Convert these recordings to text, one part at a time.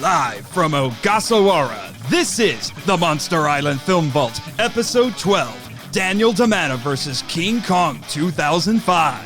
Live from Ogasawara, this is the Monster Island Film Vault, Episode 12, Daniel DiManna vs. King Kong 2005.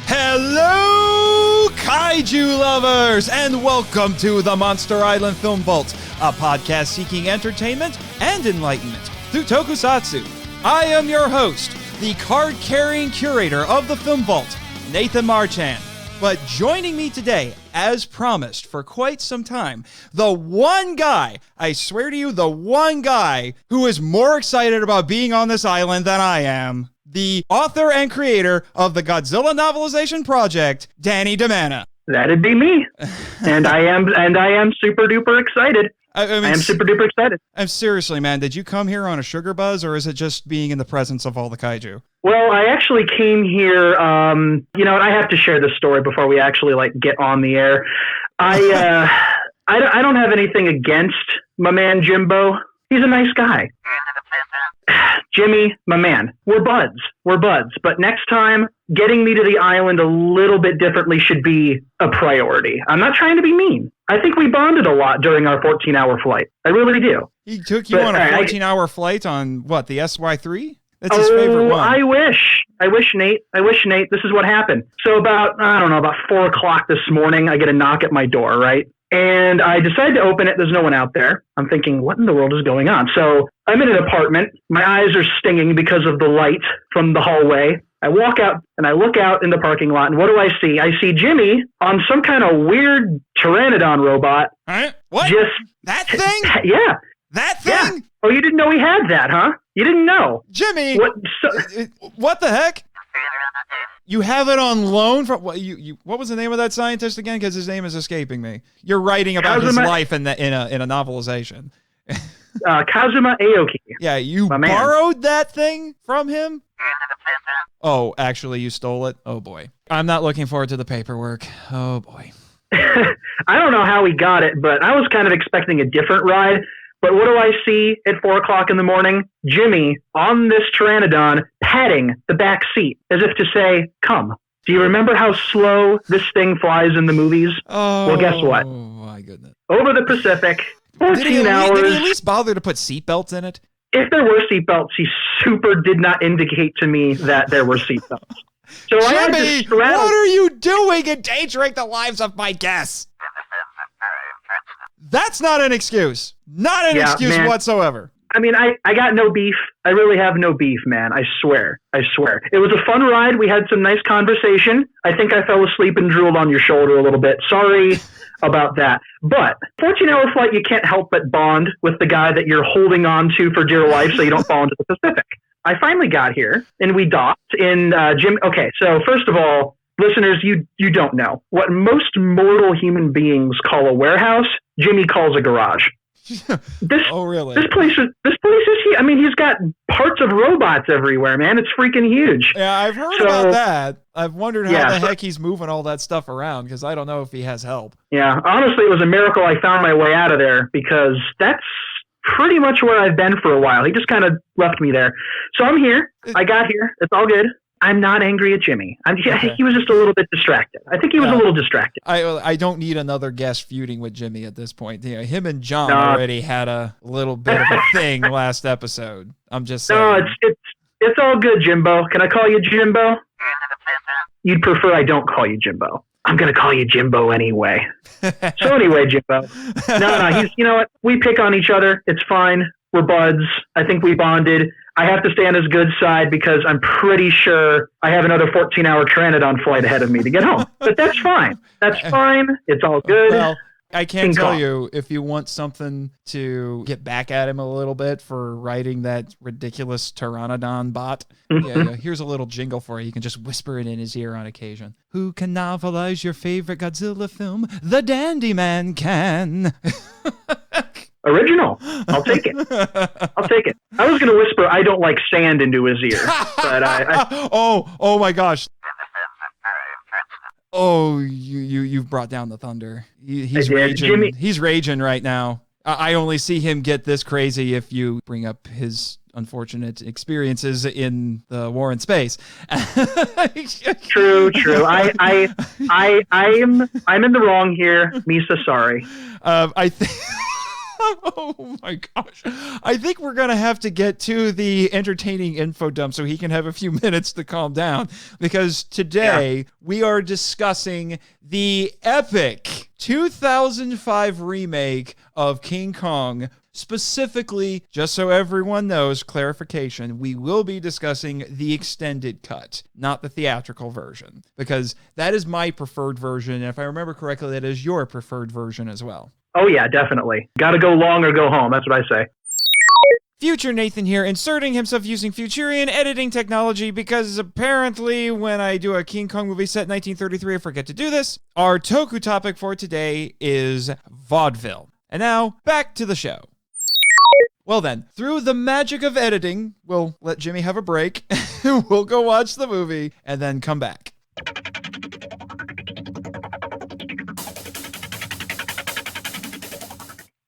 Hello, kaiju lovers, and welcome to the Monster Island Film Vault, a podcast seeking entertainment and enlightenment through tokusatsu. I am your host, the card-carrying curator of the Film Vault, Nathan Marchand. But joining me today, as promised for quite some time, the one guy, I swear to you, the one guy who is more excited about being on this island than I am, the author and creator of the Godzilla Novelization Project, Danny DiManna. That'd be me. And I am super duper excited. I am super duper excited. I'm seriously, man, did you come here on a sugar buzz, or is it just being in the presence of all the kaiju? Well, I actually came here, I have to share this story before we actually get on the air. I don't have anything against my man Jimbo. He's a nice guy. Jimmy, my man, we're buds. But next time, getting me to the island a little bit differently should be a priority. I'm not trying to be mean. I think we bonded a lot during our 14-hour flight. I really do. He took you on a 14-hour flight on, what, the SY3? That's his favorite one. I wish, Nate. This is what happened. So about 4 o'clock this morning, I get a knock at my door, right? And I decide to open it. There's no one out there. I'm thinking, what in the world is going on? So I'm in an apartment. My eyes are stinging because of the light from the hallway. I walk out and I look out in the parking lot, and what do I see? I see Jimmy on some kind of weird pteranodon robot. What? That thing? Yeah. That thing? Yeah. Oh, you didn't know he had that, huh? You didn't know. Jimmy, what the heck? You have it on loan from what was the name of that scientist again? Because his name is escaping me. You're writing about his life in a novelization. Kazuma Aoki. Yeah, you borrowed that thing from him? Oh, actually, you stole it? Oh, boy. I'm not looking forward to the paperwork. Oh, boy. I don't know how he got it, but I was kind of expecting a different ride. But what do I see at 4 o'clock in the morning? Jimmy on this pteranodon patting the back seat as if to say, come. Do you remember how slow this thing flies in the movies? Oh, well, guess what? Oh, my goodness. Over the Pacific, 14 hours. Did he at least bother to put seatbelts in it? If there were seatbelts, he super did not indicate to me that there were seatbelts. So Jimmy, what are you doing endangering the lives of my guests? That's not an excuse. Not an excuse whatsoever. I mean, I got no beef. I really have no beef, man. I swear. It was a fun ride. We had some nice conversation. I think I fell asleep and drooled on your shoulder a little bit. Sorry about that. But 14-hour flight, you can't help but bond with the guy that you're holding on to for dear life so you don't fall into the Pacific. I finally got here, and we docked in Jim. Okay, so first of all, listeners, you don't know. What most mortal human beings call a warehouse, Jimmy calls a garage. Oh, really? This place is huge. I mean, he's got parts of robots everywhere, man. It's freaking huge. Yeah, I've heard about that. I've wondered how the heck he's moving all that stuff around, because I don't know if he has help. Yeah, honestly, it was a miracle I found my way out of there, because that's pretty much where I've been for a while. He just kind of left me there. So I'm here. I got here. It's all good. I'm not angry at Jimmy. He was just a little bit distracted. I think he was a little distracted. I don't need another guest feuding with Jimmy at this point. You know, him and John already had a little bit of a thing last episode. I'm just saying. No, it's all good, Jimbo. Can I call you Jimbo? You'd prefer I don't call you Jimbo. I'm going to call you Jimbo anyway. So anyway, Jimbo. No, you know what? We pick on each other. It's fine. We're buds. I think we bonded. I have to stay on his good side because I'm pretty sure I have another 14-hour Pteranodon flight ahead of me to get home. But that's fine. That's fine. It's all good. Well, I can't tell you, if you want something to get back at him a little bit for writing that ridiculous Pteranodon bot, here's a little jingle for you. You can just whisper it in his ear on occasion. Who can novelize your favorite Godzilla film? The Dandy Man can. Original. I'll take it. I was going to whisper, I don't like sand into his ear. But Oh my gosh. Oh, you've brought down the thunder. He's raging. Jimmy, he's raging right now. I only see him get this crazy if you bring up his unfortunate experiences in the war in space. True. I'm in the wrong here. Misa, sorry. I think. Oh my gosh. I think we're going to have to get to the entertaining info dump so he can have a few minutes to calm down, because today we are discussing the epic 2005 remake of King Kong. Specifically, just so everyone knows, clarification, we will be discussing the extended cut, not the theatrical version, because that is my preferred version. And if I remember correctly, that is your preferred version as well. Oh, yeah, definitely. Got to go long or go home. That's what I say. Future Nathan here, inserting himself using Futurian editing technology, because apparently when I do a King Kong movie set in 1933, I forget to do this. Our Toku topic for today is vaudeville. And now, back to the show. Well then, through the magic of editing, we'll let Jimmy have a break, we'll go watch the movie, and then come back.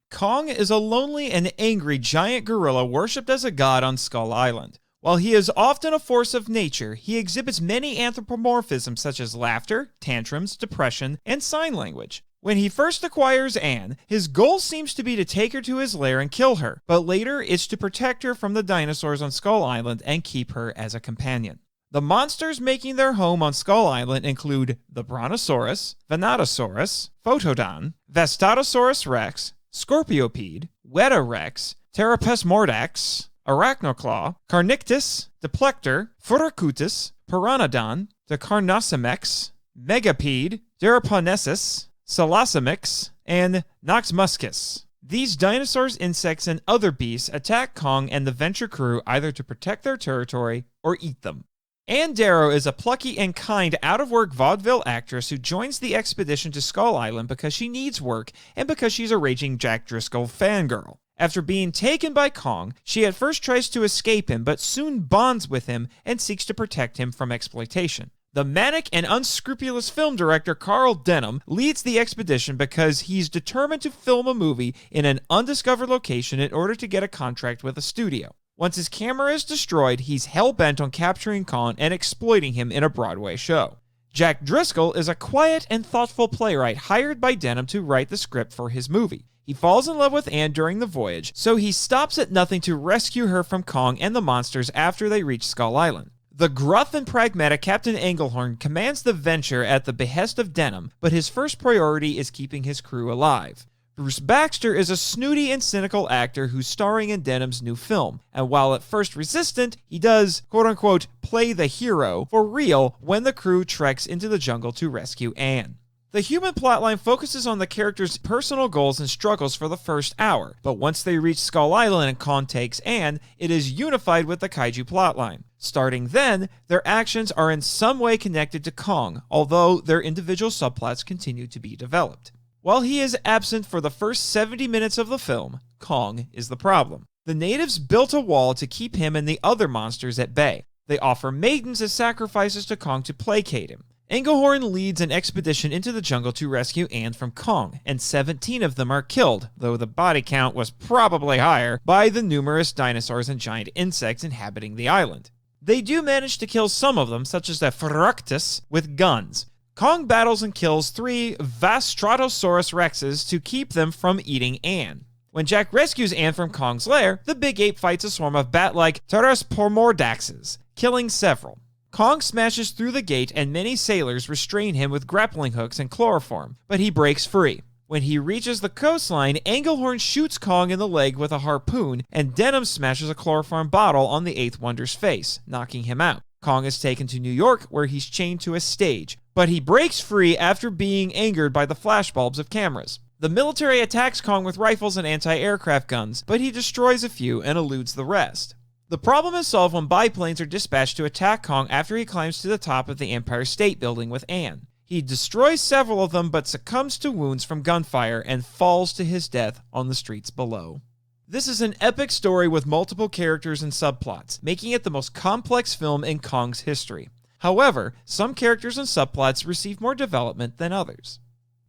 Kong is a lonely and angry giant gorilla worshipped as a god on Skull Island. While he is often a force of nature, he exhibits many anthropomorphisms such as laughter, tantrums, depression, and sign language. When he first acquires Anne, his goal seems to be to take her to his lair and kill her, but later it's to protect her from the dinosaurs on Skull Island and keep her as a companion. The monsters making their home on Skull Island include the Brontosaurus, Venatosaurus, Photodon, Vastatosaurus rex, Scorpiopede, Weta rex, Terapes mordax, Arachnoclaw, Carnictus, Deplector, Furacutus, Pteranodon, Decarnosimex, Megapede, Deraponesis, Salasamix, and Noxmuscus. These dinosaurs, insects, and other beasts attack Kong and the Venture crew either to protect their territory or eat them. Ann Darrow is a plucky and kind out-of-work vaudeville actress who joins the expedition to Skull Island because she needs work and because she's a raging Jack Driscoll fangirl. After being taken by Kong, she at first tries to escape him but soon bonds with him and seeks to protect him from exploitation. The manic and unscrupulous film director Carl Denham leads the expedition because he's determined to film a movie in an undiscovered location in order to get a contract with a studio. Once his camera is destroyed, he's hell-bent on capturing Kong and exploiting him in a Broadway show. Jack Driscoll is a quiet and thoughtful playwright hired by Denham to write the script for his movie. He falls in love with Anne during the voyage, so he stops at nothing to rescue her from Kong and the monsters after they reach Skull Island. The gruff and pragmatic Captain Englehorn commands the Venture at the behest of Denham, but his first priority is keeping his crew alive. Bruce Baxter is a snooty and cynical actor who's starring in Denham's new film, and while at first resistant, he does, quote-unquote, play the hero for real when the crew treks into the jungle to rescue Anne. The human plotline focuses on the characters' personal goals and struggles for the first hour, but once they reach Skull Island and Kong takes Anne, it is unified with the kaiju plotline. Starting then, their actions are in some way connected to Kong, although their individual subplots continue to be developed. While he is absent for the first 70 minutes of the film, Kong is the problem. The natives built a wall to keep him and the other monsters at bay. They offer maidens as sacrifices to Kong to placate him. Englehorn leads an expedition into the jungle to rescue Anne from Kong, and 17 of them are killed, though the body count was probably higher, by the numerous dinosaurs and giant insects inhabiting the island. They do manage to kill some of them, such as the Furactus, with guns. Kong battles and kills 3 Vastratosaurus rexes to keep them from eating Anne. When Jack rescues Anne from Kong's lair, the big ape fights a swarm of bat-like Pterospormordaxes, killing several. Kong smashes through the gate and many sailors restrain him with grappling hooks and chloroform, but he breaks free. When he reaches the coastline, Englehorn shoots Kong in the leg with a harpoon, and Denham smashes a chloroform bottle on the Eighth Wonder's face, knocking him out. Kong is taken to New York, where he's chained to a stage, but he breaks free after being angered by the flashbulbs of cameras. The military attacks Kong with rifles and anti-aircraft guns, but he destroys a few and eludes the rest. The problem is solved when biplanes are dispatched to attack Kong after he climbs to the top of the Empire State Building with Anne. He destroys several of them but succumbs to wounds from gunfire and falls to his death on the streets below. This is an epic story with multiple characters and subplots, making it the most complex film in Kong's history. However, some characters and subplots receive more development than others.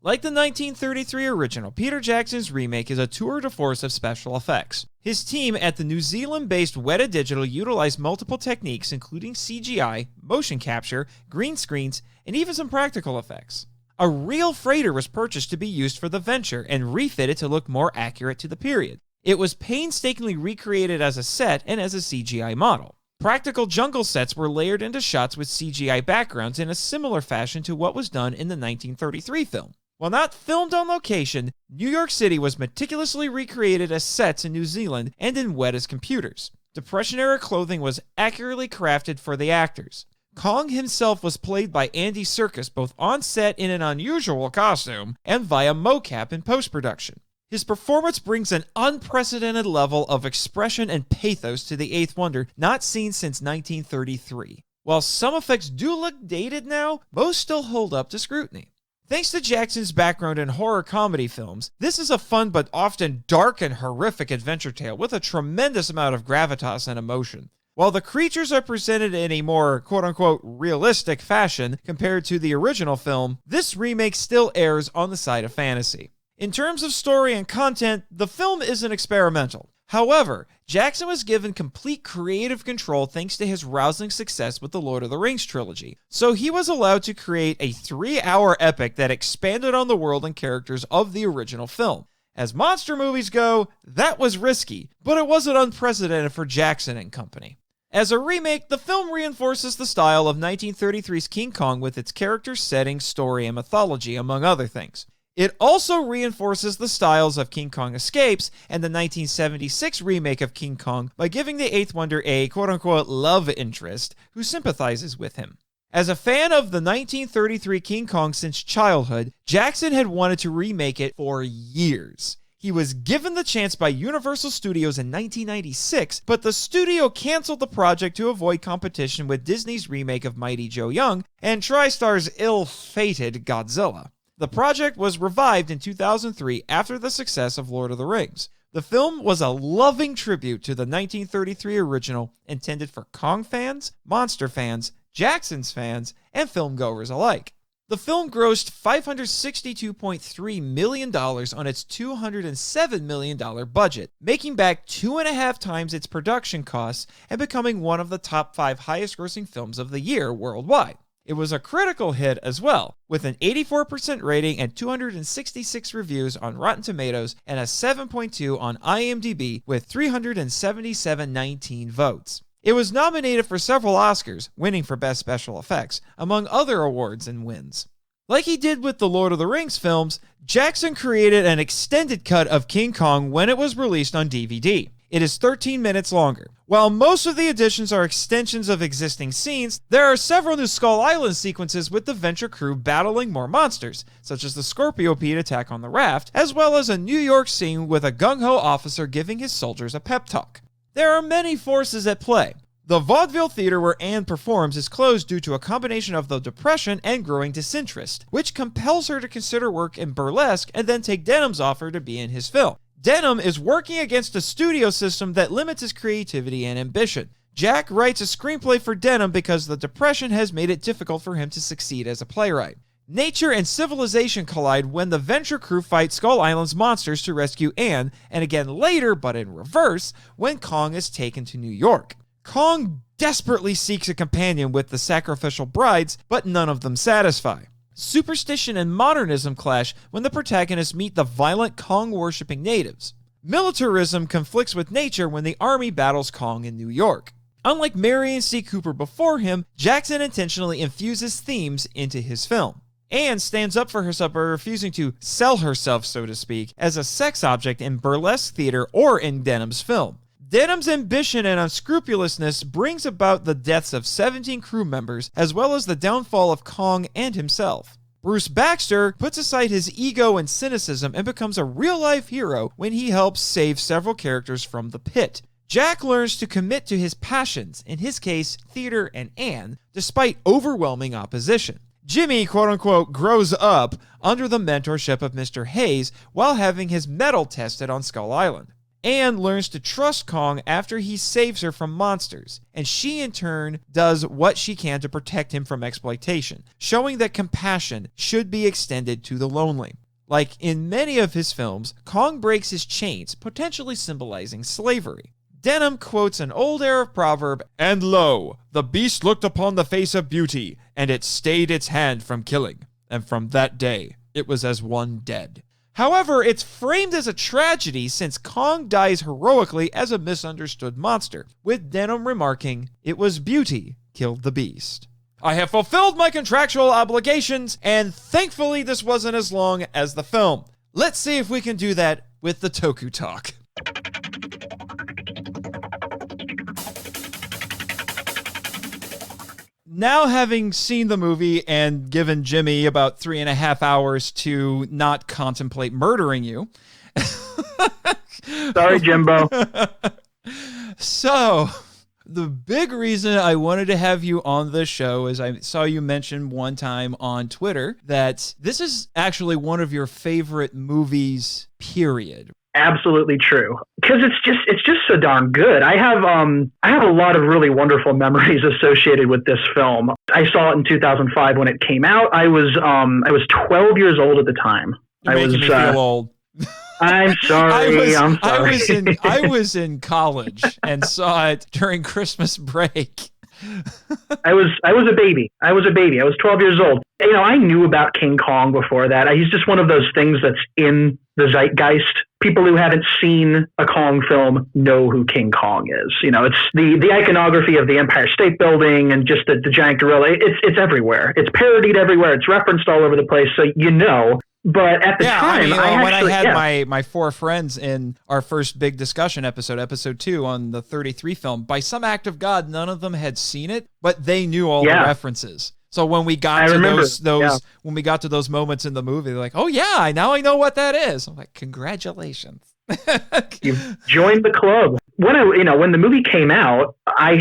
Like the 1933 original, Peter Jackson's remake is a tour de force of special effects. His team at the New Zealand-based Weta Digital utilized multiple techniques including CGI, motion capture, green screens, and even some practical effects. A real freighter was purchased to be used for the venture and refitted to look more accurate to the period. It was painstakingly recreated as a set and as a CGI model. Practical jungle sets were layered into shots with CGI backgrounds in a similar fashion to what was done in the 1933 film. While not filmed on location, New York City was meticulously recreated as sets in New Zealand and in Weta's computers. Depression-era clothing was accurately crafted for the actors. Kong himself was played by Andy Serkis both on set in an unusual costume and via mocap in post-production. His performance brings an unprecedented level of expression and pathos to the Eighth Wonder not seen since 1933. While some effects do look dated now, most still hold up to scrutiny. Thanks to Jackson's background in horror comedy films, this is a fun but often dark and horrific adventure tale with a tremendous amount of gravitas and emotion. While the creatures are presented in a more quote-unquote realistic fashion compared to the original film, this remake still errs on the side of fantasy. In terms of story and content, the film isn't experimental. However, Jackson was given complete creative control thanks to his rousing success with the Lord of the Rings trilogy, so he was allowed to create a 3-hour epic that expanded on the world and characters of the original film. As monster movies go, that was risky, but it wasn't unprecedented for Jackson and company. As a remake, the film reinforces the style of 1933's King Kong with its characters, setting, story, and mythology, among other things. It also reinforces the styles of King Kong Escapes and the 1976 remake of King Kong by giving the Eighth Wonder a quote-unquote love interest who sympathizes with him. As a fan of the 1933 King Kong since childhood, Jackson had wanted to remake it for years. He was given the chance by Universal Studios in 1996, but the studio canceled the project to avoid competition with Disney's remake of Mighty Joe Young and TriStar's ill-fated Godzilla. The project was revived in 2003 after the success of Lord of the Rings. The film was a loving tribute to the 1933 original intended for Kong fans, monster fans, Jackson's fans, and filmgoers alike. The film grossed $562.3 million on its $207 million budget, making back 2.5 times its production costs and becoming one of the top 5 highest-grossing films of the year worldwide. It was a critical hit as well, with an 84% rating and 266 reviews on Rotten Tomatoes and a 7.2 on IMDb with 377 votes. It was nominated for several Oscars, winning for Best Special Effects, among other awards and wins. Like he did with the Lord of the Rings films, Jackson created an extended cut of King Kong when it was released on DVD. It is 13 minutes longer. While most of the additions are extensions of existing scenes, there are several new Skull Island sequences with the Venture crew battling more monsters, such as the Scorpio Pete attack on the raft, as well as a New York scene with a gung-ho officer giving his soldiers a pep talk. There are many forces at play. The vaudeville theater where Ann performs is closed due to a combination of the depression and growing disinterest, which compels her to consider work in burlesque and then take Denham's offer to be in his film. Denham is working against a studio system that limits his creativity and ambition. Jack writes a screenplay for Denham because the depression has made it difficult for him to succeed as a playwright. Nature and civilization collide when the Venture crew fight Skull Island's monsters to rescue Ann, and again later, but in reverse, when Kong is taken to New York. Kong desperately seeks a companion with the sacrificial brides, but none of them satisfy. Superstition and modernism clash when the protagonists meet the violent Kong-worshipping natives. Militarism conflicts with nature when the army battles Kong in New York. Unlike Marion C. Cooper before him, Jackson intentionally infuses themes into his film. Anne stands up for herself by refusing to sell herself, so to speak, as a sex object in burlesque theater or in Denham's film. Denham's ambition and unscrupulousness brings about the deaths of 17 crew members, as well as the downfall of Kong and himself. Bruce Baxter puts aside his ego and cynicism and becomes a real-life hero when he helps save several characters from the pit. Jack learns to commit to his passions, in his case, theater and Anne, despite overwhelming opposition. Jimmy, quote-unquote, grows up under the mentorship of Mr. Hayes while having his mettle tested on Skull Island. Ann learns to trust Kong after he saves her from monsters, and she in turn does what she can to protect him from exploitation, showing that compassion should be extended to the lonely. Like in many of his films, Kong breaks his chains, potentially symbolizing slavery. Denham quotes an old Arab proverb, "And lo, the beast looked upon the face of beauty, and it stayed its hand from killing. And from that day, it was as one dead." However, it's framed as a tragedy since Kong dies heroically as a misunderstood monster, with Denham remarking, "It was beauty killed the beast." I have fulfilled my contractual obligations, and thankfully this wasn't as long as the film. Let's see if we can do that with the Toku Talk. Now, having seen the movie and given Jimmy about 3.5 hours to not contemplate murdering you. Sorry, Jimbo. So, the big reason I wanted to have you on the show is I saw you mention one time on Twitter that this is actually one of your favorite movies, period. Absolutely true. Because it's just so darn good. I have a lot of really wonderful memories associated with this film. I saw it in 2005 when it came out. I was 12 years old at the time. You're making me feel old. I'm sorry. I'm sorry. I was in college and saw it during Christmas break. I was a baby. I was 12 years old. You know, I knew about King Kong before that. He's just one of those things that's in the zeitgeist. People who haven't seen a Kong film know who King Kong is. You know, it's the iconography of the Empire State Building and just the giant gorilla. It's everywhere. It's parodied everywhere. It's referenced all over the place. So you know. But at the time, when I had my four friends in our first big discussion episode 2 on the 33 film, by some act of God, none of them had seen it, but they knew all the references. So when we got when we got to those moments in the movie, they're like, "Oh yeah, now I know what that is." I'm like, "Congratulations." You've joined the club. When the movie came out, I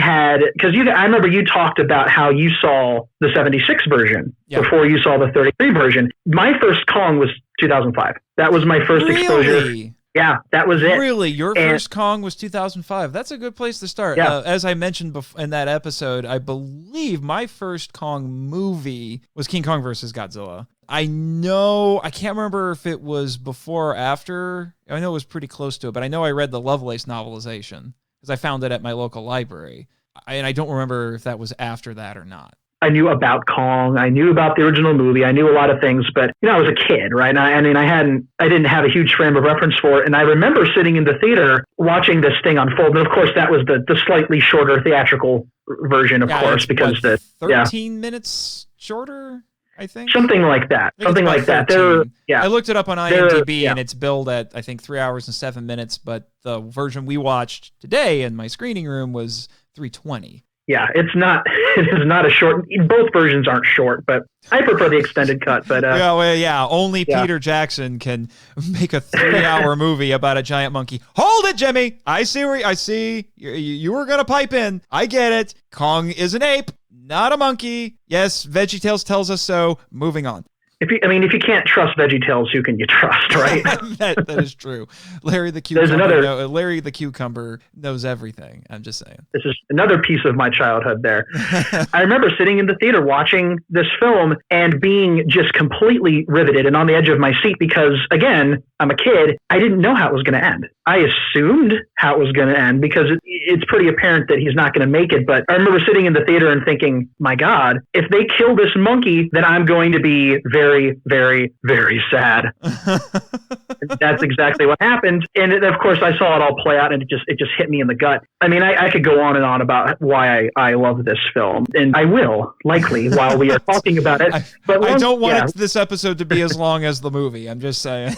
remember you talked about how you saw the 76 version before you saw the 33 version. My first Kong was 2005. That was my first exposure. Yeah, that was it. Really? Your first Kong was 2005. That's a good place to start. Yeah. As I mentioned in that episode, I believe my first Kong movie was King Kong vs. Godzilla. I can't remember if it was before or after. I know it was pretty close to it, but I know I read the Lovelace novelization because I found it at my local library. And I don't remember if that was after that or not. I knew about Kong. I knew about the original movie. I knew a lot of things, but I was a kid, right? I didn't have a huge frame of reference for it. And I remember sitting in the theater watching this thing unfold. And of course, that was the slightly shorter theatrical version, of course, because 13 minutes shorter, I think. Something like that. I looked it up on IMDb and it's billed at, I think, 3 hours and 7 minutes, but the version we watched today in my screening room was 3:20. Yeah, it is not a short. Both versions aren't short, but I prefer the extended cut. But only Peter Jackson can make a 3-hour movie about a giant monkey. Hold it, Jimmy. I see. You were gonna pipe in. I get it. Kong is an ape, not a monkey. Yes, VeggieTales tells us so. Moving on. If you can't trust VeggieTales, who can you trust, right? that is true. Larry the Cucumber knows everything. I'm just saying. This is another piece of my childhood there. I remember sitting in the theater watching this film and being just completely riveted and on the edge of my seat because, again, I'm a kid. I didn't know how it was going to end. I assumed how it was going to end because it's pretty apparent that he's not going to make it. But I remember sitting in the theater and thinking, my God, if they kill this monkey, then I'm going to be very, very, very sad. That's exactly what happened. And of course, I saw it all play out and it just hit me in the gut. I mean, I could go on and on about why I love this film. And I will, likely, while we are talking about it. But I don't want this episode to be as long as the movie. I'm just saying.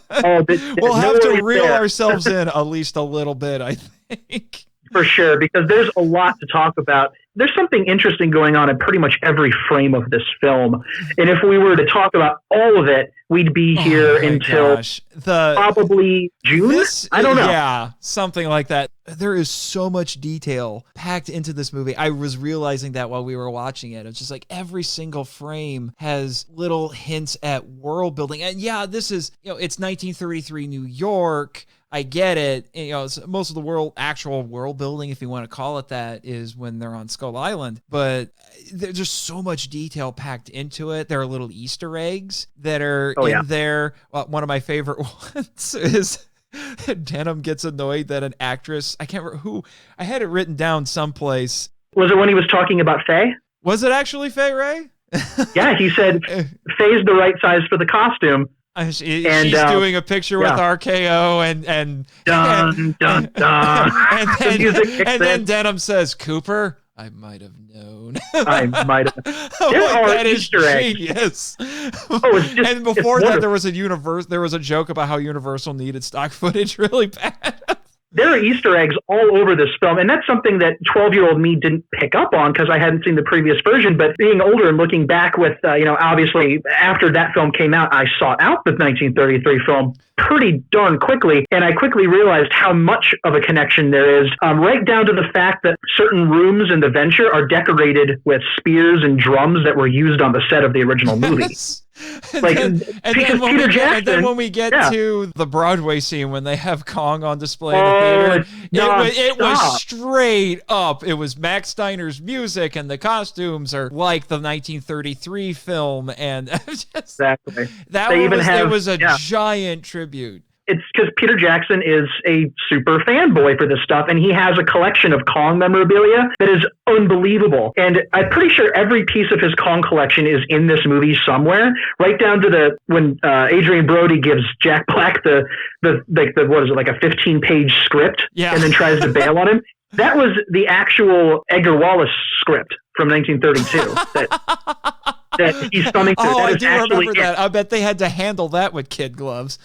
We'll have to reel ourselves in at least a little bit, I think. For sure, because there's a lot to talk about. There's something interesting going on in pretty much every frame of this film. And if we were to talk about all of it, we'd be here until probably June. I don't know. Yeah, something like that. There is so much detail packed into this movie. I was realizing that while we were watching it. It's just like every single frame has little hints at world building. And yeah, this is, it's 1933 New York. I get it. Most of the actual world building, if you want to call it that, is when they're on Skull Island. But there's just so much detail packed into it. There are little Easter eggs that are in there. One of my favorite ones is Denham gets annoyed that an actress, I can't remember who, I had it written down someplace. Was it when he was talking about Faye? Was it actually Faye Ray? Yeah, he said Faye's the right size for the costume. She's doing a picture with RKO and dun, dun, dun. and then Denham says, Cooper, I might have known. I might have. That is Easter eggs. Genius. And before that, there was a joke about how Universal needed stock footage really bad. There are Easter eggs all over this film, and that's something that 12-year-old me didn't pick up on because I hadn't seen the previous version. But being older and looking back with, obviously after that film came out, I sought out the 1933 film pretty darn quickly, and I quickly realized how much of a connection there is, right down to the fact that certain rooms in the Venture are decorated with spears and drums that were used on the set of the original movie. And then when we get to the Broadway scene when they have Kong on display in the theater, it was straight up. It was Max Steiner's music, and the costumes are like the 1933 film, and exactly. It was a giant tribute. It's because Peter Jackson is a super fanboy for this stuff, and he has a collection of Kong memorabilia that is unbelievable. And I'm pretty sure every piece of his Kong collection is in this movie somewhere, right down to when Adrian Brody gives Jack Black the what is it, like a 15-page script, and then tries to bail on him. That was the actual Edgar Wallace script from 1932 that he's thumbing through. I do remember that. I bet they had to handle that with kid gloves.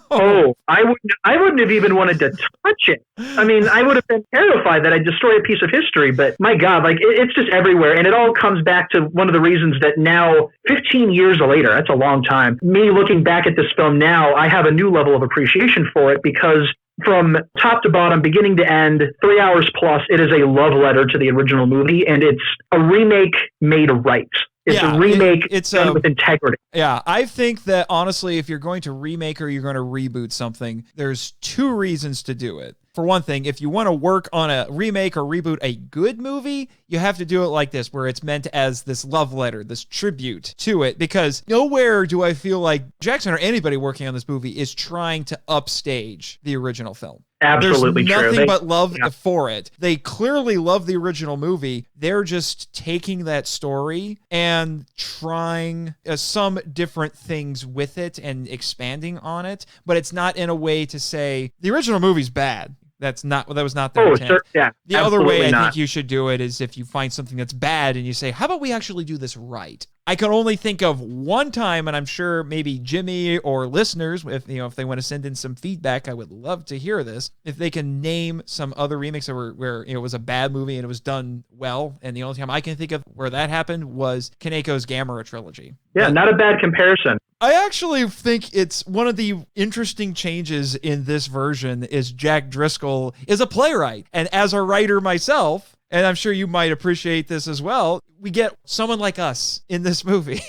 I wouldn't have even wanted to touch it. I mean, I would have been terrified that I'd destroy a piece of history, but my God, it's just everywhere. And it all comes back to one of the reasons that now, 15 years later, that's a long time, me looking back at this film now, I have a new level of appreciation for it because from top to bottom, beginning to end, 3 hours plus, it is a love letter to the original movie, and it's a remake made right. It's a remake done with integrity. Yeah, I think that honestly, if you're going to remake or you're going to reboot something, there's two reasons to do it. For one thing, if you want to work on a remake or reboot a good movie, you have to do it like this, where it's meant as this love letter, this tribute to it, because nowhere do I feel like Jackson or anybody working on this movie is trying to upstage the original film. Absolutely There's true. nothing but love for it. They clearly love the original movie. They're just taking that story and trying some different things with it and expanding on it, but it's not in a way to say the original movie's bad. That was not their intent. The other way I think you should do it is if you find something that's bad and you say, how about we actually do this right? I can only think of one time, and I'm sure maybe Jimmy or listeners, if they want to send in some feedback, I would love to hear this. If they can name some other remakes where it was a bad movie and it was done well, and the only time I can think of where that happened was Kaneko's Gamera trilogy. Yeah, not a bad comparison. I actually think it's one of the interesting changes in this version is Jack Driscoll is a playwright, and as a writer myself, and I'm sure you might appreciate this as well, we get someone like us in this movie.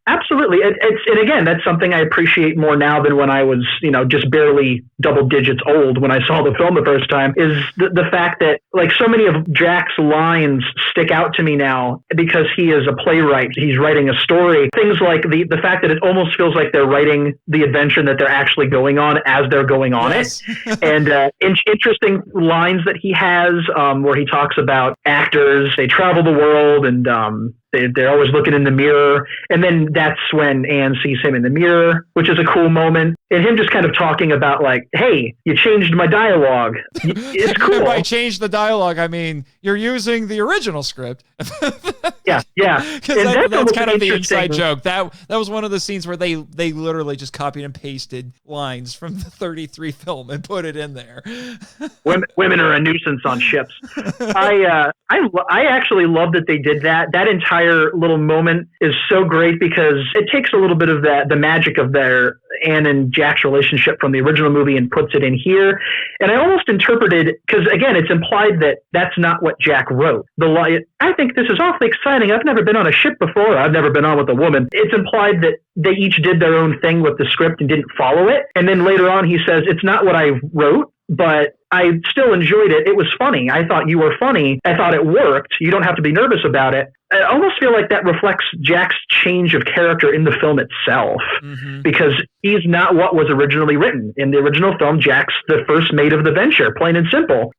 Absolutely. And again, that's something I appreciate more now than when I was, just barely double digits old when I saw the film the first time, is the fact that so many of Jack's lines stick out to me now because he is a playwright. He's writing a story. Things like the fact that it almost feels like they're writing the adventure that they're actually going on as they're going on it. And interesting lines that he has where he talks about actors, they travel the world and they're always looking in the mirror. And then that's when Anne sees him in the mirror, which is a cool moment. And him just kind of talking about hey, you changed my dialogue. It's cool. By change the dialogue, I mean, you're using the original script. Yeah. That's kind of the inside joke. That was one of the scenes where they literally just copied and pasted lines from the 33 film and put it in there. Women are a nuisance on ships. I actually love that they did that. That entire entire little moment is so great because it takes a little bit of the magic of their Ann and Jack's relationship from the original movie and puts it in here. And I almost interpreted, because again, it's implied that that's not what Jack wrote. I think this is awfully exciting. I've never been on a ship before. I've never been on with a woman. It's implied that they each did their own thing with the script and didn't follow it. And then later on, he says, it's not what I wrote, but I still enjoyed it. It was funny. I thought you were funny. I thought it worked. You don't have to be nervous about it. I almost feel like that reflects Jack's change of character in the film itself, because he's not what was originally written. In the original film, Jack's the first mate of the venture, plain and simple.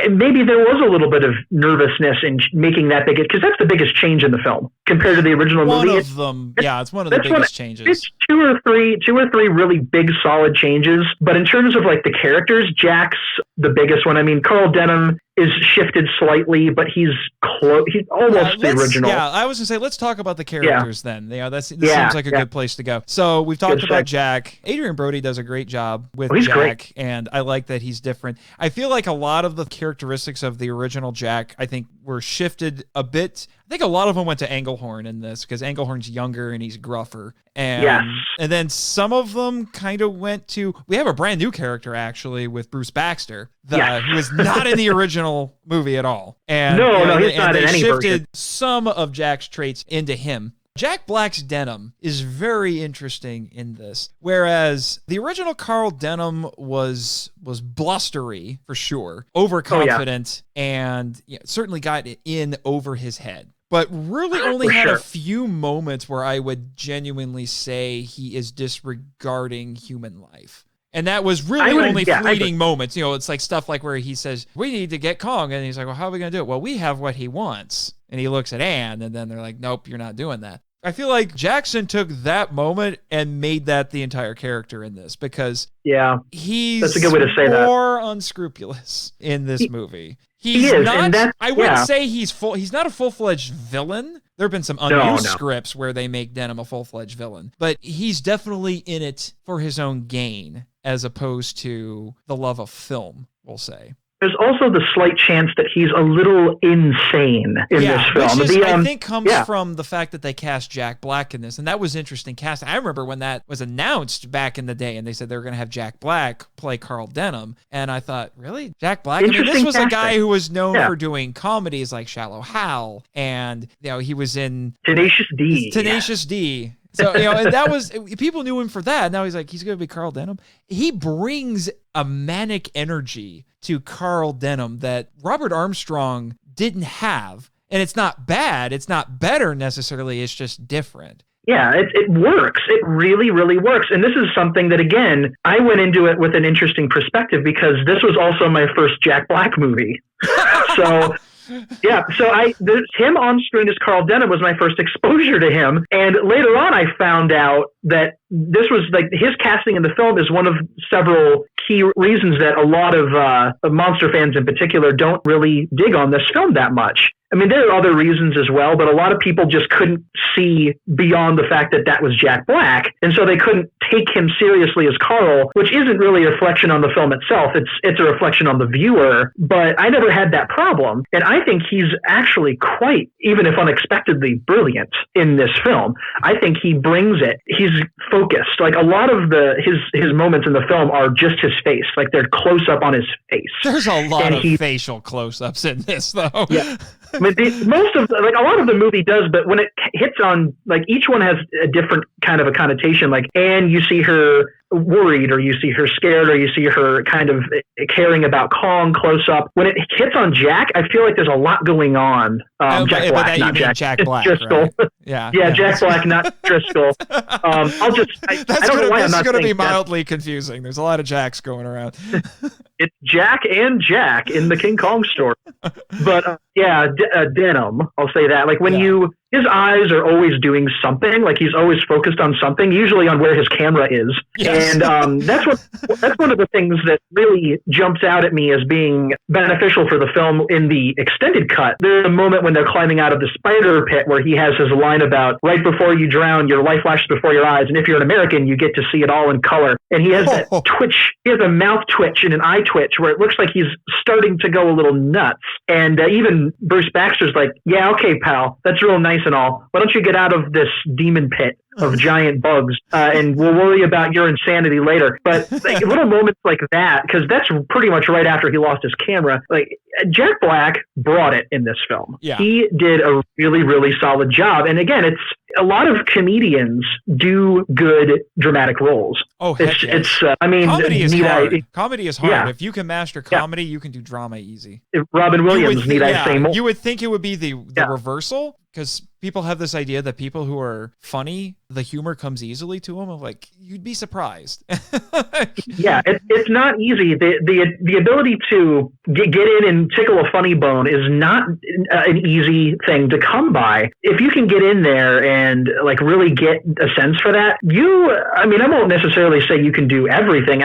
Maybe there was a little bit of nervousness in making that big, because that's the biggest change in the film compared to the original movie. One of them, it's one of the biggest changes. It's two or three really big, solid changes. But in terms of like the characters, Jack's the biggest one. I mean, Carl Denham is shifted slightly, but he's close. He's almost the original. Yeah, I was gonna say, let's talk about the characters then. This seems like a good place to go. So we've talked about Jack. Adrian Brody does a great job with Jack, great. And I like that he's different. I feel like a lot of the characteristics of the original Jack, I think, were shifted a bit. I think a lot of them went to Englehorn in this, because Englehorn's younger and he's gruffer. And then some of them kind of went to, we have a brand new character actually with Bruce Baxter, who is not in the original movie at all. And he's not in any version. They shifted some of Jack's traits into him. Jack Black's Denham is very interesting in this, whereas the original Carl Denham was blustery for sure, overconfident, and certainly got in over his head. But really only had a few moments where I would genuinely say he is disregarding human life. And that was really only fleeting moments. It's like stuff like where he says, we need to get Kong. And he's like, well, how are we going to do it? Well, we have what he wants. And he looks at Ann, and then they're like, nope, you're not doing that. I feel like Jackson took that moment and made that the entire character in this, because he's that's a good way to say more unscrupulous in this movie. He is not. I wouldn't say he's not a full-fledged villain. There have been some unused scripts where they make Denham a full-fledged villain, but he's definitely in it for his own gain, as opposed to the love of film, we'll say. There's also the slight chance that he's a little insane in this film. Which I think comes from the fact that they cast Jack Black in this, and that was interesting casting. I remember when that was announced back in the day, and they said they were going to have Jack Black play Carl Denham, and I thought, really? Jack Black? I mean, this was a guy who was known for doing comedies like Shallow Hal, and he was in Tenacious D. So, and that was, people knew him for that. Now he's going to be Carl Denham. He brings a manic energy to Carl Denham that Robert Armstrong didn't have. And it's not bad. It's not better necessarily. It's just different. Yeah, it works. It really, really works. And this is something that, again, I went into it with an interesting perspective, because this was also my first Jack Black movie. So... him on screen as Carl Denham was my first exposure to him. And later on, I found out that this was like his casting in the film is one of several key reasons that a lot of monster fans in particular don't really dig on this film that much. I mean, there are other reasons as well, but a lot of people just couldn't see beyond the fact that that was Jack Black. And so they couldn't take him seriously as Carl, which isn't really a reflection on the film itself. It's a reflection on the viewer, but I never had that problem. And I think he's actually quite, even if unexpectedly, brilliant in this film. I think he brings it. He's focused. Like a lot of his moments in the film are just his face. Like they're close up on his face. There's a lot of facial close-ups in this, though. Yeah. I mean, a lot of the movie does, but when it hits on, like, each one has a different kind of a connotation. Like, Anne, you see her worried, or you see her scared, or you see her kind of caring about Kong close up. When it hits on Jack, I feel like there's a lot going on. Jack Black, not Jack. Jack Black, Driscoll. Right? Yeah, Jack Black, not Driscoll. I don't know why I'm not saying going to be mildly confusing. There's a lot of Jacks going around. It's Jack and Jack in the King Kong story. But Denham, I'll say that. Like when his eyes are always doing something, like he's always focused on something, usually on where his camera is. Yes. And that's one of the things that really jumps out at me as being beneficial for the film in the extended cut. There's a moment when they're climbing out of the spider pit where he has his line about, right before you drown, your life flashes before your eyes, and if you're an American, you get to see it all in color. And he has that twitch, he has a mouth twitch and an eye twitch where it looks like he's starting to go a little nuts. And even Bruce Baxter's like, yeah, okay, pal, that's real nice and all. Why don't you get out of this demon pit of giant bugs, and we'll worry about your insanity later. But like, little moments like that, because that's pretty much right after he lost his camera. Like Jack Black brought it in this film. Yeah. He did a really, really solid job. And again, it's a lot of comedians do good dramatic roles. Oh, heck yes. I mean, comedy is hard. Comedy is hard. Yeah. If you can master comedy, you can do drama easy. Robin Williams, need I say more? You would think it would be the reversal, because people have this idea that people who are funny, the humor comes easily to them. Like, you'd be surprised. Yeah, it's not easy. The ability to get in and tickle a funny bone is not an easy thing to come by. If you can get in there and like really get a sense for that, I won't necessarily say you can do everything,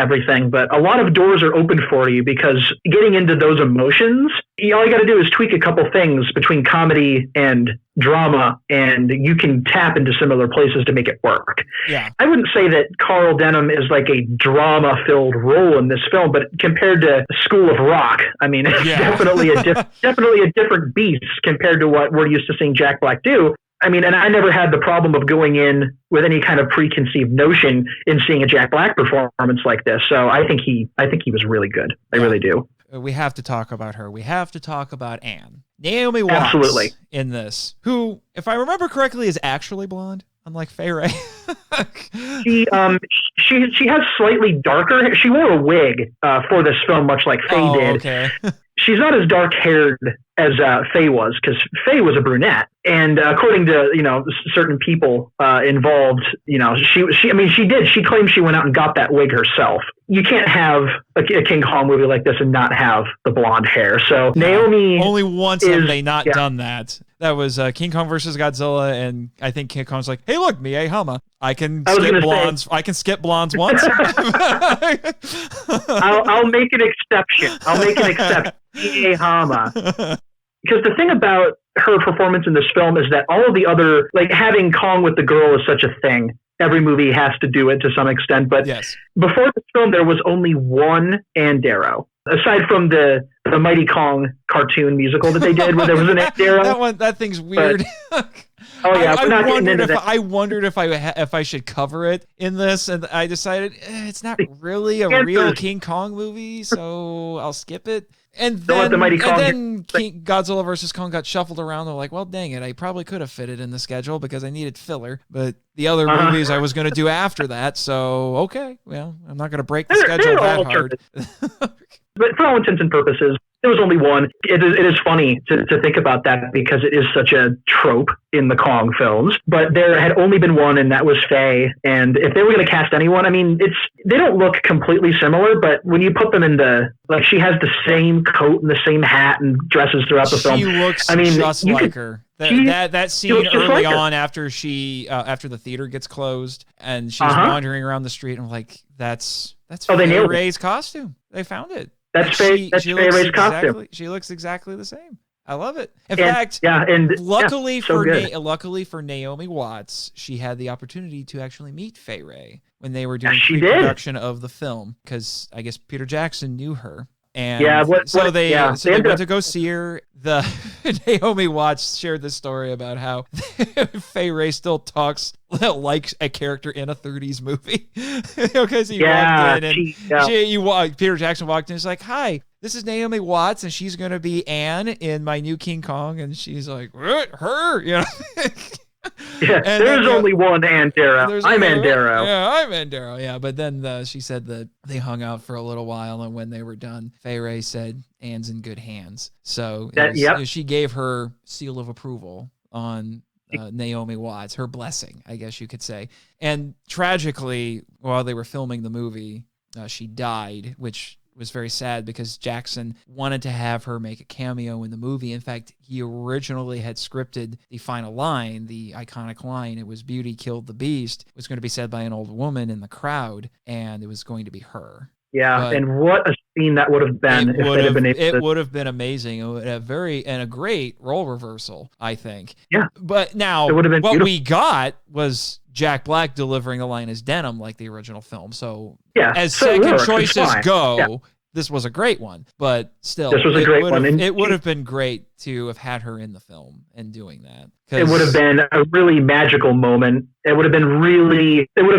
but a lot of doors are open for you, because getting into those emotions, all you got to do is tweak a couple things between comedy and drama, and you can tap into similar places to make it work. Yeah. I wouldn't say that Carl Denham is like a drama-filled role in this film, but compared to School of Rock, I mean, it's definitely a different beast compared to what we're used to seeing Jack Black do. I mean, and I never had the problem of going in with any kind of preconceived notion in seeing a Jack Black performance like this. So I think he was really good. I really do. We have to talk about her. We have to talk about Ann. Naomi Watts in this, who, if I remember correctly, is actually blonde, unlike Fay Wray. She has slightly darker hair. She wore a wig for this film, much like Fay did. Okay. She's not as dark haired as Fay was, because Fay was a brunette, and according to certain people involved, she claimed she went out and got that wig herself. You can't have a King Kong movie like this and not have the blonde hair. So Naomi, only once have they not done that. That was King Kong versus Godzilla, and I think King Kong's like, "Hey, look, Mie Hama, I can skip blondes. I can skip blondes once." I'll make an exception. Mie Hama. Because the thing about her performance in this film is that all of the other, like having Kong with the girl is such a thing. Every movie has to do it to some extent. But before this film, there was only one Ann Darrow. Aside from the Mighty Kong cartoon musical that they did, where there was an Ann Darrow. That thing's weird. I wondered if I should cover it in this, and I decided it's not really a real King Kong movie, so I'll skip it. And then Godzilla vs. Kong got shuffled around. They're like, well, dang it, I probably could have fit it in the schedule because I needed filler. But the other movies I was going to do after that, so okay, well, I'm not going to break the schedule that hard. But for all intents and purposes, there was only one. It is funny to think about that, because it is such a trope in the Kong films. But there had only been one, and that was Fay. And if they were going to cast anyone, I mean, they don't look completely similar, but when you put them in she has the same coat and the same hat and dresses throughout the film. She looks just like her. That scene early on after the theater gets closed and she's wandering around the street, and I'm like, that's Fay Wray's costume. They found it. That's Fay Wray's costume. She looks exactly the same. I love it. In fact, luckily for Naomi Watts, she had the opportunity to actually meet Fay Wray when they were doing pre-production of the film, because I guess Peter Jackson knew her. And they went to go see her. Naomi Watts shared this story about how Fay Wray still talks like a character in a 30s movie. Because he walked in and Peter Jackson walked in and was like, "Hi, this is Naomi Watts, and she's going to be Ann in my new King Kong." And she's like, "What? Her?" You know? Yeah, there's only one Ann Darrow. I'm Ann Darrow. Yeah, I'm Ann Darrow. Yeah, but then she said that they hung out for a little while, and when they were done, Fay Wray said, "Ann's in good hands." So she gave her seal of approval on Naomi Watts, her blessing, I guess you could say. And tragically, while they were filming the movie, she died, which was very sad, because Jackson wanted to have her make a cameo in the movie. In fact, he originally had scripted the final line, the iconic line, "It was beauty killed the beast," was going to be said by an old woman in the crowd, and it was going to be her. Yeah, but and what a scene that would have been if they'd have been able to. It would have been amazing. It would have a great role reversal, I think. Yeah. But now, what we got was Jack Black delivering the line as Denham, like the original film. So, as second choices go, this was a great one, but still, this was a great one. It would have been great to have had her in the film and doing that. It would have been a really magical moment. It would have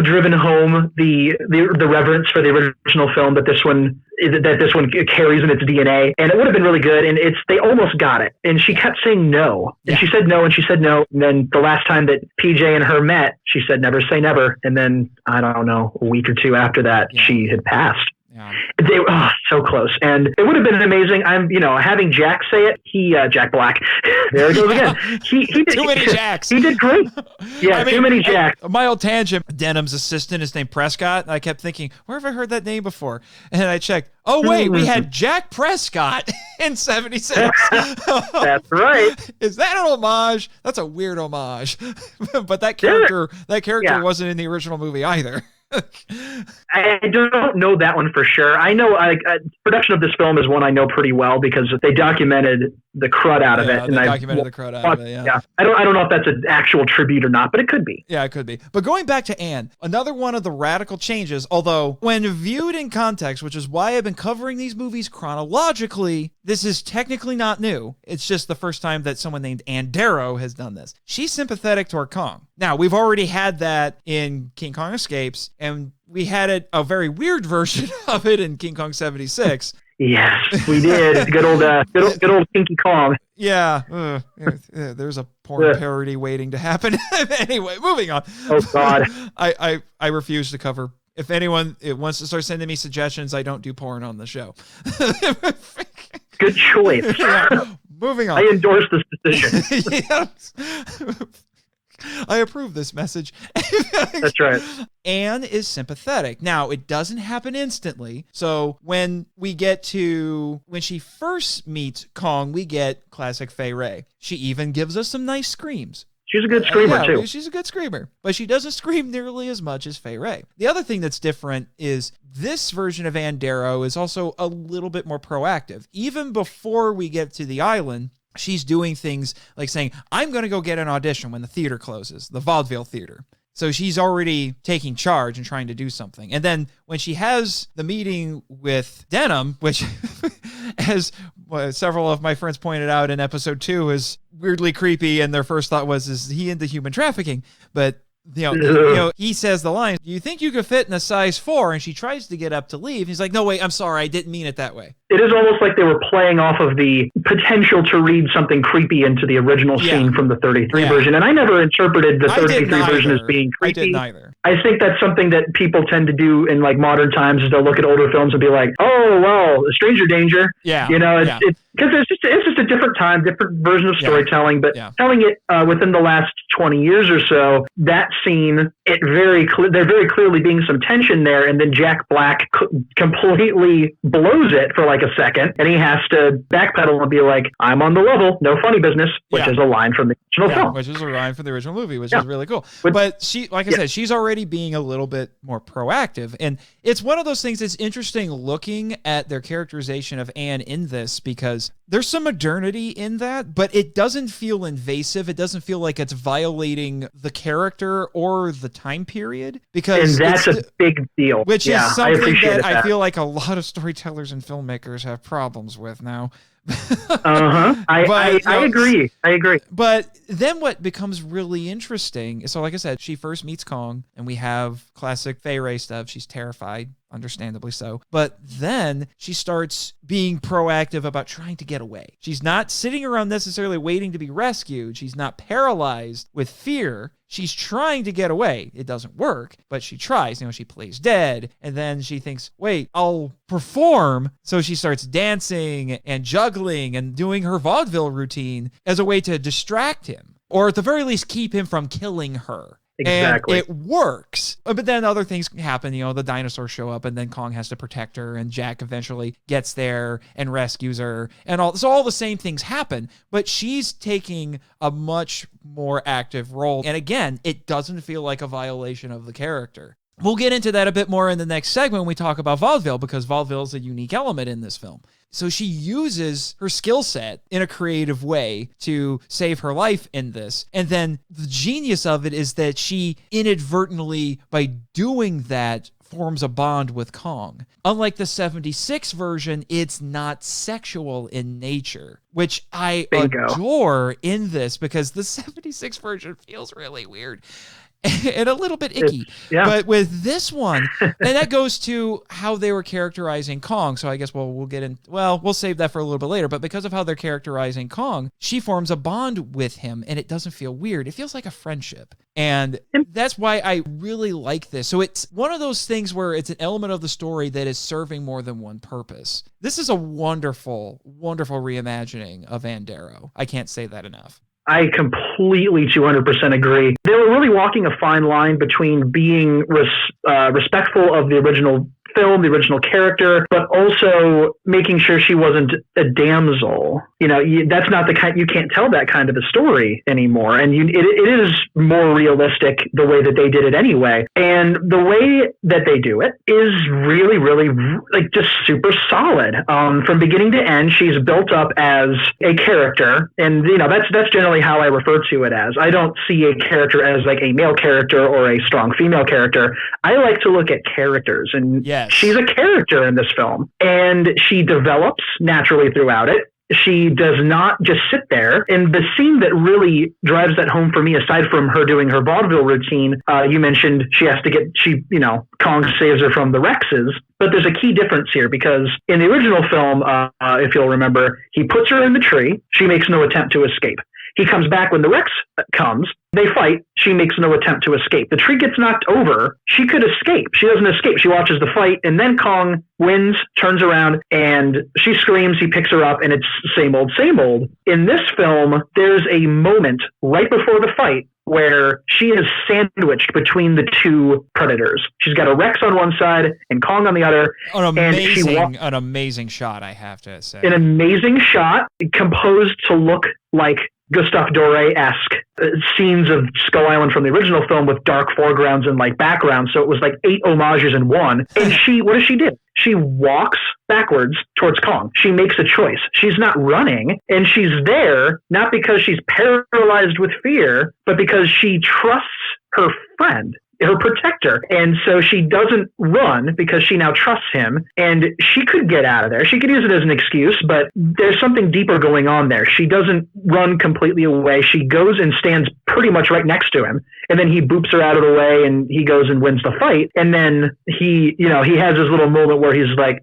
driven home the reverence for the original film that this one carries in its DNA. And it would have been really good. And they almost got it. And she kept saying no. And she said no, and she said no. And then the last time that PJ and her met, she said never say never. And then, I don't know, a week or two after that, she had passed. Yeah. They were so close, and it would have been amazing. Having Jack say it. Jack Black. There it goes again. He did, too many Jacks. He did great. Yeah, too many Jacks. A mild tangent. Denham's assistant is named Prescott. And I kept thinking, where have I heard that name before? And I checked. Oh wait, we had Jack Prescott in '76. That's right. Is that an homage? That's a weird homage. But that character wasn't in the original movie either. I don't know that one for sure. I know production of this film is one I know pretty well because they documented the crud out of it. They documented the crud out of it, yeah. I don't know if that's an actual tribute or not, but it could be. Yeah, it could be. But going back to Anne, another one of the radical changes, although when viewed in context, which is why I've been covering these movies chronologically, this is technically not new. It's just the first time that someone named Ann Darrow has done this. She's sympathetic toward Kong. Now, we've already had that in King Kong Escapes, and we had a very weird version of it in King Kong 76. Yes, we did. Good old Kinky Kong. Yeah. There's a porn parody waiting to happen. Anyway, moving on. Oh, God. I refuse to cover. If anyone wants to start sending me suggestions, I don't do porn on the show. Good choice. Yeah. Moving on. I endorse this decision. Yes. I approve this message. That's right. Anne is sympathetic. Now, it doesn't happen instantly. So when she first meets Kong, we get classic Fay Wray. She even gives us some nice screams. She's a good screamer, too. She's a good screamer, but she doesn't scream nearly as much as Fay Wray. The other thing that's different is this version of Ann Darrow is also a little bit more proactive. Even before we get to the island, she's doing things like saying, I'm going to go get an audition when the theater closes, the vaudeville theater. So she's already taking charge and trying to do something. And then when she has the meeting with Denham, which, as several of my friends pointed out in episode 2, is weirdly creepy, and their first thought was, is he into human trafficking? But he says the line, do you think you could fit in a size 4? And she tries to get up to leave. He's like, no, wait, I'm sorry. I didn't mean it that way. It is almost like they were playing off of the potential to read something creepy into the original scene from the 33 version. And I never interpreted the 33 version as being creepy. I didn't either. I think that's something that people tend to do in like modern times is they'll look at older films and be like, oh, well, stranger danger. Yeah. It's because it's just a different time, different version of storytelling, but telling it within the last 20 years or so, that scene, there very clearly being some tension there. And then Jack Black completely blows it for like a second, and he has to backpedal and be like, I'm on the level, no funny business, which is a line from the original film. Which is a line from the original movie, which is really cool. But she, like I said, she's already being a little bit more proactive. And it's one of those things that's interesting looking at their characterization of Anne in this, because there's some modernity in that, but it doesn't feel invasive. It doesn't feel like it's violating the character or the time period, because and that's a big deal. Which is something that I feel like a lot of storytellers and filmmakers have problems with now. I agree. But then what becomes really interesting is, so like I said, she first meets Kong, and we have classic Fay Wray stuff. She's terrified, understandably so. But then she starts being proactive about trying to get away. She's not sitting around necessarily waiting to be rescued. She's not paralyzed with fear. She's trying to get away. It doesn't work, but she tries. She plays dead, and then she thinks, wait, I'll perform. So she starts dancing and juggling and doing her vaudeville routine as a way to distract him, or at the very least keep him from killing her. Exactly. And it works. But then other things happen. The dinosaurs show up, and then Kong has to protect her, and Jack eventually gets there and rescues her, and all the same things happen. But she's taking a much more active role. And again, it doesn't feel like a violation of the character. We'll get into that a bit more in the next segment when we talk about vaudeville, because vaudeville is a unique element in this film. So she uses her skill set in a creative way to save her life in this. And then the genius of it is that she inadvertently, by doing that, forms a bond with Kong. Unlike the 76 version, it's not sexual in nature, which I adore in this because the 76 version feels really weird. And a little bit icky. But with this one, and that goes to how they were characterizing Kong. So I guess we'll save that for a little bit later. But because of how they're characterizing Kong, she forms a bond with him and it doesn't feel weird. It feels like a friendship. And that's why I really like this. So it's one of those things where it's an element of the story that is serving more than one purpose. This is a wonderful, wonderful reimagining of Ann Darrow. I can't say that enough. I completely 200% agree. They were really walking a fine line between being respectful of the original film, the original character, but also making sure she wasn't a damsel. That's not the kind, you can't tell that kind of a story anymore. And it is more realistic the way that they did it anyway. And the way that they do it is really, really like just super solid. From beginning to end, she's built up as a character. And, that's generally how I refer to it as. I don't see a character as like a male character or a strong female character. I like to look at characters, and she's a character in this film, and she develops naturally throughout it. She does not just sit there. And the scene that really drives that home for me, aside from her doing her vaudeville routine, you mentioned Kong saves her from the Rexes. But there's a key difference here because in the original film, if you'll remember, he puts her in the tree. She makes no attempt to escape. He comes back when the Rex comes. They fight. She makes no attempt to escape. The tree gets knocked over. She could escape. She doesn't escape. She watches the fight, and then Kong wins, turns around, and she screams. He picks her up, and it's same old, same old. In this film, there's a moment right before the fight where she is sandwiched between the two predators. She's got a Rex on one side and Kong on the other. An amazing shot, I have to say. An amazing shot, composed to look like Gustave Doré-esque scenes of Skull Island from the original film with dark foregrounds and like backgrounds. So it was like 8 homages in one. And what does she do? She walks backwards towards Kong. She makes a choice. She's not running, and she's there not because she's paralyzed with fear, but because she trusts her friend, her protector. And so she doesn't run because she now trusts him, and she could get out of there. She could use it as an excuse, but there's something deeper going on there. She doesn't run completely away. She goes and stands pretty much right next to him, and then he boops her out of the way, and he goes and wins the fight. And then he has this little moment where he's like,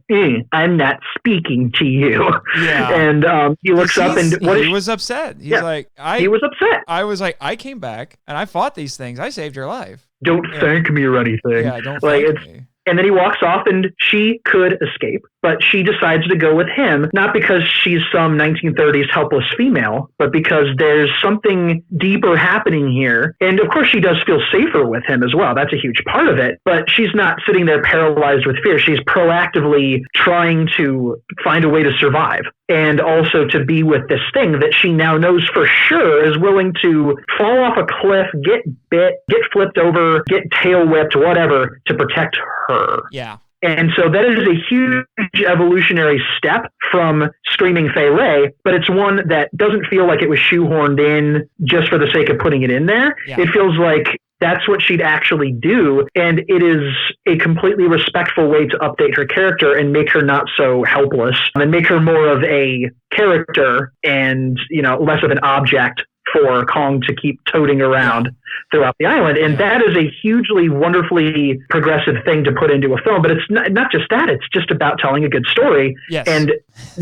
I'm not speaking to you. Yeah. And he looks up, and he was upset. He was upset. I was like, I came back and I fought these things. I saved your life. Don't thank me or anything. Yeah, don't thank me. And then he walks off, and she could escape, but she decides to go with him, not because she's some 1930s helpless female, but because there's something deeper happening here. And of course, she does feel safer with him as well. That's a huge part of it. But she's not sitting there paralyzed with fear. She's proactively trying to find a way to survive, and also to be with this thing that she now knows for sure is willing to fall off a cliff, get bit, get flipped over, get tail whipped, whatever, to protect her. Yeah. And so that is a huge evolutionary step from Screaming Fay Wray, but it's one that doesn't feel like it was shoehorned in just for the sake of putting it in there. Yeah. It feels like that's what she'd actually do, and it is a completely respectful way to update her character and make her not so helpless, and make her more of a character and, less of an object for Kong to keep toting around throughout the island. And that is a hugely, wonderfully progressive thing to put into a film. But it's not just that. It's just about telling a good story and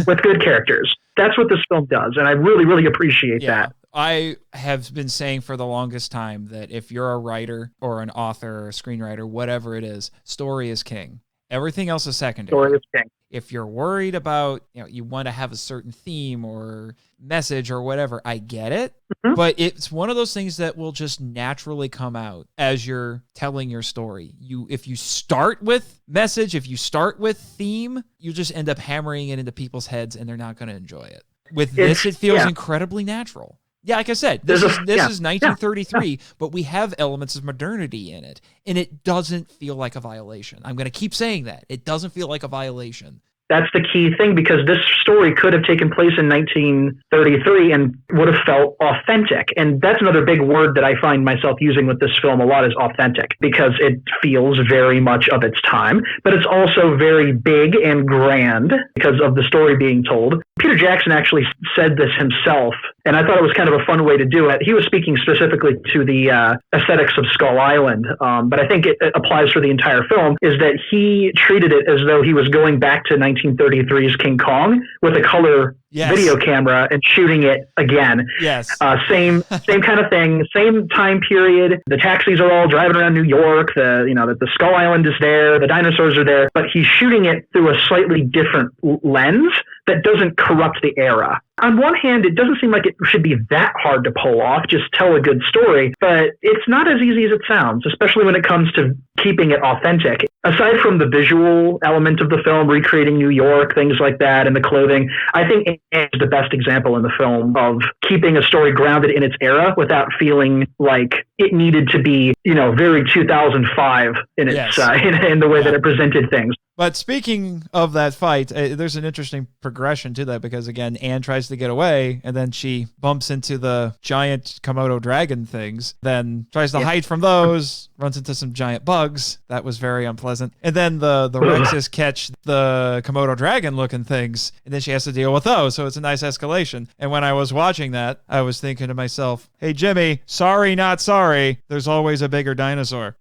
with good characters. That's what this film does. And I really, really appreciate that. I have been saying for the longest time that if you're a writer or an author or a screenwriter, whatever it is, story is king. Everything else is secondary. Story is king. If you're worried about, you want to have a certain theme or message or whatever, I get it. Mm-hmm. But it's one of those things that will just naturally come out as you're telling your story. If you start with message, if you start with theme, you just end up hammering it into people's heads and they're not going to enjoy it. With this, it feels incredibly natural. Yeah, like I said, this is 1933, but we have elements of modernity in it, and it doesn't feel like a violation. I'm going to keep saying that. It doesn't feel like a violation. That's the key thing, because this story could have taken place in 1933 and would have felt authentic. And that's another big word that I find myself using with this film a lot, is authentic, because it feels very much of its time, but it's also very big and grand because of the story being told. Peter Jackson actually said this himself, and I thought it was kind of a fun way to do it. He was speaking specifically to the aesthetics of Skull Island, but I think it applies for the entire film, is that he treated it as though he was going back to 1933's King Kong with a color video camera and shooting it again. Yes. Same kind of thing, same time period. The taxis are all driving around New York. The Skull Island is there. The dinosaurs are there, but he's shooting it through a slightly different lens that doesn't corrupt the era. On one hand, it doesn't seem like it should be that hard to pull off, just tell a good story, but it's not as easy as it sounds, especially when it comes to keeping it authentic. Aside from the visual element of the film, recreating New York, things like that, and the clothing, I think Ann is the best example in the film of keeping a story grounded in its era without feeling like it needed to be, very 2005 in its in the way that it presented things. But speaking of that fight, there's an interesting progression to that, because again, Ann tries to get away, and then she bumps into the giant Komodo dragon things, then tries to hide from those, runs into some giant bugs. That was very unpleasant. And then the Rexes catch the Komodo dragon looking things, and then she has to deal with those. So it's a nice escalation. And when I was watching that, I was thinking to myself, hey, Jimmy, sorry, not sorry. There's always a bigger dinosaur.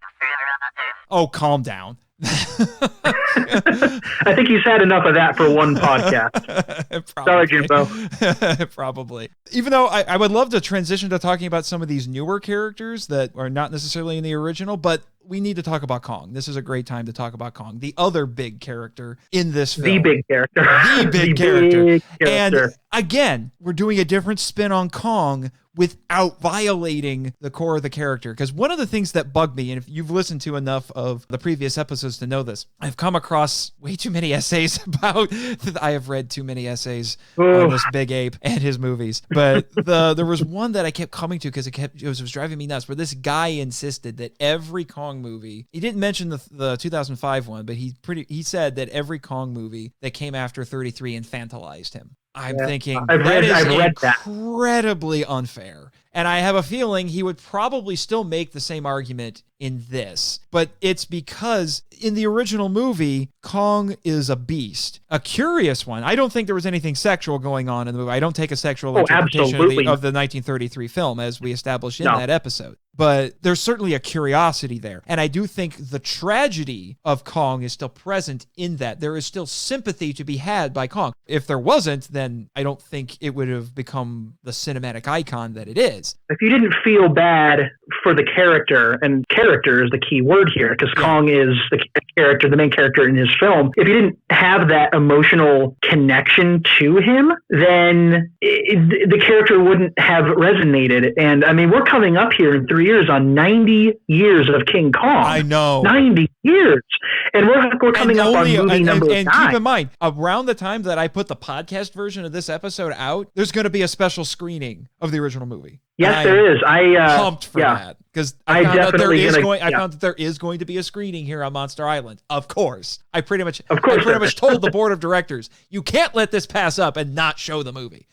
Oh, calm down. I think he's had enough of that for one podcast. Sorry, Jimbo. Probably. Even though I would love to transition to talking about some of these newer characters that are not necessarily in the original, but we need to talk about Kong. This is a great time to talk about Kong, the other big character in this film. The big character. The big character. And again, we're doing a different spin on Kong without violating the core of the character. Because one of the things that bugged me, and if you've listened to enough of the previous episodes to know this, I've come across way too many essays about, I have read too many essays on this big ape and his movies. But there was one that I kept coming to because it was driving me nuts, where this guy insisted that every Kong movie, he didn't mention the 2005 one, but he said that every Kong movie that came after 33 infantilized him. I'm thinking that is incredibly unfair. And I have a feeling he would probably still make the same argument in this. But it's because in the original movie, Kong is a beast. A curious one. I don't think there was anything sexual going on in the movie. I don't take a sexual interpretation of the 1933 film, as we established in that episode. But there's certainly a curiosity there. And I do think the tragedy of Kong is still present in that. There is still sympathy to be had by Kong. If there wasn't, then I don't think it would have become the cinematic icon that it is. If you didn't feel bad for the character, and character is the key word here, because Kong is the main character in his film, if you didn't have that emotional connection to him, then the character wouldn't have resonated. And I mean, we're coming up here in 3 years on 90 years of King Kong. I know. 90 years. And we're coming up on movie number 9. And keep in mind, around the time that I put the podcast version of this episode out, there's going to be a special screening of the original movie. Yes, there is. I pumped for that, because I found that there is going to be a screening here on Monster Island. Of course, I pretty much told the board of directors, you can't let this pass up and not show the movie.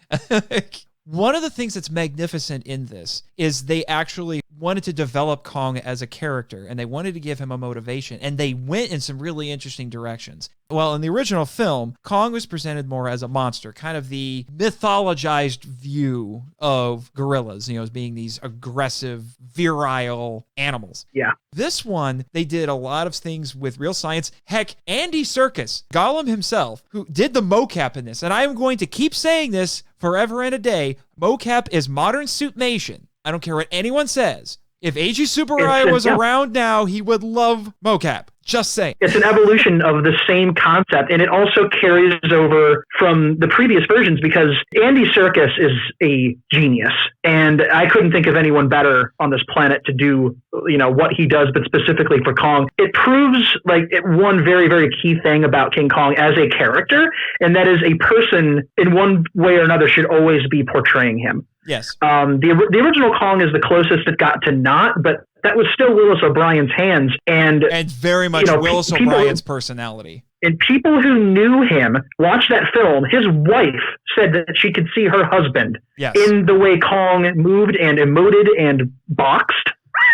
One of the things that's magnificent in this is they actually wanted to develop Kong as a character, and they wanted to give him a motivation, and they went in some really interesting directions. Well, in the original film, Kong was presented more as a monster, kind of the mythologized view of gorillas, as being these aggressive, virile animals. Yeah. This one, they did a lot of things with real science. Heck, Andy Serkis, Gollum himself, who did the mocap in this, and I am going to keep saying this forever and a day, mocap is modern suitmation. I don't care what anyone says. If Eiji Tsuburaya was around now, he would love mocap. Just saying. It's an evolution of the same concept, and it also carries over from the previous versions, because Andy Serkis is a genius, and I couldn't think of anyone better on this planet to do, what he does, but specifically for Kong. It proves one very, very key thing about King Kong as a character, and that is a person in one way or another should always be portraying him. Yes. The original Kong is the closest it got to not, but that was still Willis O'Brien's hands. And very much Willis O'Brien's personality. And people who knew him watched that film. His wife said that she could see her husband in the way Kong moved and emoted and boxed.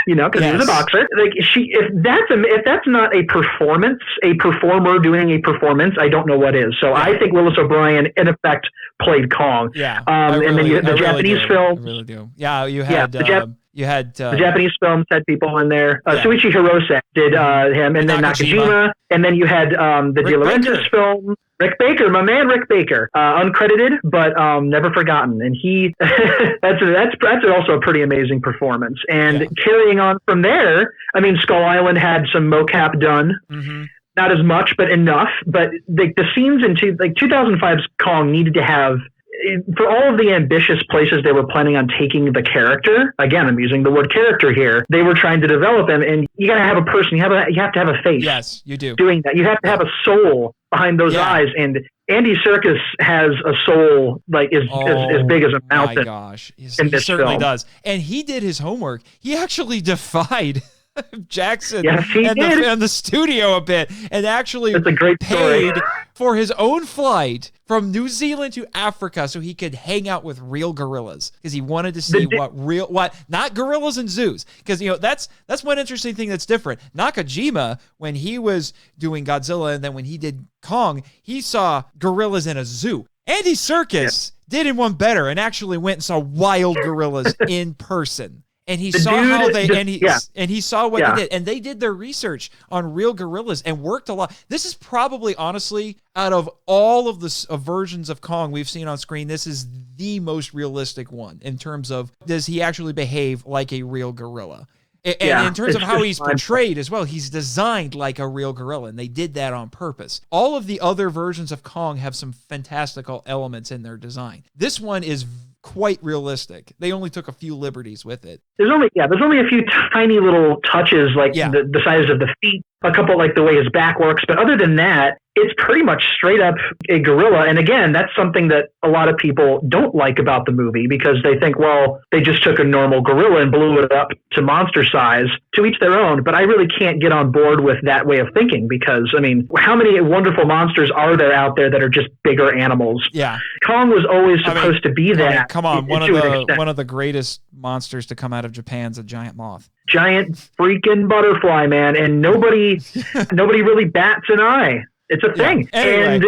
Because he's a boxer. Like if that's not a performance, a performer doing a performance, I don't know what is. So I think Willis O'Brien in effect played Kong. Yeah. And then the Japanese film. I really do. Yeah, you had the Japanese films had people in there. Shuichi Hirose did him, and then Nakajima, and then you had the De Laurentiis film. Rick Baker, my man, Rick Baker, uncredited but never forgotten, and he that's also a pretty amazing performance. And carrying on from there, I mean, Skull Island had some mocap done, not as much, but enough. But the scenes in 2005's Kong needed to have. For all of the ambitious places they were planning on taking the character, again, I'm using the word character here, they were trying to develop him, and you got to have a person, you have to have a face. Yes, you do. Doing that. You have to have a soul behind those eyes, and Andy Serkis has a soul like as big as a mountain. My gosh. He certainly does. And he did his homework. He actually defied Jackson and the studio a bit, and actually paid for his own flight from New Zealand to Africa so he could hang out with real gorillas, because he wanted to see not gorillas in zoos, because that's one interesting thing that's different. Nakajima, when he was doing Godzilla and then when he did Kong, he saw gorillas in a zoo. Andy Serkis did him one better and actually went and saw wild gorillas in person. And he saw how they and he saw what they did, and they did their research on real gorillas and worked a lot. This is probably, honestly, out of all of the versions of Kong we've seen on screen, this is the most realistic one in terms of, does he actually behave like a real gorilla? And in terms of how he's portrayed as well, he's designed like a real gorilla, and they did that on purpose. All of the other versions of Kong have some fantastical elements in their design. This one is quite realistic. They only took a few liberties with it. There's only a few tiny little touches, like the size of the feet, a couple like the way his back works, but other than that, it's pretty much straight up a gorilla. And again, that's something that a lot of people don't like about the movie, because they think, well, they just took a normal gorilla and blew it up to monster size. To each their own. But I really can't get on board with that way of thinking, because, I mean, how many wonderful monsters are there out there that are just bigger animals? Yeah. Kong was always supposed to be that. Come on, one of the greatest monsters to come out of Japan's a giant moth. Giant freaking butterfly, man, and nobody really bats an eye. It's a thing. Anyway,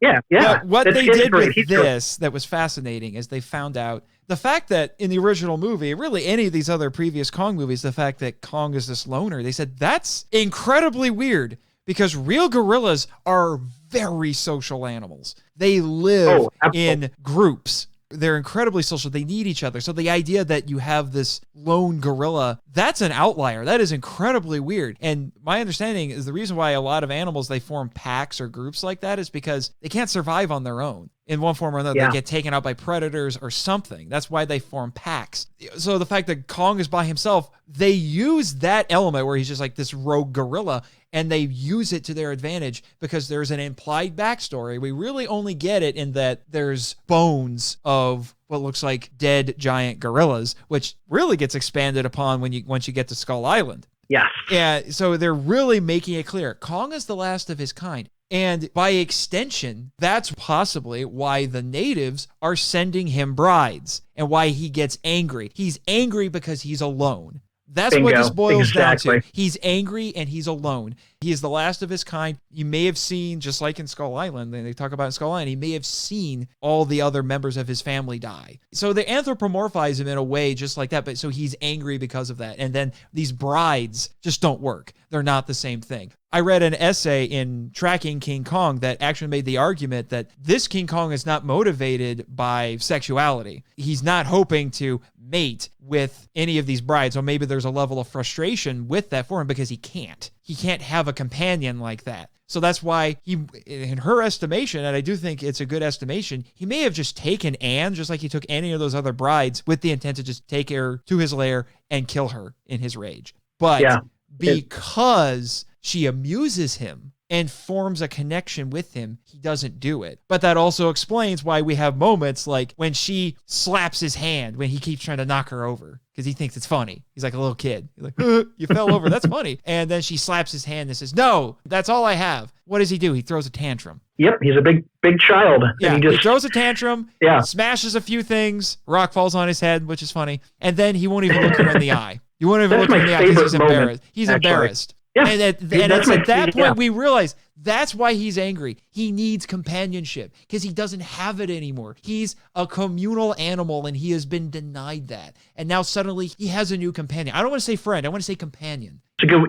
and what they did with this that was fascinating is they found out the fact that in the original movie, really any of these other previous Kong movies, the fact that Kong is this loner, they said that's incredibly weird, because real gorillas are very social animals. They live in groups. They're incredibly social. They need each other. So the idea that you have this lone gorilla, that's an outlier. That is incredibly weird. And my understanding is the reason why a lot of animals, they form packs or groups like that is because they can't survive on their own. In one form or another, they get taken out by predators or something. That's why they form packs. So the fact that Kong is by himself, they use that element where he's just like this rogue gorilla, and they use it to their advantage because there's an implied backstory. We really only get it in that there's bones of what looks like dead giant gorillas, which really gets expanded upon once you get to Skull Island. Yes. Yeah, so they're really making it clear. Kong is the last of his kind. And by extension, that's possibly why the natives are sending him brides and why he gets angry. He's angry because he's alone. That's what this boils down to. He's angry and he's alone. He is the last of his kind. You may have seen, just like in Skull Island, they talk about in Skull Island, he may have seen all the other members of his family die. So they anthropomorphize him in a way just like that, but so he's angry because of that. And then these brides just don't work. They're not the same thing. I read an essay in Tracking King Kong that actually made the argument that this King Kong is not motivated by sexuality. He's not hoping to mate with any of these brides, or maybe there's a level of frustration with that for him because he can't. He can't have a companion like that. So that's why he, in her estimation, and I do think it's a good estimation, he may have just taken Anne, just like he took any of those other brides, with the intent to just take her to his lair and kill her in his rage. But because she amuses him and forms a connection with him, he doesn't do it. But that also explains why we have moments like when she slaps his hand when he keeps trying to knock her over because he thinks it's funny. He's like a little kid. He's like, you fell over. That's funny. And then she slaps his hand and says, no, that's all I have. What does he do? He throws a tantrum. Yep, he's a big child. Yeah, and he throws a tantrum, yeah, smashes a few things, rock falls on his head, which is funny, and then he won't even look her in the eye. You won't even look her in the eye because he's embarrassed. He's embarrassed. Yeah. And it's at that point we realize that's why he's angry. He needs companionship because he doesn't have it anymore. He's a communal animal and he has been denied that. And now suddenly he has a new companion. I don't want to say friend. I want to say companion.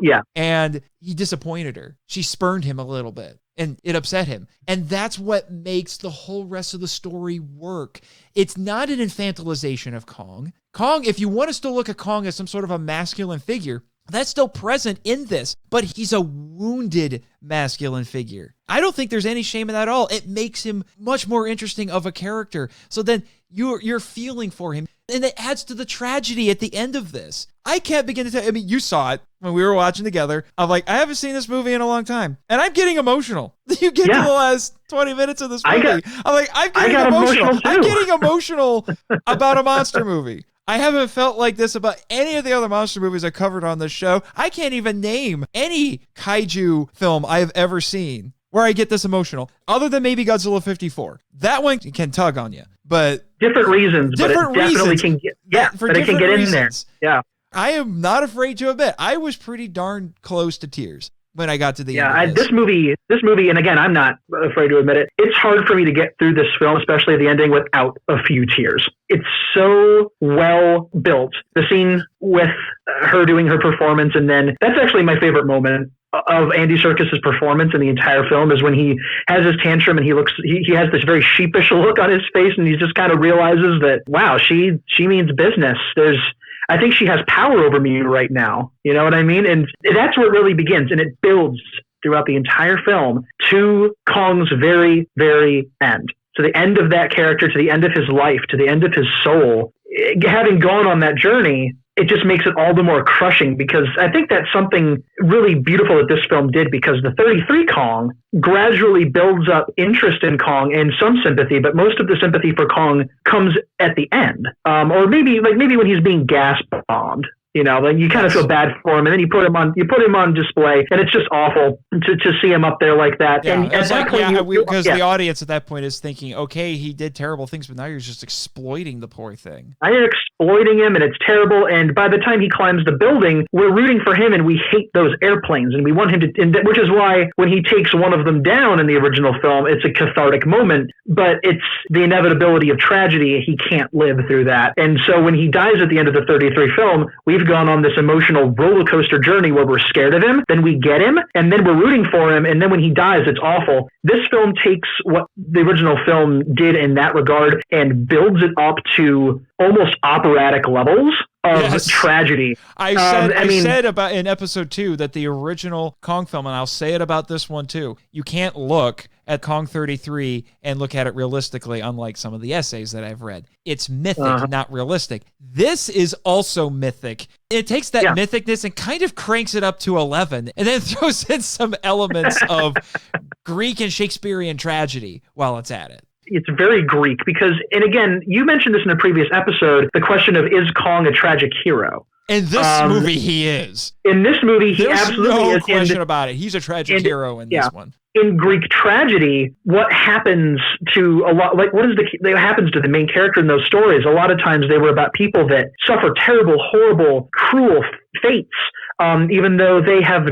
Yeah. And he disappointed her. She spurned him a little bit and it upset him. And that's what makes the whole rest of the story work. It's not an infantilization of Kong. Kong, if you want to still look at Kong as some sort of a masculine figure, that's still present in this, but he's a wounded masculine figure. I don't think there's any shame in that at all. It makes him much more interesting of a character. So then you're feeling for him, and it adds to the tragedy at the end of this. I can't begin to tell. I mean, you saw it when we were watching together. I'm like, I haven't seen this movie in a long time, and I'm getting emotional. You get to the last 20 minutes of this movie. I'm getting emotional. I'm getting emotional about a monster movie. I haven't felt like this about any of the other monster movies I covered on this show. I can't even name any kaiju film I have ever seen where I get this emotional, other than maybe Godzilla 54. That one can tug on you, but different reasons. But it definitely can get, but it can get in there. Yeah, I am not afraid to admit I was pretty darn close to tears when I got to the end of this movie, and again, I'm not afraid to admit it, it's hard for me to get through this film, especially the ending, without a few tears. It's so well built. The scene with her doing her performance, and then that's actually my favorite moment of Andy Serkis's performance in the entire film is when he has his tantrum and he has this very sheepish look on his face, and he just kind of realizes that, wow, she means business. I think she has power over me right now. You know what I mean? And that's where it really begins. And it builds throughout the entire film to Kong's very, very end. To the end of that character, to the end of his life, to the end of his soul. Having gone on that journey, it just makes it all the more crushing, because I think that's something really beautiful that this film did, because the 33 Kong gradually builds up interest in Kong and some sympathy, but most of the sympathy for Kong comes at the end. Or maybe when he's being gas bombed. You know, like you kind of feel bad for him, and then you put him on display, and it's just awful to see him up there like that. Yeah, and at that point, because the audience at that point is thinking, okay, he did terrible things, but now you're just exploiting the poor thing. I am exploiting him, and it's terrible. And by the time he climbs the building, we're rooting for him, and we hate those airplanes, and we want him to. Which is why when he takes one of them down in the original film, it's a cathartic moment. But it's the inevitability of tragedy. He can't live through that, and so when he dies at the end of the 33 film, we've gone on this emotional roller coaster journey where we're scared of him, then we get him, and then we're rooting for him, and then when he dies, it's awful. This film takes what the original film did in that regard and builds it up to almost operatic levels of tragedy. I said about in episode 2 that the original Kong film, and I'll say it about this one too, you can't look at Kong 33 and look at it realistically, unlike some of the essays that I've read. It's mythic, not realistic. This is also mythic. It takes that mythicness and kind of cranks it up to 11, and then throws in some elements of Greek and Shakespearean tragedy while it's at it. It's very Greek because, and again, you mentioned this in a previous episode, the question of, is Kong a tragic hero? In this movie, he is. In this movie, he absolutely is. There's no question about it. He's a tragic hero in this one. In Greek tragedy, what happens to what happens to the main character in those stories? A lot of times they were about people that suffer terrible, horrible, cruel fates, even though they have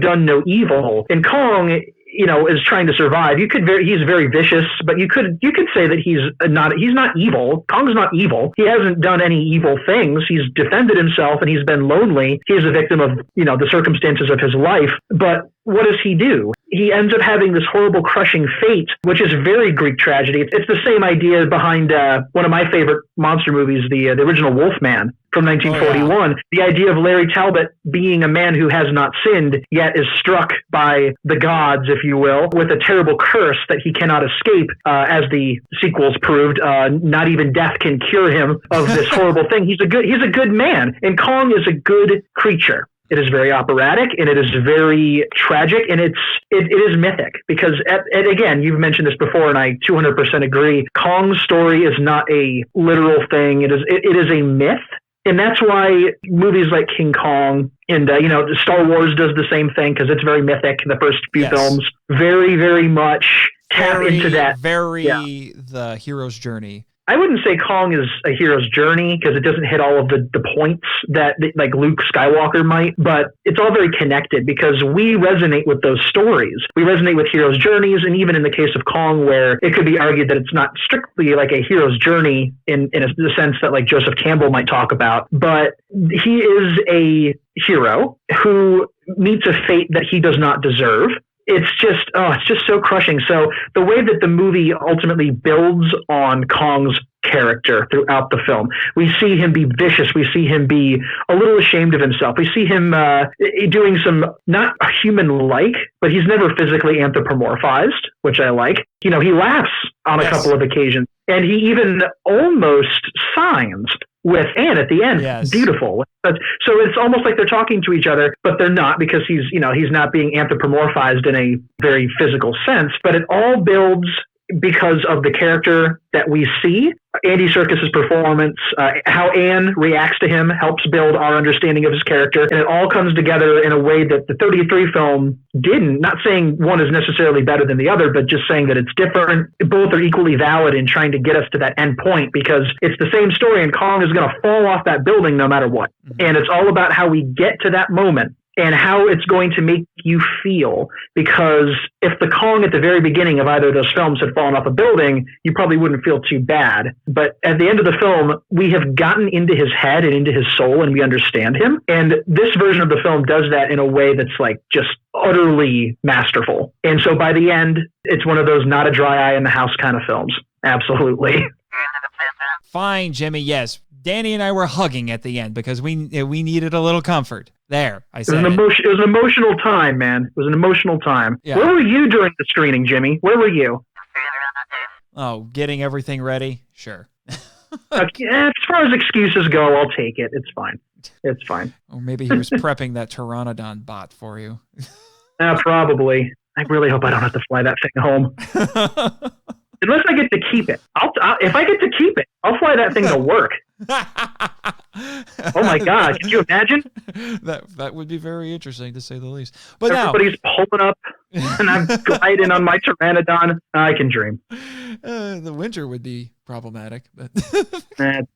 done no evil. And Kong, is trying to survive. He's very vicious, but you could say that he's not evil. Kong's not evil. He hasn't done any evil things. He's defended himself, and he's been lonely. He is a victim of, the circumstances of his life. But what does he do? He ends up having this horrible, crushing fate, which is very Greek tragedy. It's the same idea behind one of my favorite monster movies, the original Wolfman from 1941. Oh, yeah. The idea of Larry Talbot being a man who has not sinned, yet is struck by the gods, if you will, with a terrible curse that he cannot escape, as the sequels proved. Not even death can cure him of this horrible thing. He's a good man, and Kong is a good creature. It is very operatic, and it is very tragic, and it is mythic because, and again, you've mentioned this before, and I 200% agree. Kong's story is not a literal thing. It is a myth. And that's why movies like King Kong and, Star Wars does the same thing because it's very mythic. The first few films very, very much tap into that. The hero's journey. I wouldn't say Kong is a hero's journey because it doesn't hit all of the points that like Luke Skywalker might, but it's all very connected because we resonate with those stories. We resonate with hero's journeys, and even in the case of Kong, where it could be argued that it's not strictly like a hero's journey in the sense that like Joseph Campbell might talk about, but he is a hero who meets a fate that he does not deserve. It's just so crushing. So the way that the movie ultimately builds on Kong's character throughout the film, we see him be vicious. We see him be a little ashamed of himself. We see him doing some not human-like, but he's never physically anthropomorphized, which I like. He laughs on a couple of occasions, and he even almost signs with Anne at the end. Yes. Beautiful. So it's almost like they're talking to each other, but they're not because he's not being anthropomorphized in a very physical sense, but it all builds because of the character that we see. Andy Serkis's performance, how Anne reacts to him helps build our understanding of his character, and it all comes together in a way that the 33 film didn't. Not saying one is necessarily better than the other, but just saying that it's different. Both are equally valid in trying to get us to that end point because it's the same story, and Kong is going to fall off that building no matter what. Mm-hmm. And it's all about how we get to that moment and how it's going to make you feel. Because if the Kong at the very beginning of either of those films had fallen off a building, you probably wouldn't feel too bad. But at the end of the film, we have gotten into his head and into his soul, and we understand him. And this version of the film does that in a way that's like just utterly masterful. And so by the end, it's one of those not a dry eye in the house kind of films. Absolutely. Fine, Jimmy. Yes. Danny and I were hugging at the end because we needed a little comfort. There, I said it. Was an emotional time, man. It was an emotional time. Yeah. Where were you during the screening, Jimmy? Where were you? Oh, getting everything ready? Sure. As far as excuses go, I'll take it. It's fine. It's fine. Or maybe he was prepping that Pteranodon bot for you. Probably. I really hope I don't have to fly that thing home. Unless I get to keep it. If I get to keep it, I'll fly that thing to work. Oh my God, can you imagine? That would be very interesting to say the least. But everybody's pulling up and I'm gliding on my Pteranodon. I can dream. The winter would be problematic, but never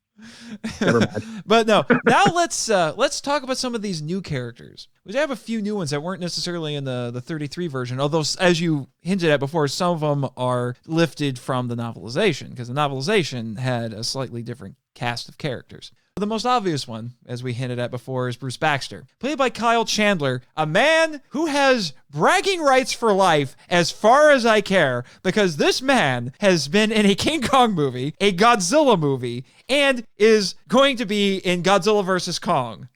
mind. But no, now let's talk about some of these new characters. We have a few new ones that weren't necessarily in the 33 version, although as you hinted at before, some of them are lifted from the novelization because the novelization had a slightly different cast of characters. The most obvious one, as we hinted at before, is Bruce Baxter, played by Kyle Chandler, a man who has bragging rights for life as far as I care, because this man has been in a King Kong movie, a Godzilla movie, and is going to be in Godzilla vs. Kong.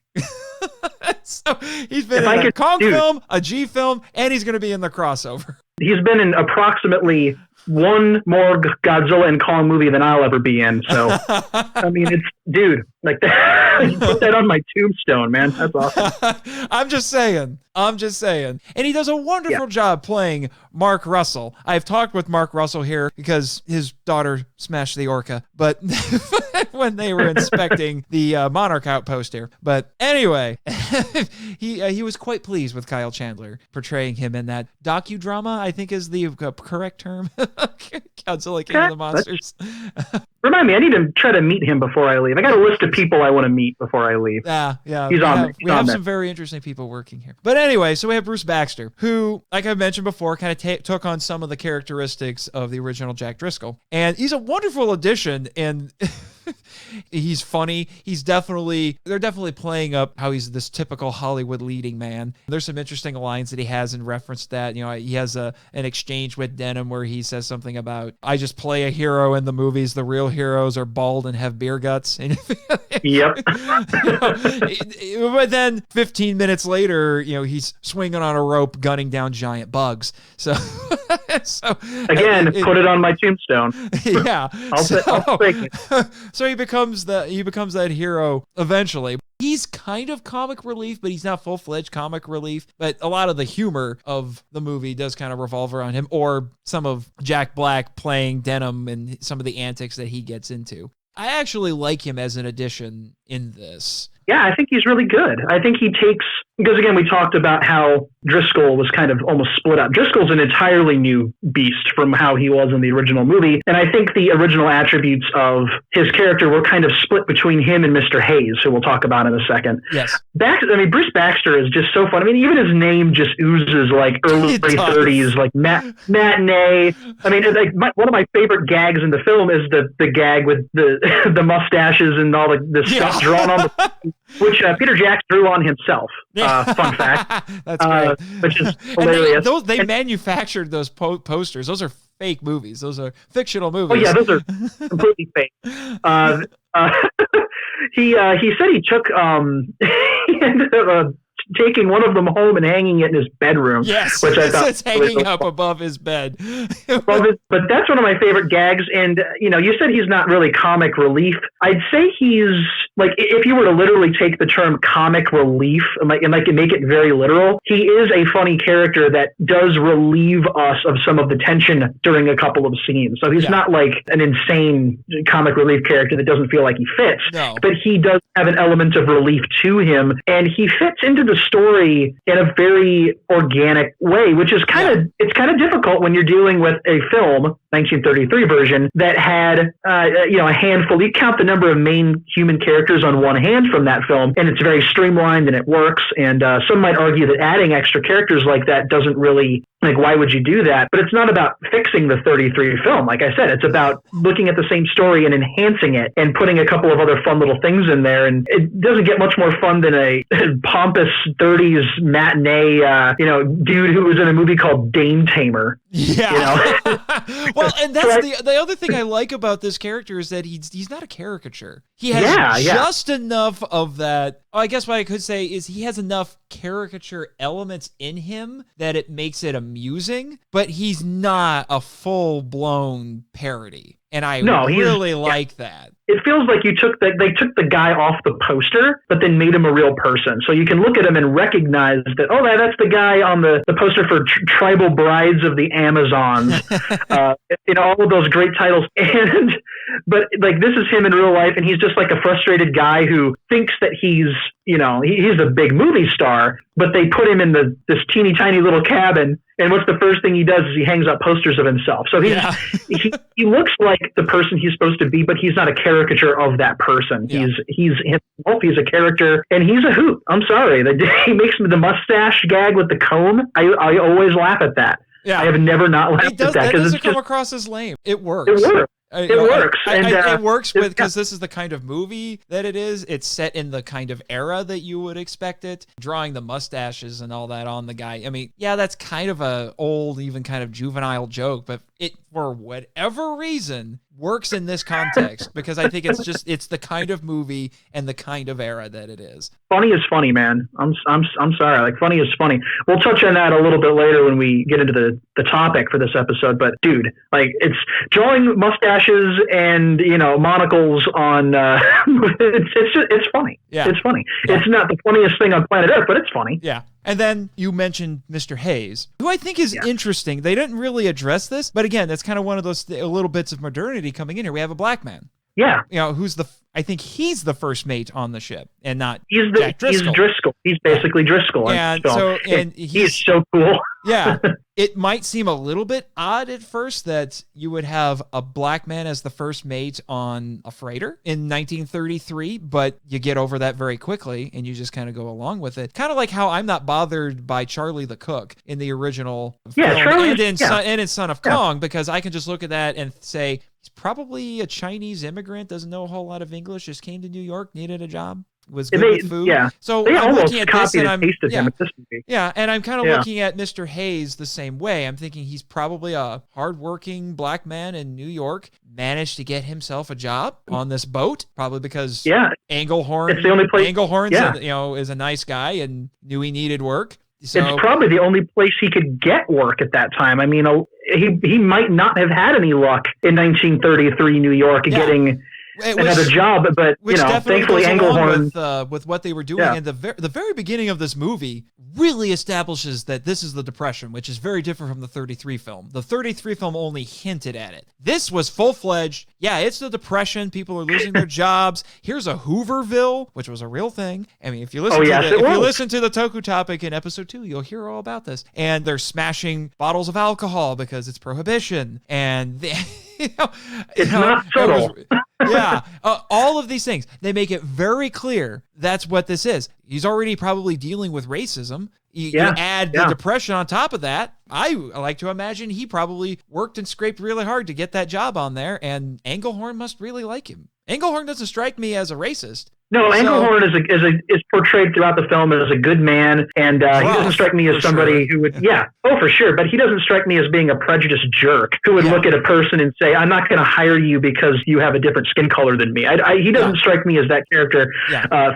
So he's been in a Kong film, a G film, and he's going to be in the crossover. He's been in approximately one more Godzilla and Kong movie than I'll ever be in. So, I mean, like that. You put that on my tombstone, man. That's awesome. I'm just saying. And he does a wonderful job playing Mark Russell. I've talked with Mark Russell here because his daughter smashed the orca, but when they were inspecting the Monarch outpost here. But anyway, he was quite pleased with Kyle Chandler portraying him in that docudrama, I think is the correct term. Godzilla King of the Monsters. Remind me, I need to try to meet him before I leave. I got a list of people I want to meet before I leave. Yeah. He's on there. We have some very interesting people working here. But anyway, so we have Bruce Baxter, who, like I mentioned before, kind of took on some of the characteristics of the original Jack Driscoll. And he's a wonderful addition, and he's funny. They're definitely playing up how he's this typical Hollywood leading man. There's some interesting lines that he has in reference to that. You know, he has an exchange with Denham where he says something about, I just play a hero in the movies. The real heroes are bald and have beer guts. Yep. But then 15 minutes later, he's swinging on a rope, gunning down giant bugs. So again, put it on my tombstone. Yeah. I'll take it. So he becomes that hero eventually. He's kind of comic relief, but he's not full-fledged comic relief. But a lot of the humor of the movie does kind of revolve around him, or some of Jack Black playing Denham and some of the antics that he gets into. I actually like him as an addition in this. Yeah, I think he's really good. I think he takes, because again, we talked about how Driscoll was kind of almost split up. Driscoll's an entirely new beast from how he was in the original movie. And I think the original attributes of his character were kind of split between him and Mr. Hayes, who we'll talk about in a second. Yes. Bruce Baxter is just so fun. I mean, even his name just oozes like early 30s, like matinee. I mean, one of my favorite gags in the film is the gag with the mustaches and all the stuff drawn on the which Peter Jackson drew on himself. Fun fact. That's great. Which is hilarious. They manufactured those posters. Those are fake movies. Those are fictional movies. Oh yeah, those are completely fake. He said he took he ended up taking one of them home and hanging it in his bedroom. Yes, which I thought it's hanging up above his bed. But that's one of my favorite gags. And you said he's not really comic relief. I'd say he's like, if you were to literally take the term comic relief and make it very literal, he is a funny character that does relieve us of some of the tension during a couple of scenes. So he's not like an insane comic relief character that doesn't feel like he fits. No. But he does have an element of relief to him, and he fits into the story in a very organic way, which is kind of difficult when you're dealing with a film, 1933 version, that had a handful. You count the number of main human characters on one hand from that film, and it's very streamlined and it works. And some might argue that adding extra characters like that doesn't really, like, why would you do that? But it's not about fixing the 33 film. Like I said, it's about looking at the same story and enhancing it and putting a couple of other fun little things in there. And it doesn't get much more fun than a pompous 30s matinee, dude who was in a movie called Dame Tamer. Yeah. Well, and that's the other thing I like about this character is that he's not a caricature. He has just enough of that. I guess what I could say is he has enough caricature elements in him that it makes it amusing, but he's not a full-blown parody. And I really like that. It feels like they took the guy off the poster, but then made him a real person. So you can look at him and recognize that, that's the guy on the poster for Tribal Brides of the Amazons. All of those great titles. But like, this is him in real life, and he's just like a frustrated guy who thinks that he's a big movie star, but they put him in this teeny tiny little cabin. And what's the first thing he does is he hangs up posters of himself. So he looks like the person he's supposed to be, but he's not a caricature of that person. Yeah. He's himself. He's a character, and he's a hoot. I'm sorry. He makes the mustache gag with the comb. I always laugh at that. Yeah. I have never not laughed at that. That doesn't come across as lame. It works. It works. It works. It works because this is the kind of movie that it is. It's set in the kind of era that you would expect it. Drawing the mustaches and all that on the guy. I mean, that's kind of a old, even kind of juvenile joke, but it, for whatever reason, works in this context because I think it's the kind of movie and the kind of era that it is. Funny is funny, man. I'm sorry. Like, funny is funny. We'll touch on that a little bit later when we get into the topic for this episode. But dude, like, it's drawing mustaches and monocles on. It's funny. Yeah, it's funny. Yeah. It's not the funniest thing on planet Earth, but it's funny. Yeah. And then you mentioned Mr. Hayes, who I think is interesting. They didn't really address this, but again, that's kind of one of those little bits of modernity coming in here. We have a black man. Yeah. I think he's the first mate on the ship and not Jack Driscoll. He's Driscoll. He's basically Driscoll. And he's so cool. Yeah. It might seem a little bit odd at first that you would have a black man as the first mate on a freighter in 1933, but you get over that very quickly and you just kind of go along with it. Kind of like how I'm not bothered by Charlie the Cook in the original film and in Son of Kong, because I can just look at that and say, he's probably a Chinese immigrant, doesn't know a whole lot of English, just came to New York, needed a job, was good with food. Yeah. So they I'm almost looking at copied this and and pasted him at this movie. Yeah, and I'm kind of looking at Mr. Hayes the same way. I'm thinking he's probably a hardworking black man in New York, managed to get himself a job on this boat, probably because Engelhorn, it's the only place, is a nice guy and knew he needed work. So, it's probably the only place he could get work at that time. I mean, he might not have had any luck in 1933 New York getting another job. But thankfully, Englehorn with what they were doing. Yeah. And the very beginning of this movie really establishes that this is the Depression, which is very different from the 33 film. The 33 film only hinted at it. This was full-fledged. Yeah, it's the Depression. People are losing their jobs. Here's a Hooverville, which was a real thing. I mean, if you listen to the Toku Topic in episode 2, you'll hear all about this. And they're smashing bottles of alcohol because it's prohibition. And it's not subtle. All of these things, they make it very clear that's what this is. He's already probably dealing with racism. You add the Depression on top of that. I like to imagine he probably worked and scraped really hard to get that job on there, and Englehorn must really like him. Englehorn doesn't strike me as a racist. No, Englehorn is portrayed throughout the film as a good man, and he doesn't strike me as somebody who would, for sure, but he doesn't strike me as being a prejudiced jerk who would look at a person and say, I'm not going to hire you because you have a different skin color than me. He doesn't strike me as that character,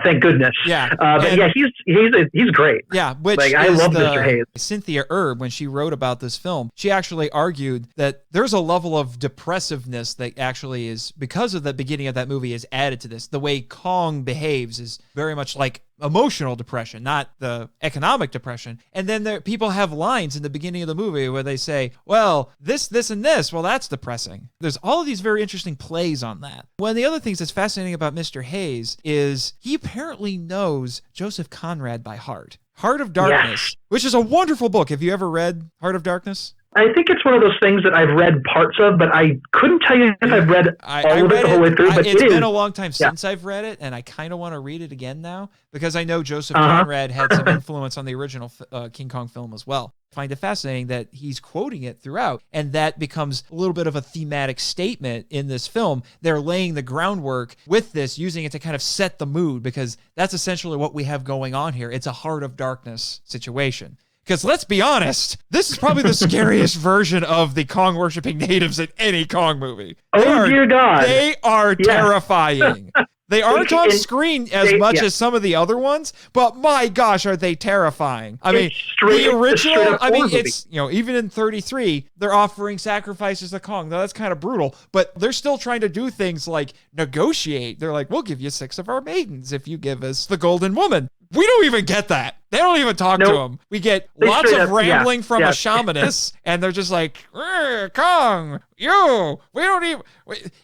thank goodness. He's great. Yeah, which I love Mr. Hayes. Cynthia Erb, when she wrote about this film, she actually argued that there's a level of depressiveness that actually is, because of the beginning of that movie, is added to this. The way Kong behaves is very much like emotional depression, not the economic depression. And then people have lines in the beginning of the movie where they say, well, this, and this, well, that's depressing. There's all of these very interesting plays on that. One of the other things that's fascinating about Mr. Hayes is he apparently knows Joseph Conrad by heart. Heart of Darkness, which is a wonderful book. Have you ever read Heart of Darkness? I think it's one of those things that I've read parts of, but I couldn't tell you if I've read all of it the whole way through. But it's been a long time since I've read it, and I kind of want to read it again now because I know Joseph Conrad had some influence on the original King Kong film as well. I find it fascinating that he's quoting it throughout, and that becomes a little bit of a thematic statement in this film. They're laying the groundwork with this, using it to kind of set the mood, because that's essentially what we have going on here. It's a Heart of Darkness situation. Because let's be honest, this is probably the scariest version of the Kong worshipping natives in any Kong movie. Dear God. They are terrifying. They aren't on screen as much as some of the other ones, but my gosh, are they terrifying. I mean, the original, it's, even in 33, they're offering sacrifices to Kong. Now, that's kind of brutal, but they're still trying to do things like negotiate. They're like, we'll give you 6 of our maidens if you give us the Golden Woman. We don't even get that. They don't even talk to him. We get lots of rambling from a shamanist, and they're just like, Kong, we don't even...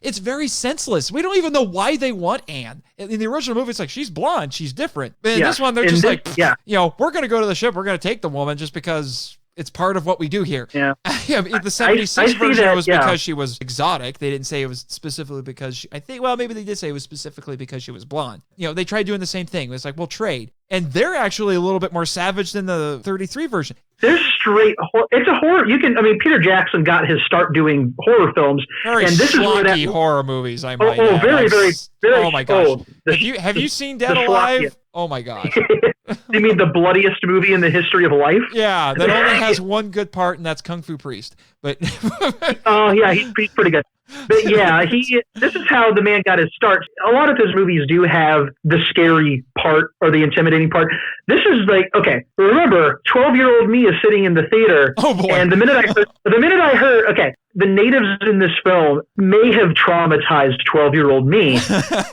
It's very senseless. We don't even know why they want Anne. In the original movie, it's like, she's blonde, she's different. But in this one, they're just like, we're going to go to the ship, we're going to take the woman just because... it's part of what we do here. Yeah. The 76 version was because she was exotic. They didn't say it was specifically because maybe they did say it was specifically because she was blonde. They tried doing the same thing. It was like, we'll trade. And they're actually a little bit more savage than the 33 version. They're straight. It's a horror. Peter Jackson got his start doing horror films. Very schlocky horror movies, I might add. Very, very, very. Oh my gosh. Have you seen Dead Alive? Oh my gosh. You mean the bloodiest movie in the history of life? Yeah, that only has one good part, and that's Kung Fu Priest. But he's pretty good. But this is how the man got his start. A lot of his movies do have the scary part or the intimidating part. This is like, okay, remember, 12-year-old me is sitting in the theater. Oh boy. And the minute I heard, the natives in this film may have traumatized 12-year-old me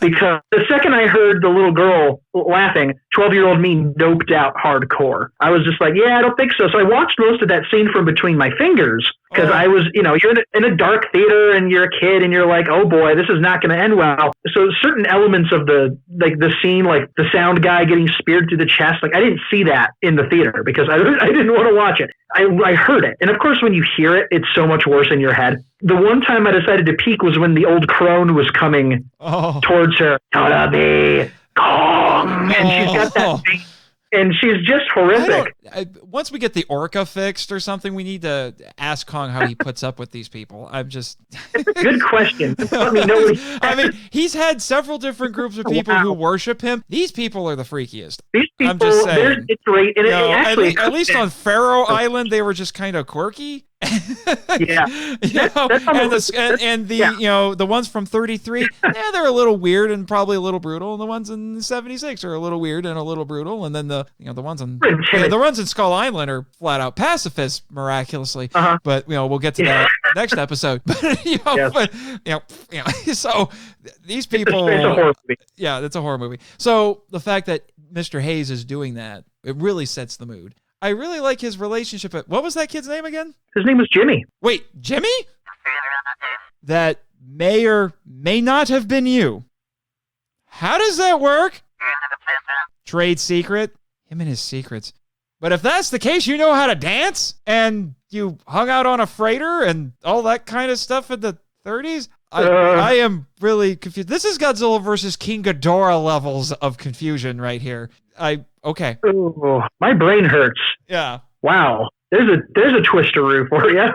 because the second I heard the little girl laughing, 12-year-old me noped out hardcore. I was just like, I don't think so. So I watched most of that scene from between my fingers because I was, you're in a dark theater and you're a kid and you're like, oh boy, this is not going to end well. So certain elements of the scene, like the sound guy getting speared through the chest, like I didn't see that in the theater because I didn't want to watch it. I heard it. And of course, when you hear it, it's so much worse in your head. The one time I decided to peek was when the old crone was coming towards her. Gotta be Kong. And she's got that thing. And she's just horrific. Once we get the orca fixed or something, we need to ask Kong how he puts up with these people. It's a good question. Let me know. He's had several different groups of people who worship him. These people are the freakiest. These people, I'm just saying. It's great. And at least on Faroe Island, they were just kind of quirky. The ones from 33, they're a little weird and probably a little brutal, and the ones in 76 are a little weird and a little brutal, and then the ones in Skull Island are flat out pacifists miraculously. But we'll get to next episode. So these people. It's a horror movie. Yeah, it's a horror movie. So the fact that Mr. Hayes is doing that, it really sets the mood. I really like his relationship. What was that kid's name again? His name was Jimmy. Wait, Jimmy? That may or may not have been you. How does that work? Trade secret? Him and his secrets. But if that's the case, you know how to dance? And you hung out on a freighter and all that kind of stuff in the 30s? I am really confused. This is Godzilla versus King Ghidorah levels of confusion right here. Okay. Ooh, my brain hurts. Yeah. Wow. There's a twisteroo for you.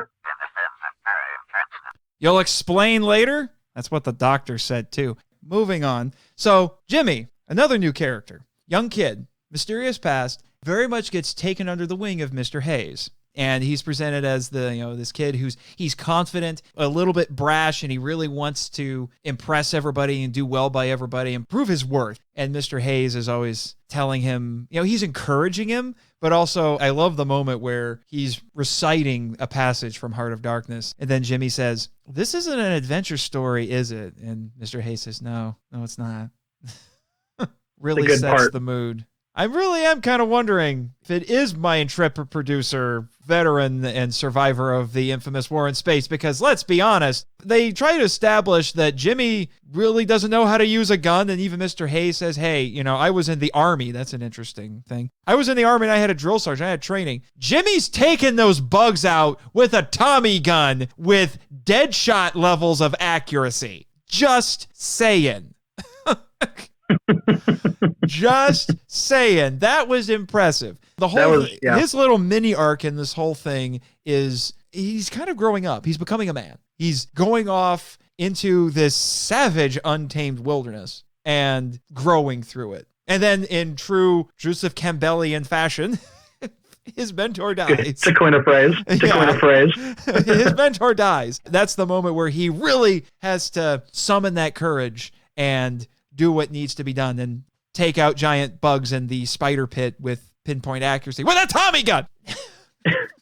You'll explain later? That's what the doctor said too. Moving on. So, Jimmy, another new character. Young kid, mysterious past, very much gets taken under the wing of Mr. Hayes. And he's presented as this kid he's confident, a little bit brash, and he really wants to impress everybody and do well by everybody and prove his worth. And Mr. Hayes is always telling him, he's encouraging him, but also I love the moment where he's reciting a passage from Heart of Darkness. And then Jimmy says, "This isn't an adventure story, is it?" And Mr. Hayes says, No, it's not. Really sets part. The mood. I really am kind of wondering if it is my intrepid producer, veteran and survivor of the infamous war in space, because let's be honest, they try to establish that Jimmy really doesn't know how to use a gun, and even Mr. Hayes says, hey, I was in the Army. That's an interesting thing. I was in the Army and I had a drill sergeant. I had training. Jimmy's taking those bugs out with a Tommy gun with dead shot levels of accuracy. Just saying. Just saying. That was impressive. His little mini arc in this whole thing is he's kind of growing up. He's becoming a man. He's going off into this savage, untamed wilderness and growing through it. And then in true Joseph Campbellian fashion, his mentor dies. To coin a phrase. His mentor dies. That's the moment where he really has to summon that courage and do what needs to be done and take out giant bugs in the spider pit with pinpoint accuracy with a Tommy gun.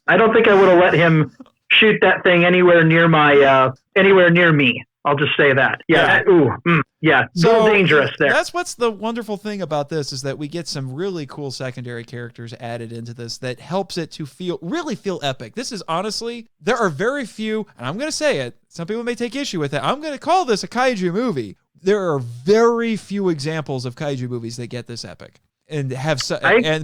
I don't think I would have let him shoot that thing anywhere near me. I'll just say that. Yeah. So dangerous there. That's what's the wonderful thing about this is that we get some really cool secondary characters added into this that helps it to really feel epic. This is honestly, there are very few, and I'm going to say it, some people may take issue with it. I'm going to call this a kaiju movie. There are very few examples of kaiju movies that get this epic and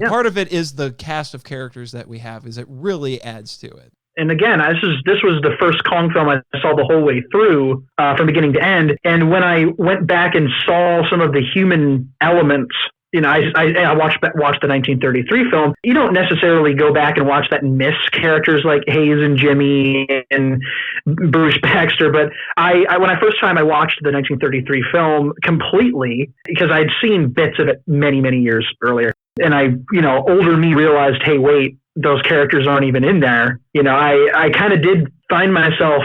part of it is the cast of characters that we have is it really adds to it. And again, this was the first Kong film I saw the whole way through, from beginning to end. And when I went back and saw some of the human elements, I watched the 1933 film. You don't necessarily go back and watch that and miss characters like Hayes and Jimmy and Bruce Baxter. But when I first time I watched the 1933 film completely, because I'd seen bits of it many, many years earlier. And older me realized, hey, wait, those characters aren't even in there. I kind of did find myself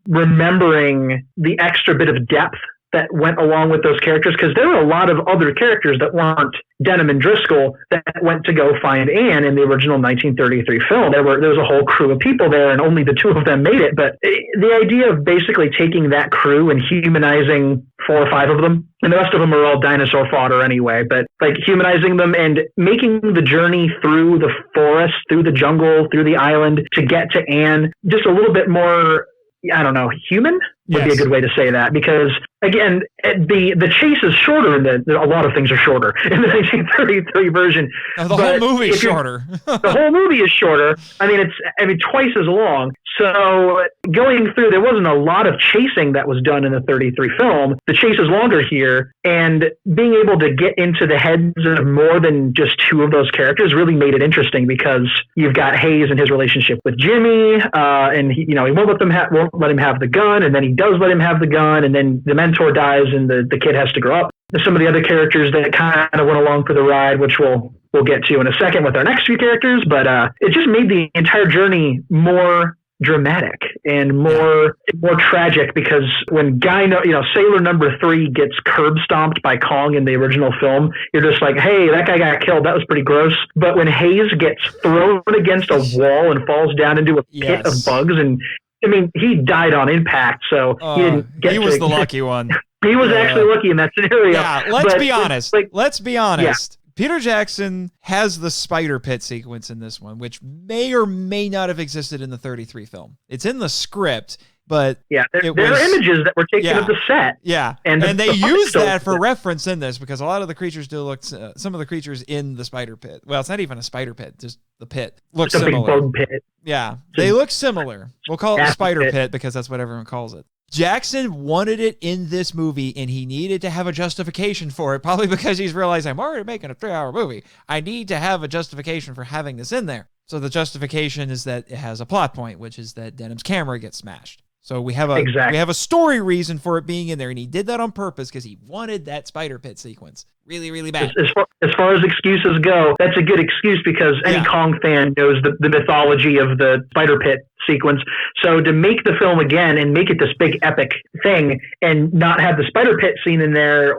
remembering the extra bit of depth that went along with those characters, because there were a lot of other characters that weren't Denham and Driscoll that went to go find Ann in the original 1933 film. There was a whole crew of people there, and only the two of them made it. But the idea of basically taking that crew and humanizing 4 or 5 of them, and the rest of them are all dinosaur fodder anyway, but like humanizing them and making the journey through the forest, through the jungle, through the island to get to Ann just a little bit more, I don't know, human would be a good way to say that, because again, the chase is shorter, and a lot of things are shorter in the 1933 version. The whole movie is shorter. The whole movie is shorter. I mean, it's twice as long. So going through, there wasn't a lot of chasing that was done in the 33 film. The chase is longer here, and being able to get into the heads of more than just 2 of those characters really made it interesting, because you've got Hayes and his relationship with Jimmy, and he won't let him have the gun, and then he does let him have the gun, and then the mentor dies and the kid has to grow up. There's some of the other characters that kind of went along for the ride, which we'll get to in a second with our next few characters, but it just made the entire journey more dramatic and more tragic, because when Sailor number 3 gets curb stomped by Kong in the original film, you're just like, hey, that guy got killed. That was pretty gross. But when Hayes gets thrown against a wall and falls down into a pit of bugs and I mean, he died on impact, so he didn't get he was the lucky one. He was actually lucky in that scenario. Yeah, let's be honest. Let's be honest. Yeah. Peter Jackson has the spider pit sequence in this one, which may or may not have existed in the 33 film. It's in the script, but there are images that were taken of the set. Yeah, and they use that for reference in this because a lot of the creatures do look. Some of the creatures in the spider pit. Well, it's not even a spider pit; just the pit looks similar. Big bug pit. Yeah, they look similar. We'll call it a spider pit because that's what everyone calls it. Jackson wanted it in this movie, and he needed to have a justification for it, probably because he's realized, I'm already making a 3-hour movie. I need to have a justification for having this in there. So the justification is that it has a plot point, which is that Denham's camera gets smashed. So we have a story reason for it being in there, and he did that on purpose because he wanted that spider pit sequence really, really bad. As far as excuses go, that's a good excuse because any Kong fan knows the mythology of the spider pit sequence. So to make the film again and make it this big epic thing and not have the spider pit scene in there,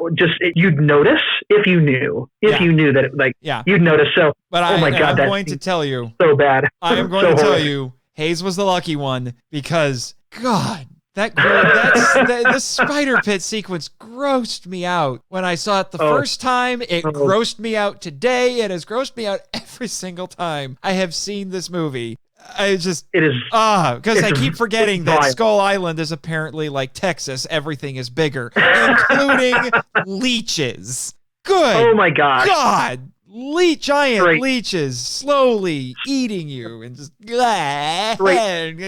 you'd notice if you knew. If you knew that you'd notice. So, but oh my God, I'm going to tell you. So bad. I am going to tell you, Hayes was the lucky one because, God, the spider pit sequence grossed me out when I saw it the first time. It grossed me out today. It has grossed me out every single time I have seen this movie. Because I keep forgetting that Skull Island is apparently like Texas. Everything is bigger, including leeches. Good. Oh my God. Giant leeches slowly eating you and just developing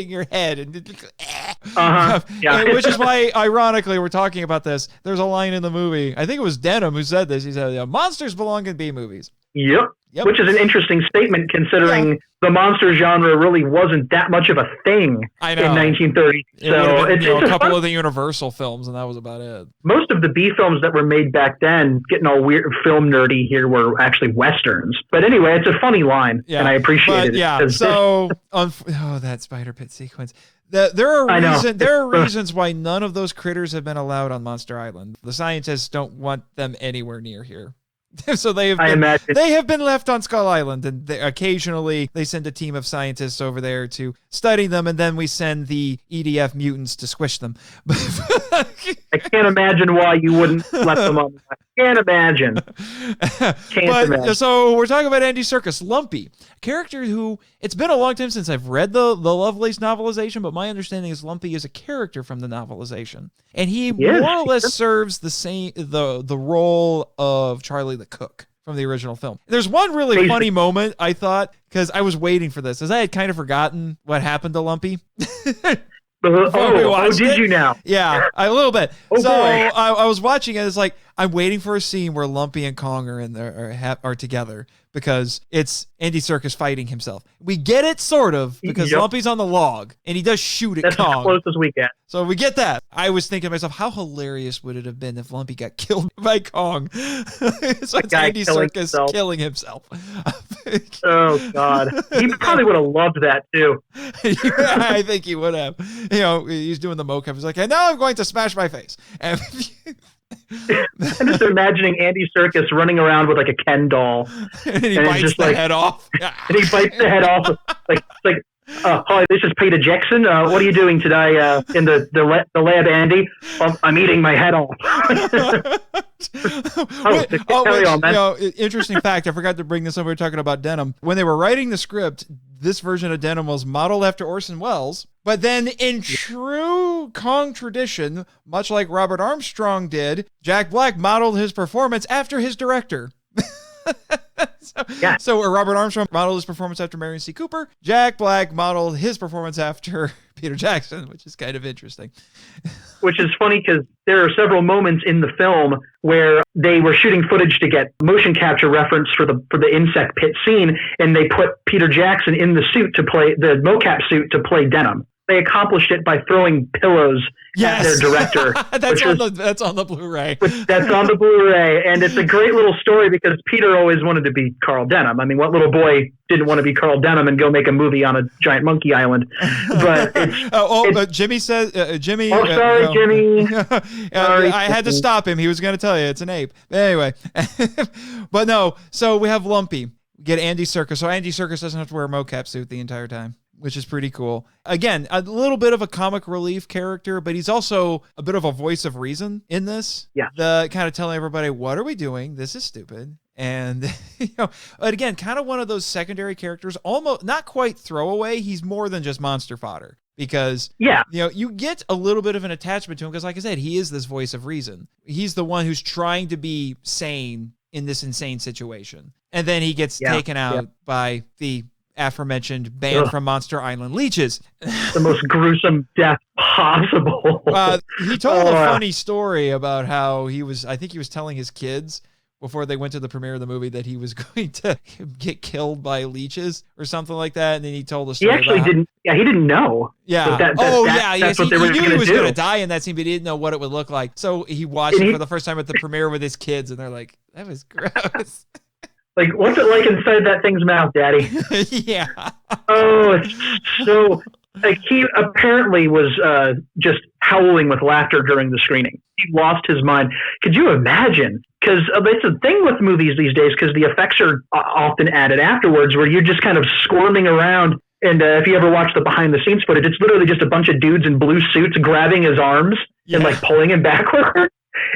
your head. Which is why, ironically, we're talking about this. There's a line in the movie. I think it was Denham who said this. He said, monsters belong in B movies. Yep. Which is an interesting statement considering the monster genre really wasn't that much of a thing in 1930. It's a couple of the Universal films, and that was about it. Most of the B films that were made back then, getting all weird film nerdy here, were actually Westerns. But anyway, it's a funny line, and I appreciate it. Yeah, so, that spider pit sequence. There are reasons why none of those critters have been allowed on Monster Island. The scientists don't want them anywhere near here. So they have been left on Skull Island, and occasionally they send a team of scientists over there to study them, and then we send the EDF mutants to squish them. I can't imagine why you wouldn't let them on. I can't imagine. So we're talking about Andy Serkis, Lumpy, a character who, it's been a long time since I've read the Lovelace novelization, but my understanding is Lumpy is a character from the novelization, and he more or less serves the role of Charlie the Cook from the original film. There's one really funny moment, I thought, because I was waiting for this, as I had kind of forgotten what happened to Lumpy. Did you now? Yeah, a little bit. I was watching it. It's like I'm waiting for a scene where Lumpy and Kong are together because it's Andy Serkis fighting himself. We get it sort of because Lumpy's on the log and he does shoot at Kong. As close as we get. So we get that. I was thinking to myself, how hilarious would it have been if Lumpy got killed by Kong? So it's Andy Serkis killing himself. Oh God, he probably would have loved that too. Yeah, I think he would have. He's doing the mocap. He's like, and now I'm going to smash my face. And I'm just imagining Andy Serkis running around with like a Ken doll, and he bites the head off. And he bites the head off. Like, hi, this is Peter Jackson. What are you doing today in the lab, Andy? I'm eating my head off. Interesting fact. I forgot to bring this up. We were talking about Denham. When they were writing the script, this version of Denham was modeled after Orson Welles. But then in true Kong tradition, much like Robert Armstrong did, Jack Black modeled his performance after his director. So Robert Armstrong modeled his performance after Marion C. Cooper. Jack Black modeled his performance after Peter Jackson, which is kind of interesting. Which is funny because there are several moments in the film where they were shooting footage to get motion capture reference for the insect pit scene, and they put Peter Jackson in the mocap suit to play Denham. They accomplished it by throwing pillows at their director. That's on the Blu-ray. That's on the Blu-ray, and it's a great little story because Peter always wanted to be Carl Denham. I mean, what little boy didn't want to be Carl Denham and go make a movie on a giant monkey island? But Jimmy says, Jimmy. Oh, sorry, Jimmy. Sorry. I had to stop him. He was going to tell you it's an ape. But anyway, but no. So we have Lumpy. We get Andy Serkis. So Andy Serkis doesn't have to wear a mocap suit the entire time. which is pretty cool. Again, a little bit of a comic relief character, but he's also a bit of a voice of reason in this. Yeah. The kind of telling everybody, what are we doing? This is stupid. And, again, kind of one of those secondary characters, almost not quite throwaway. He's more than just monster fodder because, you get a little bit of an attachment to him because, like I said, he is this voice of reason. He's the one who's trying to be sane in this insane situation. And then he gets taken out by the aforementioned band from Monster Island leeches. The most gruesome death possible. He told a funny story about how I think he was telling his kids before they went to the premiere of the movie that he was going to get killed by leeches or something like that. And then he told a story. He actually didn't. Yeah, he didn't know. Yeah. That's what they were going to do. He knew he was going to die in that scene, but he didn't know what it would look like. So he watched it for the first time at the premiere with his kids, and they're like, "That was gross." Like, what's it like inside that thing's mouth, Daddy? Yeah. Oh, it's so... Like, he apparently was just howling with laughter during the screening. He lost his mind. Could you imagine? Because it's a thing with movies these days, because the effects are often added afterwards, where you're just kind of squirming around. And if you ever watch the behind-the-scenes footage, it's literally just a bunch of dudes in blue suits grabbing his arms and, like, pulling him backward.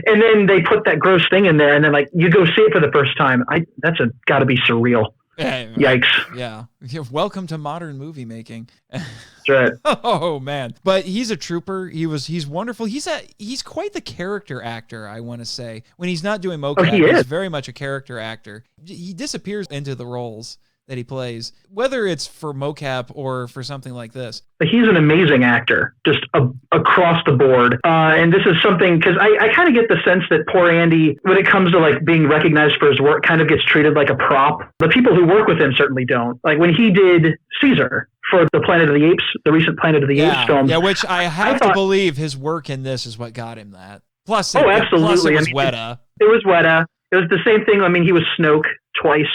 And then they put that gross thing in there, and then, like, you go see it for the first time. That's got to be surreal. Yikes. Yeah. Welcome to modern movie making. That's right. Oh man. But he's a trooper. He's wonderful. He's quite the character actor, I want to say. When he's not doing mocap, he's very much a character actor. He disappears into the roles that he plays, whether it's for mocap or for something like this. He's an amazing actor, just across the board. And this is something, because I kind of get the sense that poor Andy, when it comes to like being recognized for his work, kind of gets treated like a prop. The people who work with him certainly don't. Like when he did Caesar for the Planet of the Apes, the recent Planet of the Apes film. Yeah, which I have to believe his work in this is what got him that. Plus, absolutely. Plus it was Weta. It was Weta. It was the same thing. I mean, he was Snoke twice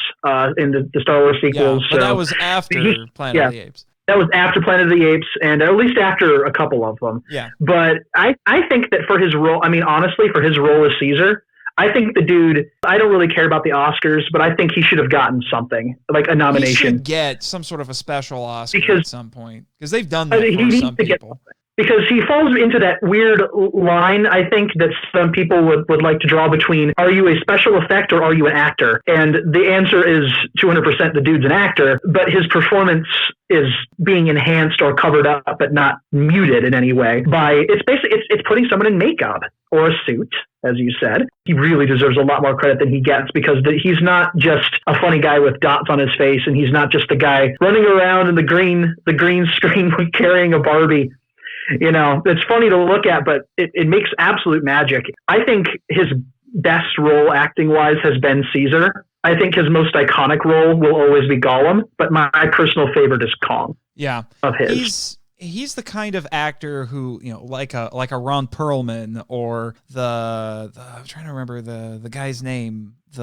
in the Star Wars sequels. Yeah, but that was after Planet of the Apes. That was after Planet of the Apes, and at least after a couple of them. Yeah. But I think that for his role, I mean, honestly, for his role as Caesar, I think the dude, I don't really care about the Oscars, but I think he should have gotten something, like a nomination. He should get some sort of a special Oscar at some point, because they've done that for some people. Because he falls into that weird line, I think, that some people would like to draw between, are you a special effect or are you an actor? And the answer is 200% the dude's an actor, but his performance is being enhanced or covered up, but not muted in any way by, it's putting someone in makeup or a suit, as you said. He really deserves a lot more credit than he gets, because he's not just a funny guy with dots on his face, and he's not just the guy running around in the green screen carrying a Barbie. You know, it's funny to look at, but it makes absolute magic. I think his best role acting-wise has been Caesar. I think his most iconic role will always be Gollum, but my personal favorite is Kong. Yeah. Of his. He's the kind of actor who, you know, like a Ron Perlman or the I'm trying to remember the guy's name. He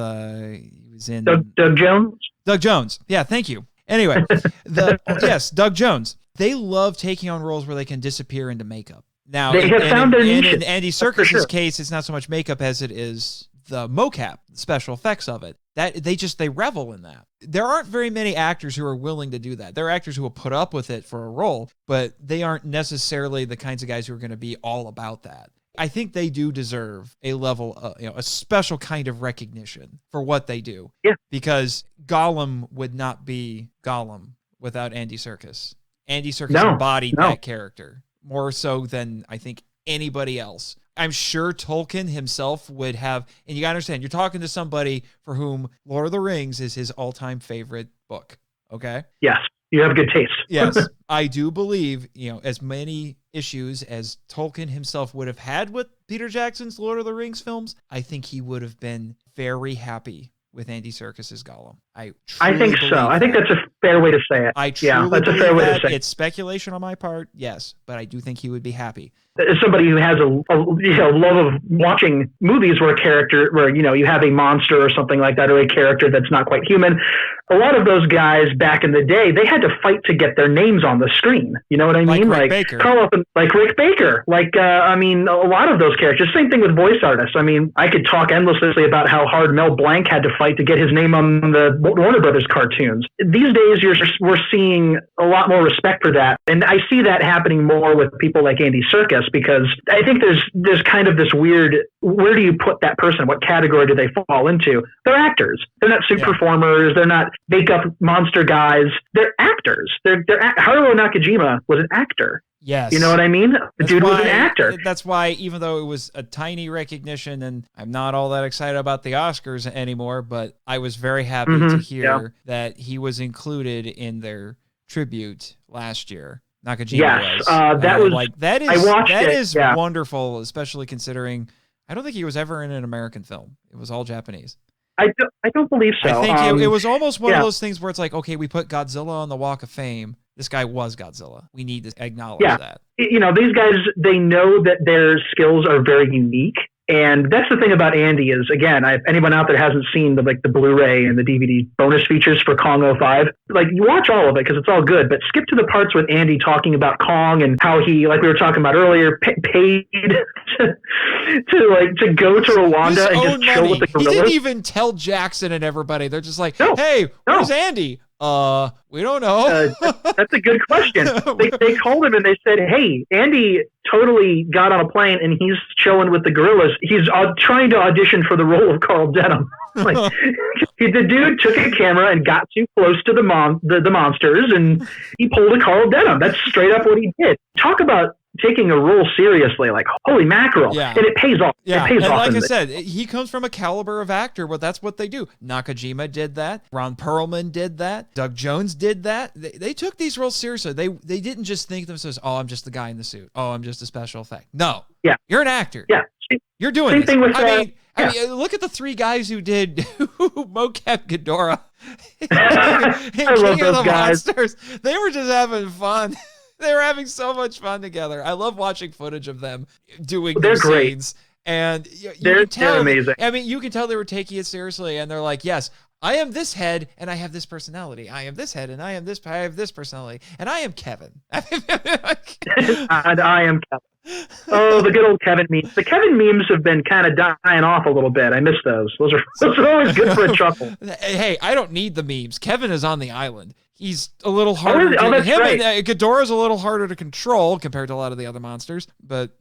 was in Doug Jones? Doug Jones. Yeah, thank you. Anyway, Doug Jones. They love taking on roles where they can disappear into makeup. Now, they have found their niche. In Andy Serkis's case, it's not so much makeup as it is the mocap, the special effects of it. That they revel in that. There aren't very many actors who are willing to do that. There are actors who will put up with it for a role, but they aren't necessarily the kinds of guys who are going to be all about that. I think they do deserve a level, a special kind of recognition for what they do. Yeah. Because Gollum would not be Gollum without Andy Serkis. Andy Serkis embodied that character more so than I think anybody else. I'm sure Tolkien himself would have, and you gotta understand, you're talking to somebody for whom Lord of the Rings is his all-time favorite book. Okay? Yes. You have good taste. Yes. I do believe, as many issues as Tolkien himself would have had with Peter Jackson's Lord of the Rings films, I think he would have been very happy with Andy Serkis's Gollum. I think so. I think that's a fair way to say it. I truly believe that's a fair way to say it. It's speculation on my part, yes, but I do think he would be happy. as somebody who has a love of watching movies where you have a monster or something like that, or a character that's not quite human, a lot of those guys back in the day, they had to fight to get their names on the screen. You know what I mean? Rick Baker. Like Rick Baker. A lot of those characters. Same thing with voice artists. I mean, I could talk endlessly about how hard Mel Blanc had to fight to get his name on the Warner Brothers cartoons. These days, we're seeing a lot more respect for that, and I see that happening more with people like Andy Serkis, because I think there's kind of this weird, where do you put that person? What category do they fall into? They're actors. They're not suit performers. They're not makeup monster guys. They're actors. Haruo Nakajima was an actor. Yes. You know what I mean? The dude was an actor. That's why, even though it was a tiny recognition, and I'm not all that excited about the Oscars anymore, but I was very happy to hear that he was included in their tribute last year. Nakajima was. That is wonderful, especially considering I don't think he was ever in an American film. It was all Japanese. I don't believe so. I think it was almost one of those things where it's like, okay, we put Godzilla on the Walk of Fame. This guy was Godzilla. We need to acknowledge that. These guys, they know that their skills are very unique. And that's the thing about Andy is, again, anyone out there hasn't seen the Blu-ray and the DVD bonus features for Kong 05, you watch all of it because it's all good, but skip to the parts with Andy talking about Kong and how he, like we were talking about earlier, paid to go to Rwanda and just chill with the gorillas. He didn't even tell Jackson and everybody. They're just like, hey, where's Andy? We don't know. That's a good question. They called him and they said, hey, Andy totally got on a plane and he's chilling with the gorillas. He's trying to audition for the role of Carl Denham. The dude took a camera and got too close to the monsters, and he pulled a Carl Denham. That's straight up what he did. Talk about taking a role seriously, holy mackerel. And it pays off. Yeah. It pays off. Like I said, he comes from a caliber of actor, but that's what they do. Nakajima did that. Ron Perlman did that. Doug Jones did that. They took these roles seriously. They didn't just think themselves, oh, I'm just the guy in the suit. Oh, I'm just a special effect. No. Yeah. You're an actor. Yeah. You're doing Same this. thing with I mean, look at the three guys who did mocap Ghidorah in King of the Monsters. They were just having fun. They were having so much fun together. I love watching footage of them doing these scenes. And they're amazing. I mean, you can tell they were taking it seriously, and they're like, yes, I am this head, and I have this personality. I am this head, and I have this personality. And I am Kevin. And I am Kevin. Oh, the good old Kevin memes. The Kevin memes have been kind of dying off a little bit. I miss those. Those are always good for a chuckle. Hey, I don't need the memes. Kevin is on the island. He's a little harder. That's right. And Ghidorah's a little harder to control compared to a lot of the other monsters. But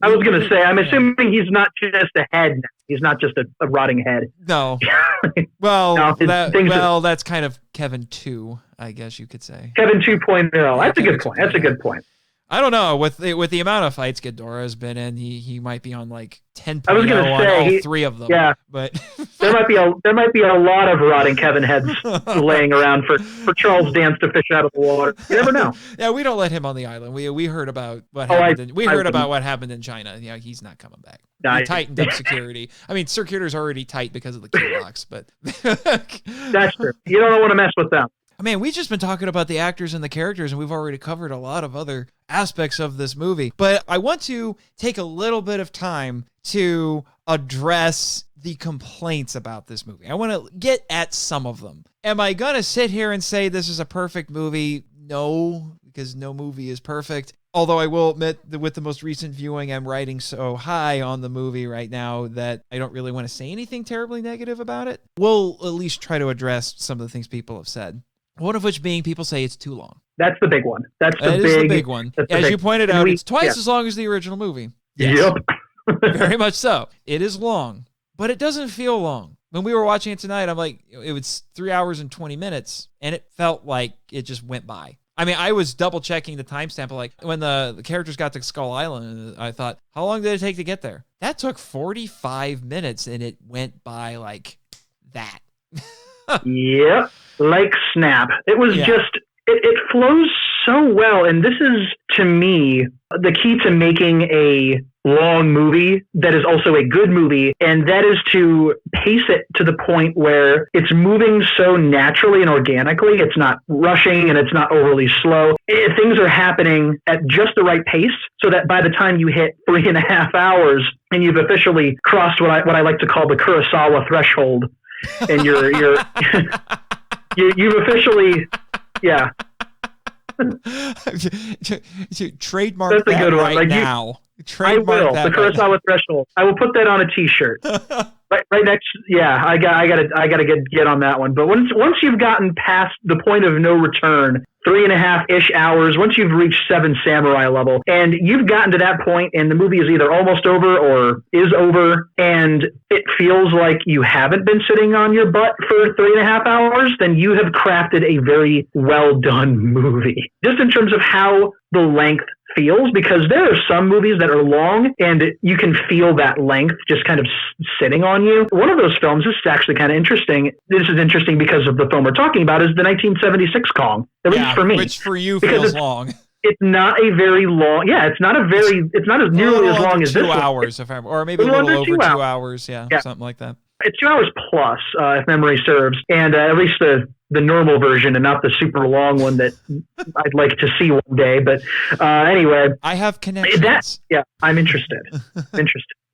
I was going to say, I'm assuming he's not just a head now. He's not just a rotting head. No. Well, that's kind of Kevin 2, I guess you could say. Kevin 2.0. That's a good point. That's a good point. I don't know. With the amount of fights Ghidorah has been in, he might be on 10.0 I was gonna on say, all three of them. Yeah, but there might be a lot of rotting Kevin heads laying around for Charles Dance to fish out of the water. You never know. Yeah, we don't let him on the island. We heard about what happened. We heard about what happened in China. Yeah, he's not coming back. We tightened up security. I mean, security's already tight because of the key locks, but that's true. You don't want to mess with them. I mean, we've just been talking about the actors and the characters, and we've already covered a lot of other aspects of this movie. But I want to take a little bit of time to address the complaints about this movie. I want to get at some of them. Am I going to sit here and say this is a perfect movie? No, because no movie is perfect. Although I will admit that with the most recent viewing, I'm riding so high on the movie right now that I don't really want to say anything terribly negative about it. We'll at least try to address some of the things people have said. One of which being people say it's too long. That's the big one. That is the big one. As you pointed out, it's twice as long as the original movie. Yes. Yep. Very much so. It is long, but it doesn't feel long. When we were watching it tonight, I'm like, it was 3 hours and 20 minutes, and it felt like it just went by. I mean, I was double checking the timestamp. Like when the characters got to Skull Island, I thought, how long did it take to get there? That took 45 minutes, and it went by like that. Yep. Like snap. It was just it flows so well. And this is, to me, the key to making a long movie that is also a good movie, and that is to pace it to the point where it's moving so naturally and organically. It's not rushing and it's not overly slow. Things are happening at just the right pace so that by the time you hit 3.5 hours and you've officially crossed what I like to call the Kurosawa threshold, and you've officially, yeah. Trademark That's a that good one. right like now. I will. The Kurosawa threshold. I will put that on a T-shirt. right next. Yeah, I gotta get on that one. But once you've gotten past the point of no return, 3.5-ish hours, once you've reached Seven Samurai level, and you've gotten to that point, and the movie is either almost over or is over, and it feels like you haven't been sitting on your butt for 3.5 hours, then you have crafted a very well done movie. Just in terms of how the length feels, because there are some movies that are long and you can feel that length just kind of sitting on you. One of those films, this is actually kind of interesting. This is interesting because of the film we're talking about, is the 1976 Kong, at least for me. Which for you feels long. It's not a very long, it's not as nearly as long as this 2 hours, or maybe a little over 2 hours, something like that. It's 2 hours plus, if memory serves, and at least the normal version and not the super long one that I'd like to see one day. But anyway, I have connections. I'm interested.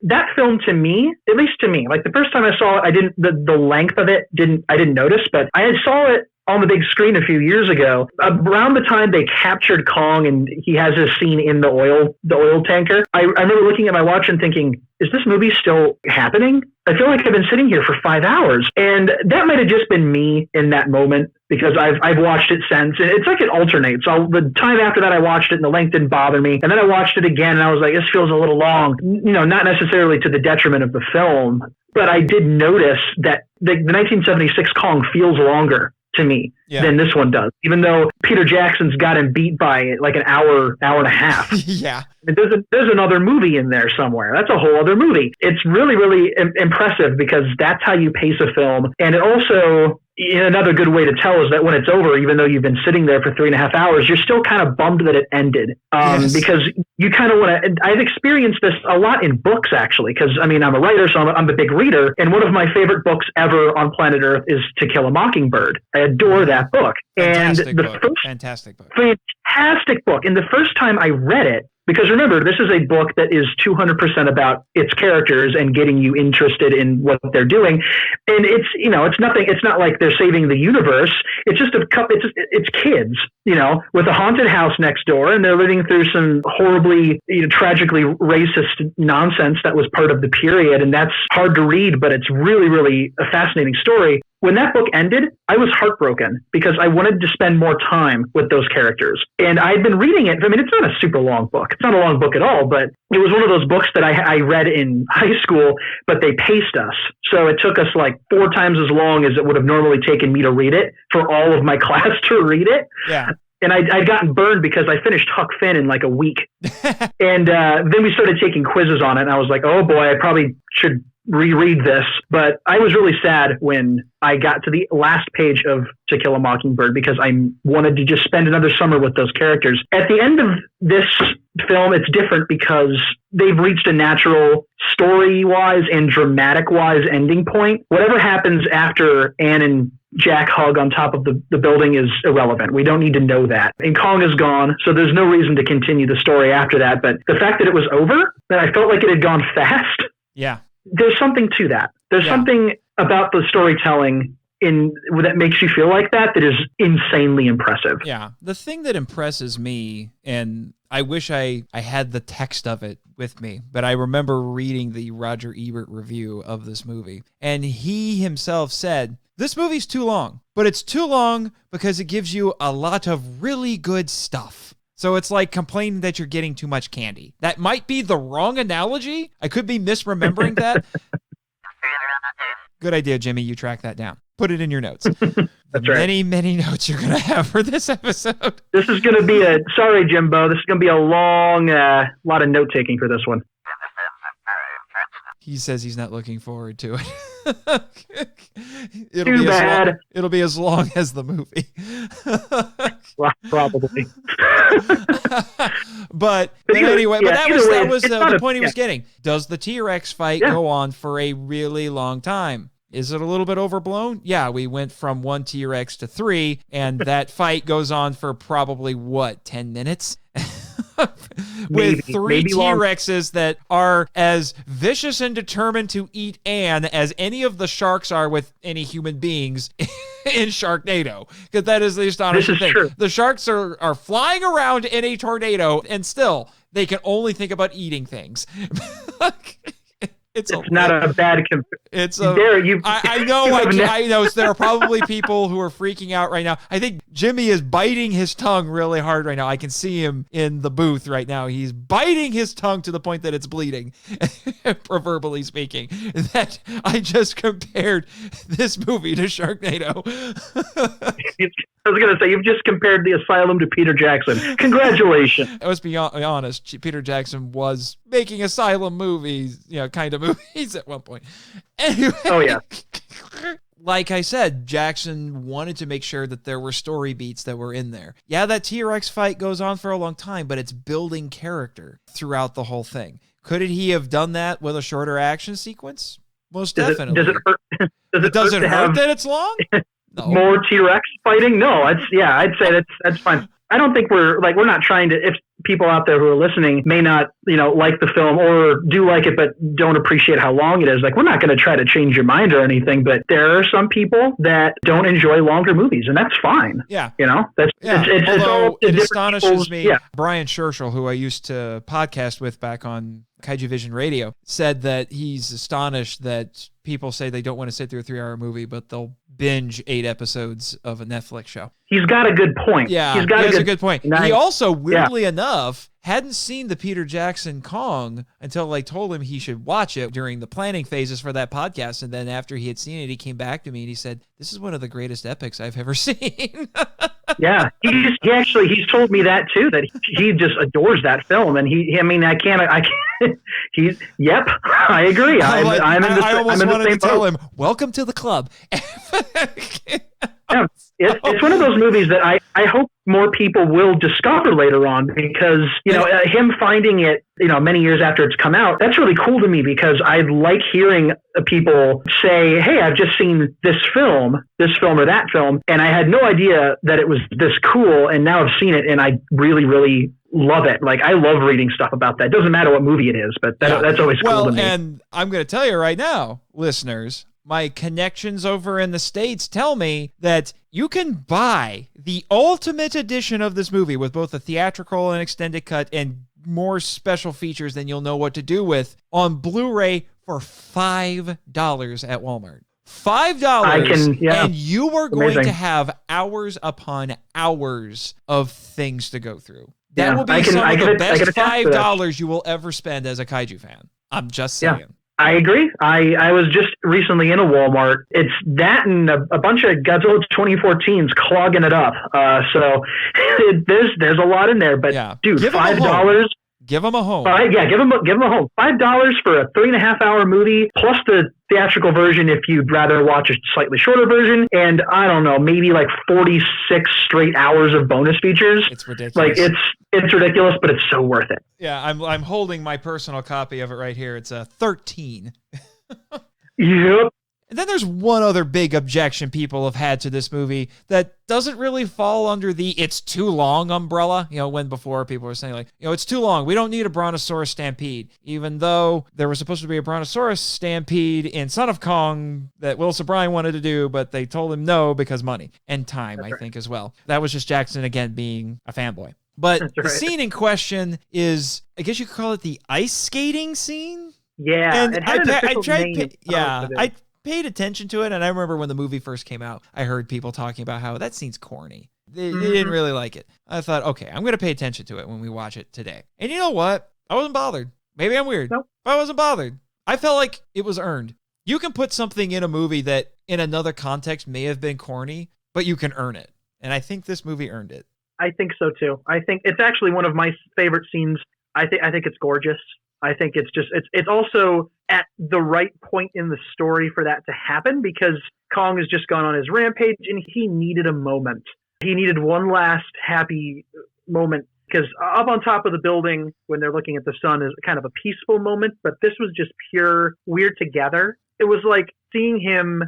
That film, to me, at least to me, like the first time I saw it, the length of it I didn't notice, but I saw it on the big screen a few years ago, around the time they captured Kong and he has a scene in the oil tanker. I remember looking at my watch and thinking, is this movie still happening? I feel like I've been sitting here for 5 hours. And that might have just been me in that moment, because I've watched it since. It's like it alternates. So the time after that I watched it and the length didn't bother me. And then I watched it again and I was like, this feels a little long. Not necessarily to the detriment of the film, but I did notice that the 1976 Kong feels longer to me than this one does, even though Peter Jackson's got him beat by like an hour and a half. Yeah. There's another movie in there somewhere. That's a whole other movie. It's really, really impressive, because that's how you pace a film. And it also, another good way to tell is that when it's over, even though you've been sitting there for 3.5 hours, you're still kind of bummed that it ended. Because you kind of want to, I've experienced this a lot in books, actually, because I'm a writer, so I'm a big reader. And one of my favorite books ever on planet Earth is To Kill a Mockingbird. I adore that book. Fantastic book. Fantastic book. And the first time I read it, because remember, this is a book that is 200% about its characters and getting you interested in what they're doing. And it's nothing. It's not like they're saving the universe. It's just it's kids, with a haunted house next door, and they're living through some horribly, tragically racist nonsense that was part of the period. And that's hard to read, but it's really, really a fascinating story. When that book ended, I was heartbroken because I wanted to spend more time with those characters. And I'd been reading it. It's not a super long book. It's not a long book at all, but it was one of those books that I read in high school, but they paced us. So it took us like 4 times as long as it would have normally taken me to read it for all of my class to read it. Yeah. And I'd gotten burned because I finished Huck Finn in like a week. And then we started taking quizzes on it. And I was like, oh boy, I probably should reread this. But I was really sad when I got to the last page of To Kill a Mockingbird, because I wanted to just spend another summer with those characters. At the end of this film, it's different because they've reached a natural story-wise and dramatic-wise ending point. Whatever happens after Anne and Jack hug on top of the building is irrelevant. We don't need to know that. And Kong is gone, so there's no reason to continue the story after that. But the fact that it was over, that I felt like it had gone fast. Yeah. There's something to that. There's something about the storytelling that makes you feel like that is insanely impressive. Yeah. The thing that impresses me, and I wish I had the text of it with me, but I remember reading the Roger Ebert review of this movie, and he himself said, this movie's too long, but it's too long because it gives you a lot of really good stuff. So it's like complaining that you're getting too much candy. That might be the wrong analogy. I could be misremembering that. Good idea, Jimmy. You track that down. Put it in your notes. That's right. Many, many notes you're going to have for this episode. This is going to be sorry, Jimbo. This is going to be a long, lot of note-taking for this one. He says he's not looking forward to it. Too bad. It'll be as long as the movie. Well, probably. But anyway, that was the point he was getting. Does the T-Rex fight go on for a really long time? Is it a little bit overblown? Yeah, we went from 1 T-Rex to 3, and that fight goes on for probably, 10 minutes? With 3 T-Rexes that are as vicious and determined to eat Ann as any of the sharks are with any human beings in Sharknado. Because that is the astonishing thing. True. The sharks are flying around in a tornado, and still, they can only think about eating things. It's not a bad comparison. I know. So there are probably people who are freaking out right now. I think Jimmy is biting his tongue really hard right now. I can see him in the booth right now. He's biting his tongue to the point that it's bleeding, proverbially speaking. That I just compared this movie to Sharknado. I was going to say, you've just compared The Asylum to Peter Jackson. Congratulations. Let's be honest. Peter Jackson was making Asylum movies, kind of movies at one point. Anyway. Oh, yeah. Like I said, Jackson wanted to make sure that there were story beats that were in there. Yeah, that T-Rex fight goes on for a long time, but it's building character throughout the whole thing. Could he have done that with a shorter action sequence? Most definitely. Does it hurt? Does it hurt that it's long? No. More T-Rex fighting? No, I'd say that's fine. I don't think we're not trying to, if people out there who are listening may not, like the film or do like it, but don't appreciate how long it is. We're not going to try to change your mind or anything, but there are some people that don't enjoy longer movies, and that's fine. Yeah. It astonishes me. Yeah. Brian Scherschel, who I used to podcast with back on Kaiju Vision Radio, said that he's astonished that people say they don't want to sit through a 3-hour movie, but they'll binge 8 episodes of a Netflix show. He's got a good point. Yeah, he has a good point. He also, weirdly enough, hadn't seen the Peter Jackson Kong until I told him he should watch it during the planning phases for that podcast. And then after he had seen it, he came back to me and he said, "This is one of the greatest epics I've ever seen." Yeah, he's told me that too, that he just adores that film. And yep, I agree. I almost wanted to tell him, welcome to the club. Yeah, it's one of those movies that I hope more people will discover later on, because, him finding it, many years after it's come out, that's really cool to me, because I like hearing people say, hey, I've just seen this film or that film, and I had no idea that it was this cool, and now I've seen it, and I really, really love it. I love reading stuff about that. It doesn't matter what movie it is, but that's always cool to me. And I'm going to tell you right now, listeners, my connections over in the States tell me that you can buy the ultimate edition of this movie with both a theatrical and extended cut and more special features than you'll know what to do with on Blu-ray for $5 at Walmart. $5, and you are going to have hours upon hours of things to go through. That will be some of the best $5 you will ever spend as a kaiju fan. I'm just saying. Yeah. I agree. I was just recently in a Walmart. It's that and a bunch of Godzilla 2014s clogging it up. So there's a lot in there. But dude, $5. Give them a home. Give them a home. $5 for a 3.5-hour movie, plus the theatrical version if you'd rather watch a slightly shorter version, and I don't know, maybe 46 straight hours of bonus features. It's ridiculous. It's ridiculous, but it's so worth it. Yeah, I'm holding my personal copy of it right here. It's a 13. Yep. And then there's one other big objection people have had to this movie that doesn't really fall under the "it's too long" umbrella. When before people were saying it's too long, we don't need a Brontosaurus stampede, even though there was supposed to be a Brontosaurus stampede in Son of Kong that Will O'Brien wanted to do, but they told him no because money and time. That's I think as well. That was just Jackson again being a fanboy. But the scene in question is, I guess you could call it the ice skating scene. Yeah, and I paid attention to it, and I remember when the movie first came out, I heard people talking about how that scene's corny. They didn't really like it. I thought, okay, I'm going to pay attention to it when we watch it today. And you know what? I wasn't bothered. Maybe I'm weird. Nope. But I wasn't bothered. I felt like it was earned. You can put something in a movie that in another context may have been corny, but you can earn it. And I think this movie earned it. I think so too. I think it's actually one of my favorite scenes. I think it's gorgeous. I think it's also at the right point in the story for that to happen, because Kong has just gone on his rampage and he needed a moment He needed one last happy moment, because up on top of the building when they're looking at the sun is kind of a peaceful moment, but this was just pure we're together. It was like seeing him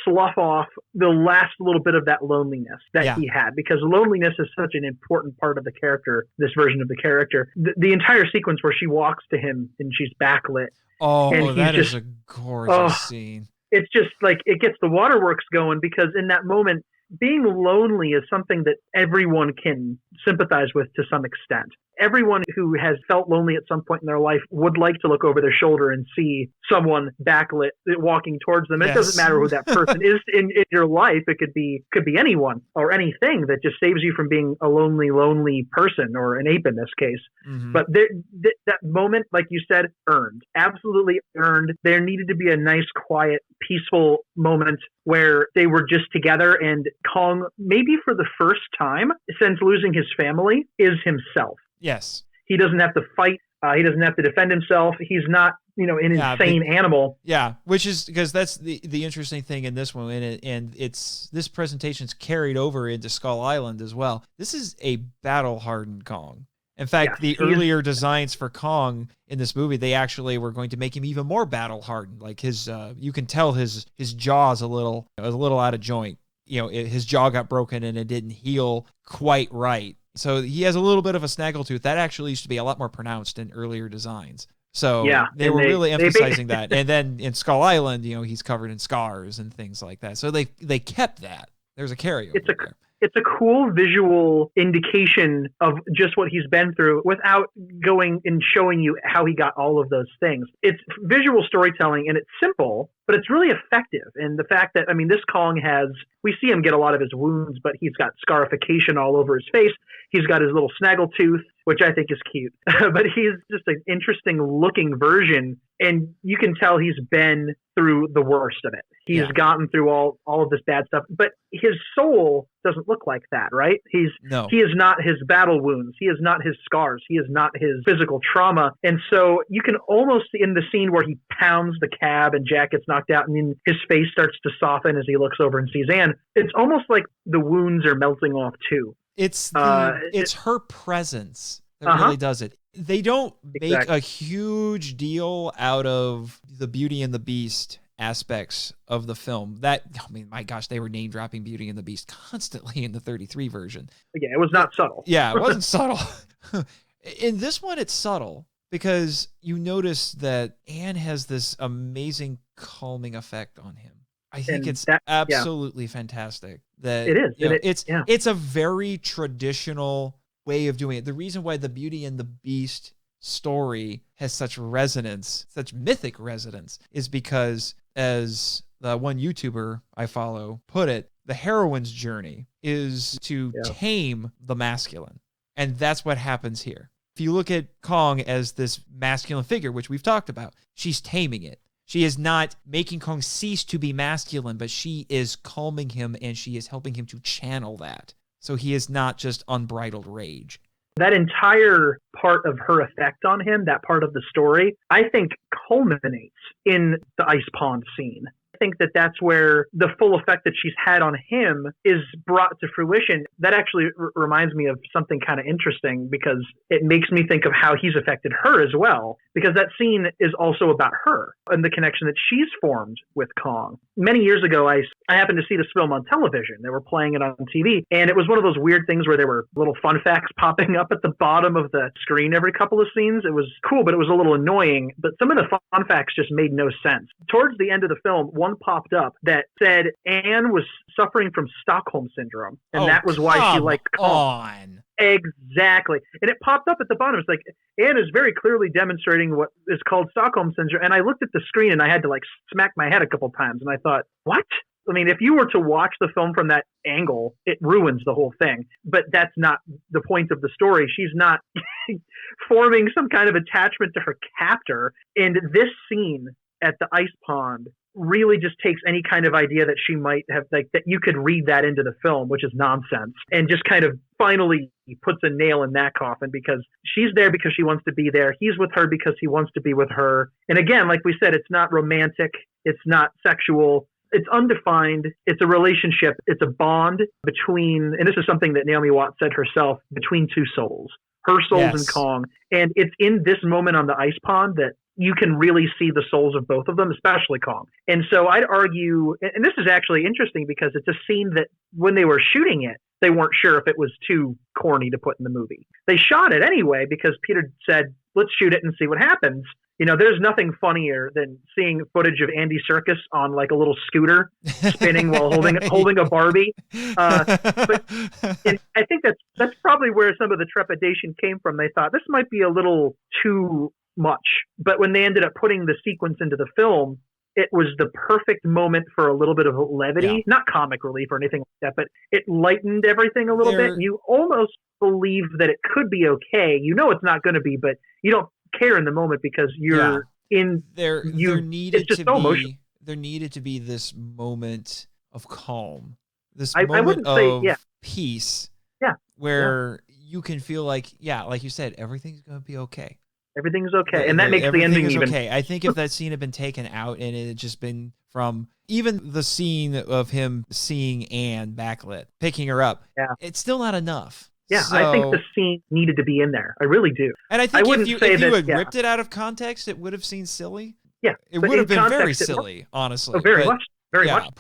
slough off the last little bit of that loneliness that he had, because loneliness is such an important part of the character, this version of the character. The entire sequence where she walks to him and she's backlit. Oh, that is a gorgeous scene. It's just like, it gets the waterworks going, because in that moment, being lonely is something that everyone can sympathize with to some extent. Everyone who has felt lonely at some point in their life would like to look over their shoulder and see someone backlit walking towards them. Yes. It doesn't matter who that person is in your life. It could be anyone or anything that just saves you from being a lonely person, or an ape in this case. Mm-hmm. But that moment, like you said, earned. Absolutely earned. There needed to be a nice, quiet, peaceful moment where they were just together, and Kong, maybe for the first time since losing his family, is himself. Yes. He doesn't have to fight. He doesn't have to defend himself. He's not, an insane animal. Yeah, which is because that's the interesting thing in this one, and this presentation's carried over into Skull Island as well. This is a battle-hardened Kong. In fact, the earlier designs for Kong in this movie, they actually were going to make him even more battle-hardened. Like his, you can tell his jaw's a little out of joint. His jaw got broken and it didn't heal quite right. So he has a little bit of a snaggletooth. That actually used to be a lot more pronounced in earlier designs. So they were really emphasizing that. And then in Skull Island, he's covered in scars and things like that. So they kept that. There's a carryover there. It's a cool visual indication of just what he's been through without going and showing you how he got all of those things. It's visual storytelling, and it's simple, but it's really effective. And the fact that, this Kong we see him get a lot of his wounds, but he's got scarification all over his face. He's got his little snaggletooth, which I think is cute. But he's just an interesting looking version, and you can tell he's been through the worst of it. He's gotten through all of this bad stuff, but his soul doesn't look like that, right? He is not his battle wounds. He is not his scars. He is not his physical trauma. And so you can almost, in the scene where he pounds the cab and Jack gets knocked out and then his face starts to soften as he looks over and sees Anne, it's almost like the wounds are melting off too. It's her presence that really does it. They don't make a huge deal out of the Beauty and the Beast aspects of the film. My gosh, they were name dropping Beauty and the Beast constantly in the 33 version. Yeah, it was not subtle. Yeah, it wasn't subtle. In this one, it's subtle because you notice that Anne has this amazing calming effect on him. I think it's absolutely fantastic. That it is. It's a very traditional way of doing it. The reason why the Beauty and the Beast story has such resonance, such mythic resonance, is because, as the one YouTuber I follow put it, the heroine's journey is to tame the masculine. And that's what happens here. If you look at Kong as this masculine figure, which we've talked about, she's taming it. She is not making Kong cease to be masculine, but she is calming him and she is helping him to channel that. So he is not just unbridled rage. That entire part of her effect on him, that part of the story, I think culminates in the ice pond scene. I think that's where the full effect that she's had on him is brought to fruition. That actually reminds me of something kind of interesting, because it makes me think of how he's affected her as well, because that scene is also about her and the connection that she's formed with Kong. Many years ago, I happened to see this film on television. They were playing it on TV, and it was one of those weird things where there were little fun facts popping up at the bottom of the screen every couple of scenes. It was cool, but it was a little annoying. But some of the fun facts just made no sense. Towards the end of the film, one popped up that said Anne was suffering from Stockholm Syndrome, and that was why she liked Kong. Exactly. And it popped up at the bottom. It's like, Anne is very clearly demonstrating what is called Stockholm Syndrome. And I looked at the screen and I had to smack my head a couple times. And I thought, what? I mean, if you were to watch the film from that angle, it ruins the whole thing. But that's not the point of the story. She's not forming some kind of attachment to her captor. And this scene at the ice pond really just takes any kind of idea that she might have, that you could read that into the film, which is nonsense, and just kind of finally puts a nail in that coffin, because she's there because she wants to be there. He's with her because he wants to be with her. And again, like we said, it's not romantic. It's not sexual. It's undefined. It's a relationship. It's a bond between, and this is something that Naomi Watts said herself, between two souls, her souls and Kong. And it's in this moment on the ice pond that you can really see the souls of both of them, especially Kong. And so I'd argue, and this is actually interesting because it's a scene that when they were shooting it, they weren't sure if it was too corny to put in the movie. They shot it anyway because Peter said, let's shoot it and see what happens. You know, there's nothing funnier than seeing footage of Andy Serkis on like a little scooter spinning while holding a Barbie. But I think that's probably where some of the trepidation came from. They thought this might be a little too much. But when they ended up putting the sequence into the film, it was the perfect moment for a little bit of levity, not comic relief or anything like that, but it lightened everything a little bit. And you almost believe that it could be okay. You know it's not going to be, but you don't care in the moment because you're in there. Needed to be this moment of calm, this moment of peace, where you can feel like you said, everything's going to be okay. Everything's okay. And that makes the ending even okay. I think if that scene had been taken out and it had just been from even the scene of him seeing Anne backlit, picking her up, it's still not enough. Yeah, so, I think the scene needed to be in there. I really do. And I think if you had ripped it out of context, it would have seemed silly. Yeah. It would have been very silly, honestly. Oh, very much.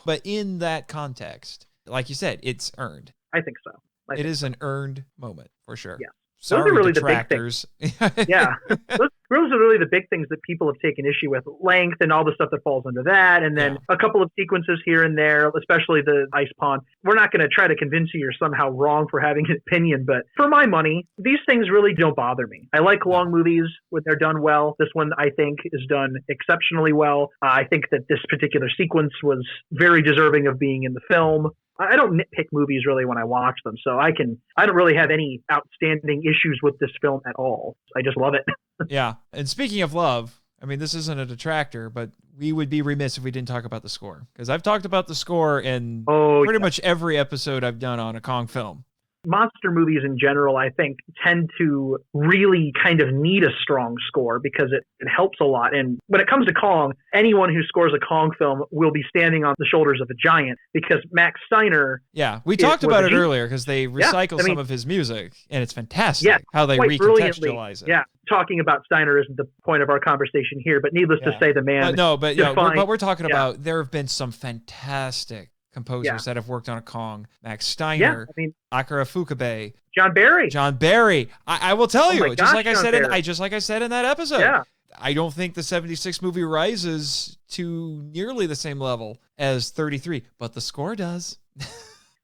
But in that context, like you said, it's earned. I think so. It is an earned moment, for sure. Yeah. Sorry, those are really detractors. The big things. Yeah. Those are really the big things that people have taken issue with. Length and all the stuff that falls under that. And then a couple of sequences here and there, especially the ice pond. We're not going to try to convince you you're somehow wrong for having an opinion, but for my money, these things really don't bother me. I like long movies when they're done well. This one, I think, is done exceptionally well. I think that this particular sequence was very deserving of being in the film. I don't nitpick movies really when I watch them, so I don't really have any outstanding issues with this film at all. I just love it. Yeah. And speaking of love, I mean, this isn't a detractor, but we would be remiss if we didn't talk about the score, because I've talked about the score in pretty much every episode I've done on a Kong film. Monster movies in general, I think, tend to really kind of need a strong score because it helps a lot. And when it comes to Kong, anyone who scores a Kong film will be standing on the shoulders of a giant because Max Steiner... Yeah, we talked about it earlier because they recycle some of his music, and it's fantastic how they recontextualize it. Yeah, talking about Steiner isn't the point of our conversation here, but needless to say, the man... But we're talking about, there have been some fantastic composers that have worked on a Kong. Max Steiner, Akira Fukabe, John Barry. I will tell you, just like I said in that episode. Yeah. I don't think the 76 movie rises to nearly the same level as 33, but the score does.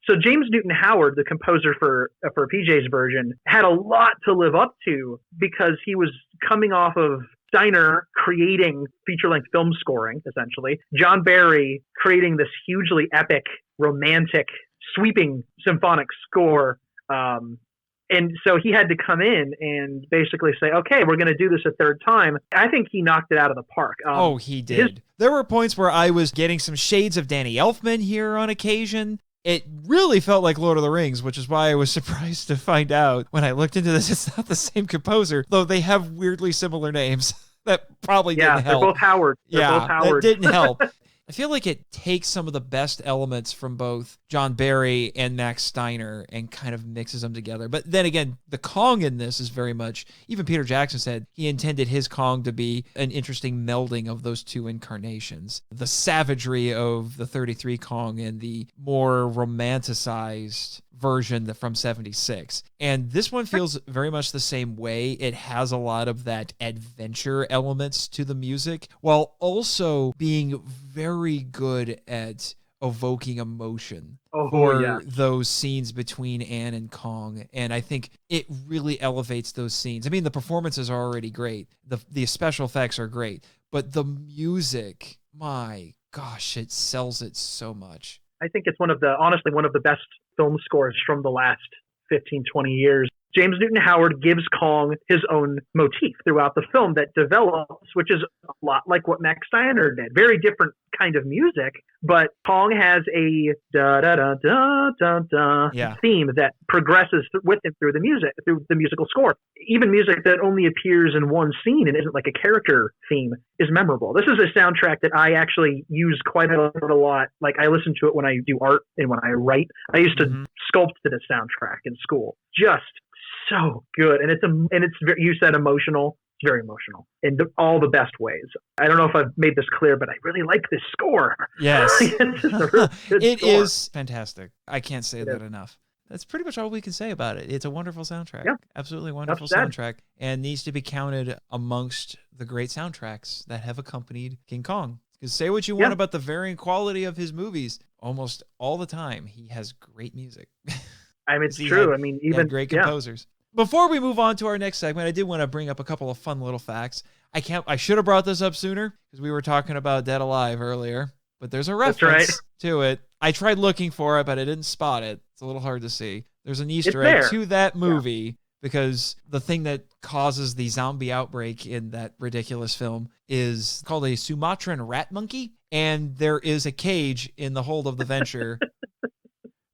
So James Newton Howard, the composer for PJ's version, had a lot to live up to because he was coming off of Steiner creating feature-length film scoring, essentially. John Barry creating this hugely epic, romantic, sweeping symphonic score. And so he had to come in and basically say, okay, we're going to do this a third time. I think he knocked it out of the park. He did. There were points where I was getting some shades of Danny Elfman here on occasion. It really felt like Lord of the Rings, which is why I was surprised to find out when I looked into this, it's not the same composer, though they have weirdly similar names. That probably didn't help. Yeah, they're both Howard. That didn't help. I feel like it takes some of the best elements from both John Barry and Max Steiner and kind of mixes them together. But then again, the Kong in this is very much, even Peter Jackson said he intended his Kong to be an interesting melding of those two incarnations. The savagery of the 33 Kong and the more romanticized version from 76. And this one feels very much the same way. It has a lot of that adventure elements to the music, while also being very good at evoking emotion for those scenes between Anne and Kong. And I think it really elevates those scenes. I mean, the performances are already great. The special effects are great, but the music, my gosh, it sells it so much. I think it's honestly one of the best film scores from the last 15, 20 years. James Newton Howard gives Kong his own motif throughout the film that develops, which is a lot like what Max Steiner did. Very different kind of music, but Kong has a da-da-da-da-da-da theme that progresses with him through the musical score. Even music that only appears in one scene and isn't like a character theme is memorable. This is a soundtrack that I actually use quite a lot. Like, I listen to it when I do art and when I write. I used to sculpt to the soundtrack in school. Just so good, and it's you said emotional. It's very emotional in all the best ways. I don't know if I've made this clear, but I really like this score. Yes, it's just a really good it score. is fantastic. I can't say that enough. That's pretty much all we can say about it. It's a wonderful soundtrack. Yeah. Absolutely wonderful soundtrack, and needs to be counted amongst the great soundtracks that have accompanied King Kong. Because say what you want about the varying quality of his movies, almost all the time he has great music. I mean, it's true. I mean, even great composers. Before we move on to our next segment, I did want to bring up a couple of fun little facts. I should have brought this up sooner because we were talking about Dead Alive earlier, but there's a reference to it. I tried looking for it, but I didn't spot it. It's a little hard to see. There's an Easter egg to that movie because the thing that causes the zombie outbreak in that ridiculous film is called a Sumatran rat monkey, and there is a cage in the hold of the Venture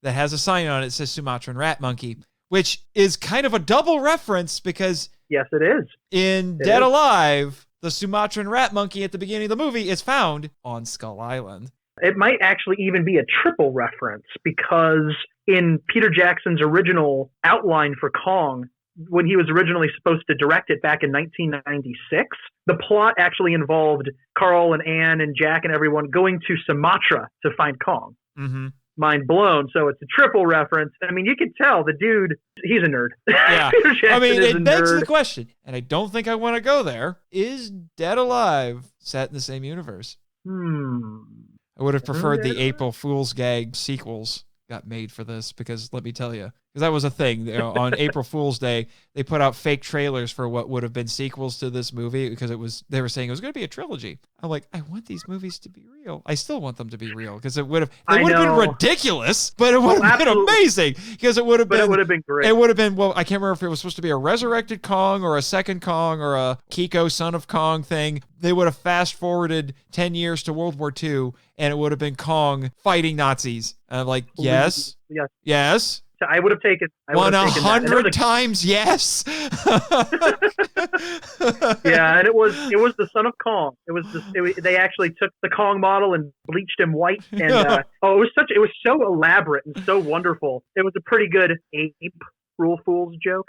that has a sign on it that says Sumatran rat monkey, which is kind of a double reference because yes, it is. In Dead Alive, the Sumatran rat monkey at the beginning of the movie is found on Skull Island. It might actually even be a triple reference because in Peter Jackson's original outline for Kong, when he was originally supposed to direct it back in 1996, the plot actually involved Carl and Ann and Jack and everyone going to Sumatra to find Kong. Mm-hmm. Mind blown. So it's a triple reference. I mean, you can tell the dude, he's a nerd. Yeah. I mean, it begs the question, and I don't think I want to go there. Is Dead Alive set in the same universe? I would have preferred the April Fool's gag sequels got made for this because let me tell you, because that was a thing. You know, on April Fool's Day, they put out fake trailers for what would have been sequels to this movie because they were saying it was going to be a trilogy. I'm like, I want these movies to be real. I still want them to be real because they would have been ridiculous, but it would have been amazing because it would have been great. It would have been, well, I can't remember if it was supposed to be a resurrected Kong or a second Kong or a Kiko Son of Kong thing. They would have fast forwarded 10 years to World War II and it would have been Kong fighting Nazis. And I'm like, yes. I would have taken 100 times yes. Yeah, and it was the Son of Kong. They actually took the Kong model and bleached him white, and it was so elaborate and so wonderful. It was a pretty good April Fool's joke.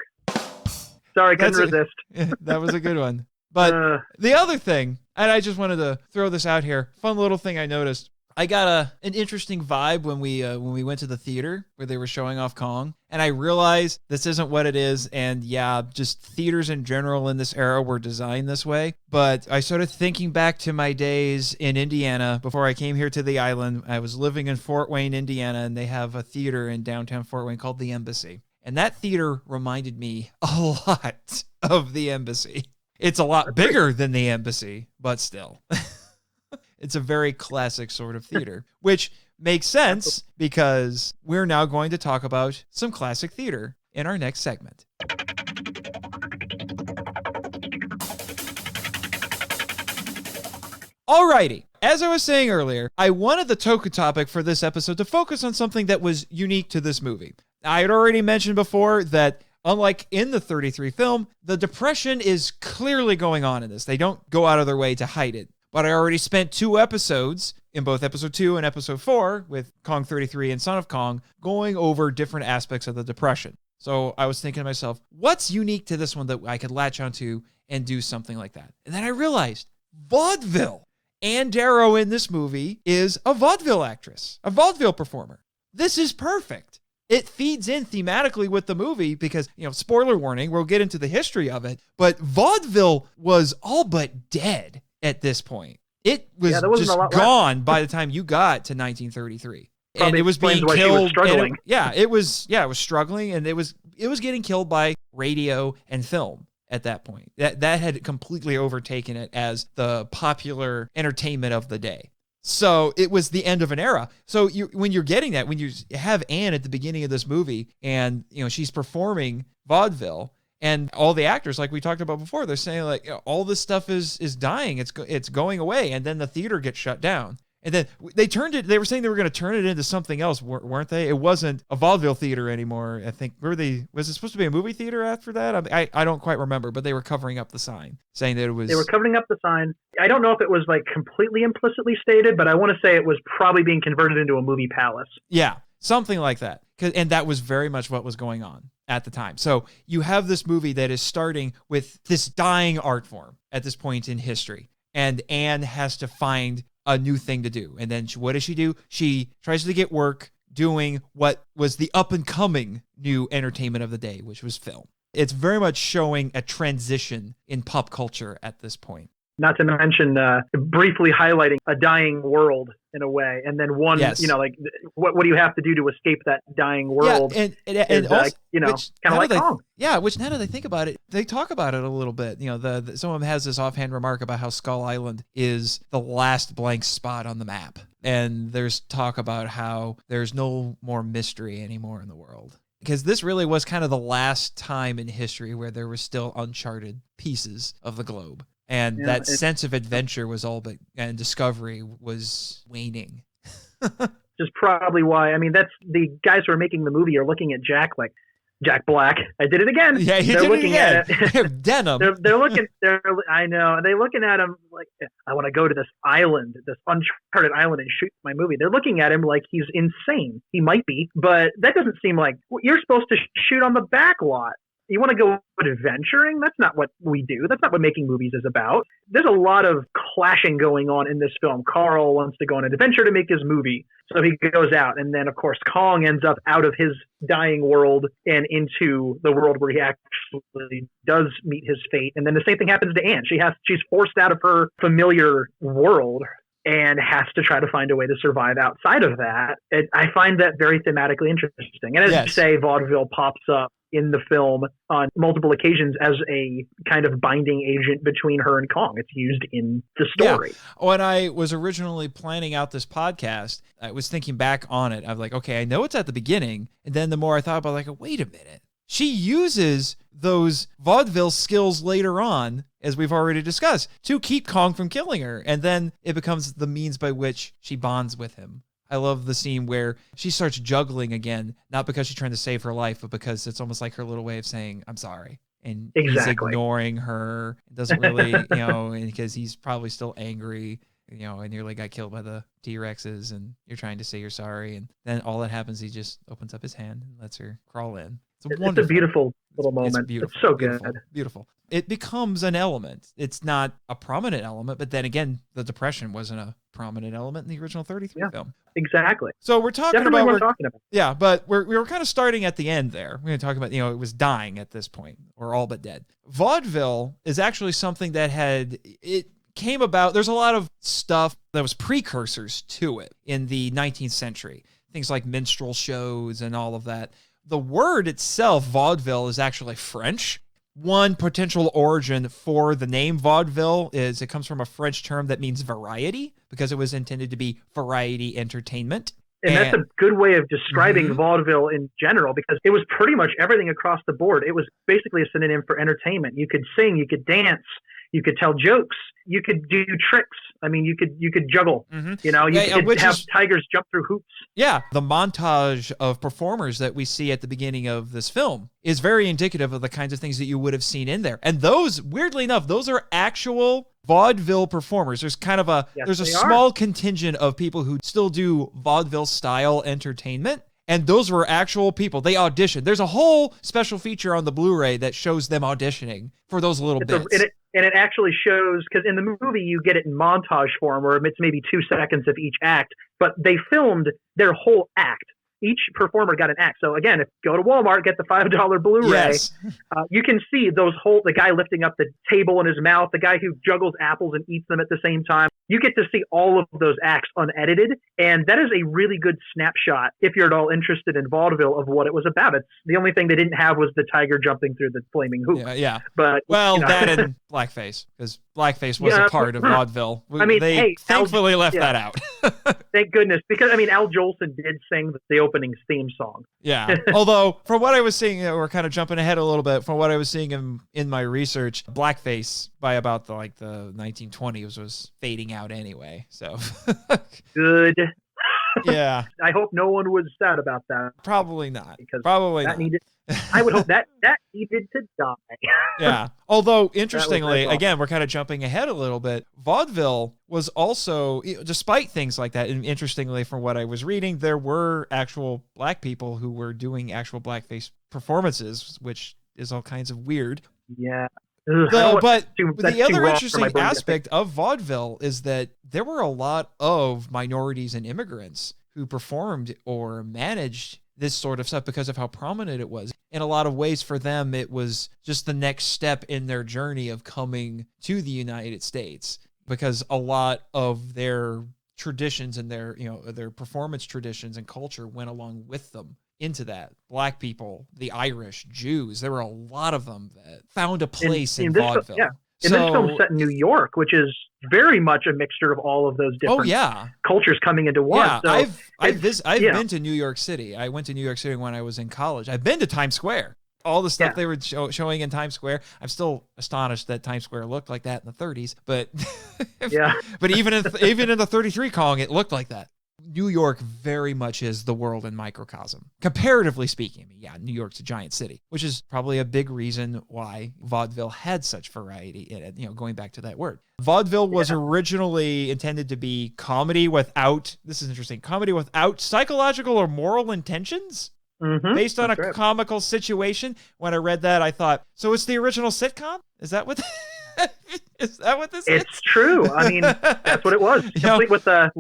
Sorry, couldn't resist. That was a good one. But the other thing, and I just wanted to throw this out here, fun little thing I noticed. I got an interesting vibe when we went to the theater where they were showing off Kong, and I realized this isn't what it is, and just theaters in general in this era were designed this way. But I started thinking back to my days in Indiana before I came here to the island. I was living in Fort Wayne, Indiana, and they have a theater in downtown Fort Wayne called the Embassy, and that theater reminded me a lot of the Embassy. It's a lot bigger than the Embassy, but still. It's a very classic sort of theater, which makes sense because we're now going to talk about some classic theater in our next segment. Alrighty, as I was saying earlier, I wanted the Toku topic for this episode to focus on something that was unique to this movie. I had already mentioned before that unlike in the 33 film, the depression is clearly going on in this. They don't go out of their way to hide it. But I already spent 2 episodes, in both episode 2 and episode 4, with Kong 33 and Son of Kong, going over different aspects of the depression. So I was thinking to myself, what's unique to this one that I could latch onto and do something like that? And then I realized, vaudeville. Ann Darrow in this movie is a vaudeville actress, a vaudeville performer. This is perfect. It feeds in thematically with the movie because, spoiler warning, we'll get into the history of it, but vaudeville was all but dead at this point. It was just gone by the time you got to 1933. Probably, and it was being killed. Struggling. It was struggling, and it was getting killed by radio and film at that point. That had completely overtaken it as the popular entertainment of the day. So it was the end of an era. So when you're getting that, when you have Anne at the beginning of this movie and, she's performing vaudeville and all the actors, like we talked about before, they're saying like, all this stuff is dying. It's going away. And then the theater gets shut down. And then they were saying they were going to turn it into something else, weren't they? It wasn't a vaudeville theater anymore. I think, was it supposed to be a movie theater after that? I don't quite remember, but they were covering up the sign, saying that it was... They were covering up the sign. I don't know if it was like completely implicitly stated, but I want to say it was probably being converted into a movie palace. Yeah, something like that. And that was very much what was going on at the time. So you have this movie that is starting with this dying art form at this point in history. And Anne has to find a new thing to do. And then what does she do? She tries to get work doing what was the up-and-coming new entertainment of the day, which was film. It's very much showing a transition in pop culture at this point. Not to mention briefly highlighting a dying world in a way. And then what do you have to do to escape that dying world? Yeah, and also, kind of like Kong. Yeah, which now that I think about it, they talk about it a little bit. Some of them has this offhand remark about how Skull Island is the last blank spot on the map. And there's talk about how there's no more mystery anymore in the world. Because this really was kind of the last time in history where there were still uncharted pieces of the globe. And that sense of adventure and discovery was waning. Which is probably why, that's the guys who are making the movie are looking at Jack Black. I did it again. Yeah, they're looking at it. Denham. They're looking at him like, I want to go to this island, this uncharted island, and shoot my movie. They're looking at him like he's insane. He might be, but that doesn't seem like you're supposed to shoot on the back lot. You want to go adventuring? That's not what we do. That's not what making movies is about. There's a lot of clashing going on in this film. Carl wants to go on an adventure to make his movie. So he goes out. And then, of course, Kong ends up out of his dying world and into the world where he actually does meet his fate. And then the same thing happens to Anne. She's forced out of her familiar world and has to try to find a way to survive outside of that. I find that very thematically interesting. And as you say, vaudeville pops up in the film on multiple occasions as a kind of binding agent between her and Kong. It's used in the story. Yeah. When I was originally planning out this podcast, I was thinking back on it. I was like, okay, I know it's at the beginning. And then the more I thought about it, wait a minute. She uses those vaudeville skills later on, as we've already discussed, to keep Kong from killing her. And then it becomes the means by which she bonds with him. I love the scene where she starts juggling again, not because she's trying to save her life, but because it's almost like her little way of saying, I'm sorry. And he's ignoring her. Doesn't really, and because he's probably still angry, and nearly got killed by the T-Rexes, and you're trying to say you're sorry. And then all that happens, he just opens up his hand and lets her crawl in. It's a beautiful little moment. It's so good. Beautiful. It becomes an element. It's not a prominent element, but then again, the Depression wasn't a prominent element in the original 33 film. Exactly. So we're talking Definitely about... we're talking about. Yeah, but we were kind of starting at the end there. We're going to talk about, it was dying at this point, or all but dead. Vaudeville is actually something that it came about... There's a lot of stuff that was precursors to it in the 19th century. Things like minstrel shows and all of that. The word itself, vaudeville, is actually French. One potential origin for the name vaudeville is it comes from a French term that means variety, because it was intended to be variety entertainment. And that's a good way of describing vaudeville in general, because it was pretty much everything across the board. It was basically a synonym for entertainment. You could sing, you could dance, you could tell jokes, you could do tricks. You could juggle. You could have tigers jump through hoops. Yeah, the montage of performers that we see at the beginning of this film is very indicative of the kinds of things that you would have seen in there. And those, weirdly enough, those are actual vaudeville performers. There's kind of a small contingent of people who still do vaudeville style entertainment. And those were actual people. They auditioned. There's a whole special feature on the Blu-ray that shows them auditioning for those little bits. And it actually shows, because in the movie you get it in montage form, where it's maybe 2 seconds of each act, but they filmed their whole act. Each performer got an act. So again, if you go to Walmart, get the $5 Blu-ray, you can see the guy lifting up the table in his mouth, the guy who juggles apples and eats them at the same time. you get to see all of those acts unedited, and that is a really good snapshot if you're at all interested in vaudeville of what it was about. It's the only thing they didn't have was the tiger jumping through the flaming hoop. Yeah. But that and blackface, because blackface was a part of vaudeville. They thankfully left that out. Thank goodness, because Al Jolson did sing the opening theme song. Yeah. Although from what I was seeing, we're kind of jumping ahead a little bit. From what I was seeing in my research, blackface by about the 1920s was fading out anyway. So good. Yeah. I hope no one was sad about that. Probably not. Because probably not. I would hope that needed to die. Yeah. Although, interestingly, again, we're kind of jumping ahead a little bit. Vaudeville was also, despite things like that, and interestingly, from what I was reading, there were actual black people who were doing actual blackface performances, which is all kinds of weird. Yeah. But the other interesting aspect of vaudeville is that there were a lot of minorities and immigrants who performed or managed this sort of stuff because of how prominent it was. In a lot of ways for them, it was just the next step in their journey of coming to the United States, because a lot of their traditions and their performance traditions and culture went along with them into that. Black people, the Irish, Jews, there were a lot of them that found a place in vaudeville. And this film set in New York, which is very much a mixture of all of those different cultures coming into one. Yeah, so I've been to New York City. I went to New York City when I was in college. I've been to Times Square. All the stuff they were showing in Times Square. I'm still astonished that Times Square looked like that in the 30s. But but even in the 33 Kong, it looked like that. New York very much is the world in microcosm, comparatively speaking. New York's a giant city, which is probably a big reason why vaudeville had such variety in it, going back to that word. Vaudeville was originally intended to be comedy without, this is interesting, comedy without psychological or moral intentions, based on a comical situation. When I read that, I thought, so it's the original sitcom? Is that what... Is that what this is? It's true. That's what it was. Complete with the...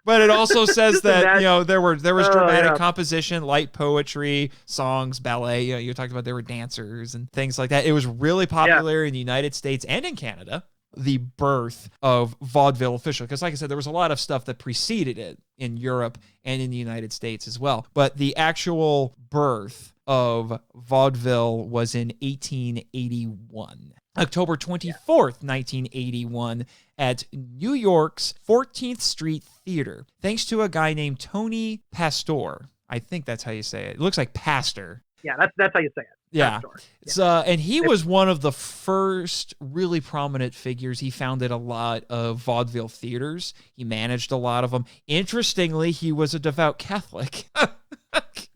But it also says that there was dramatic composition, light poetry, songs, ballet. You talked about there were dancers and things like that. It was really popular in the United States and in Canada. The birth of vaudeville officially, because like I said, there was a lot of stuff that preceded it in Europe and in the United States as well. But the actual birth of vaudeville was in 1881. October 24th, 1981, at New York's 14th Street Theater, thanks to a guy named Tony Pastor. I think that's how you say it. It looks like pastor. Yeah, that's how you say it. Yeah. And he was one of the first really prominent figures. He founded a lot of vaudeville theaters. He managed a lot of them. Interestingly, he was a devout Catholic.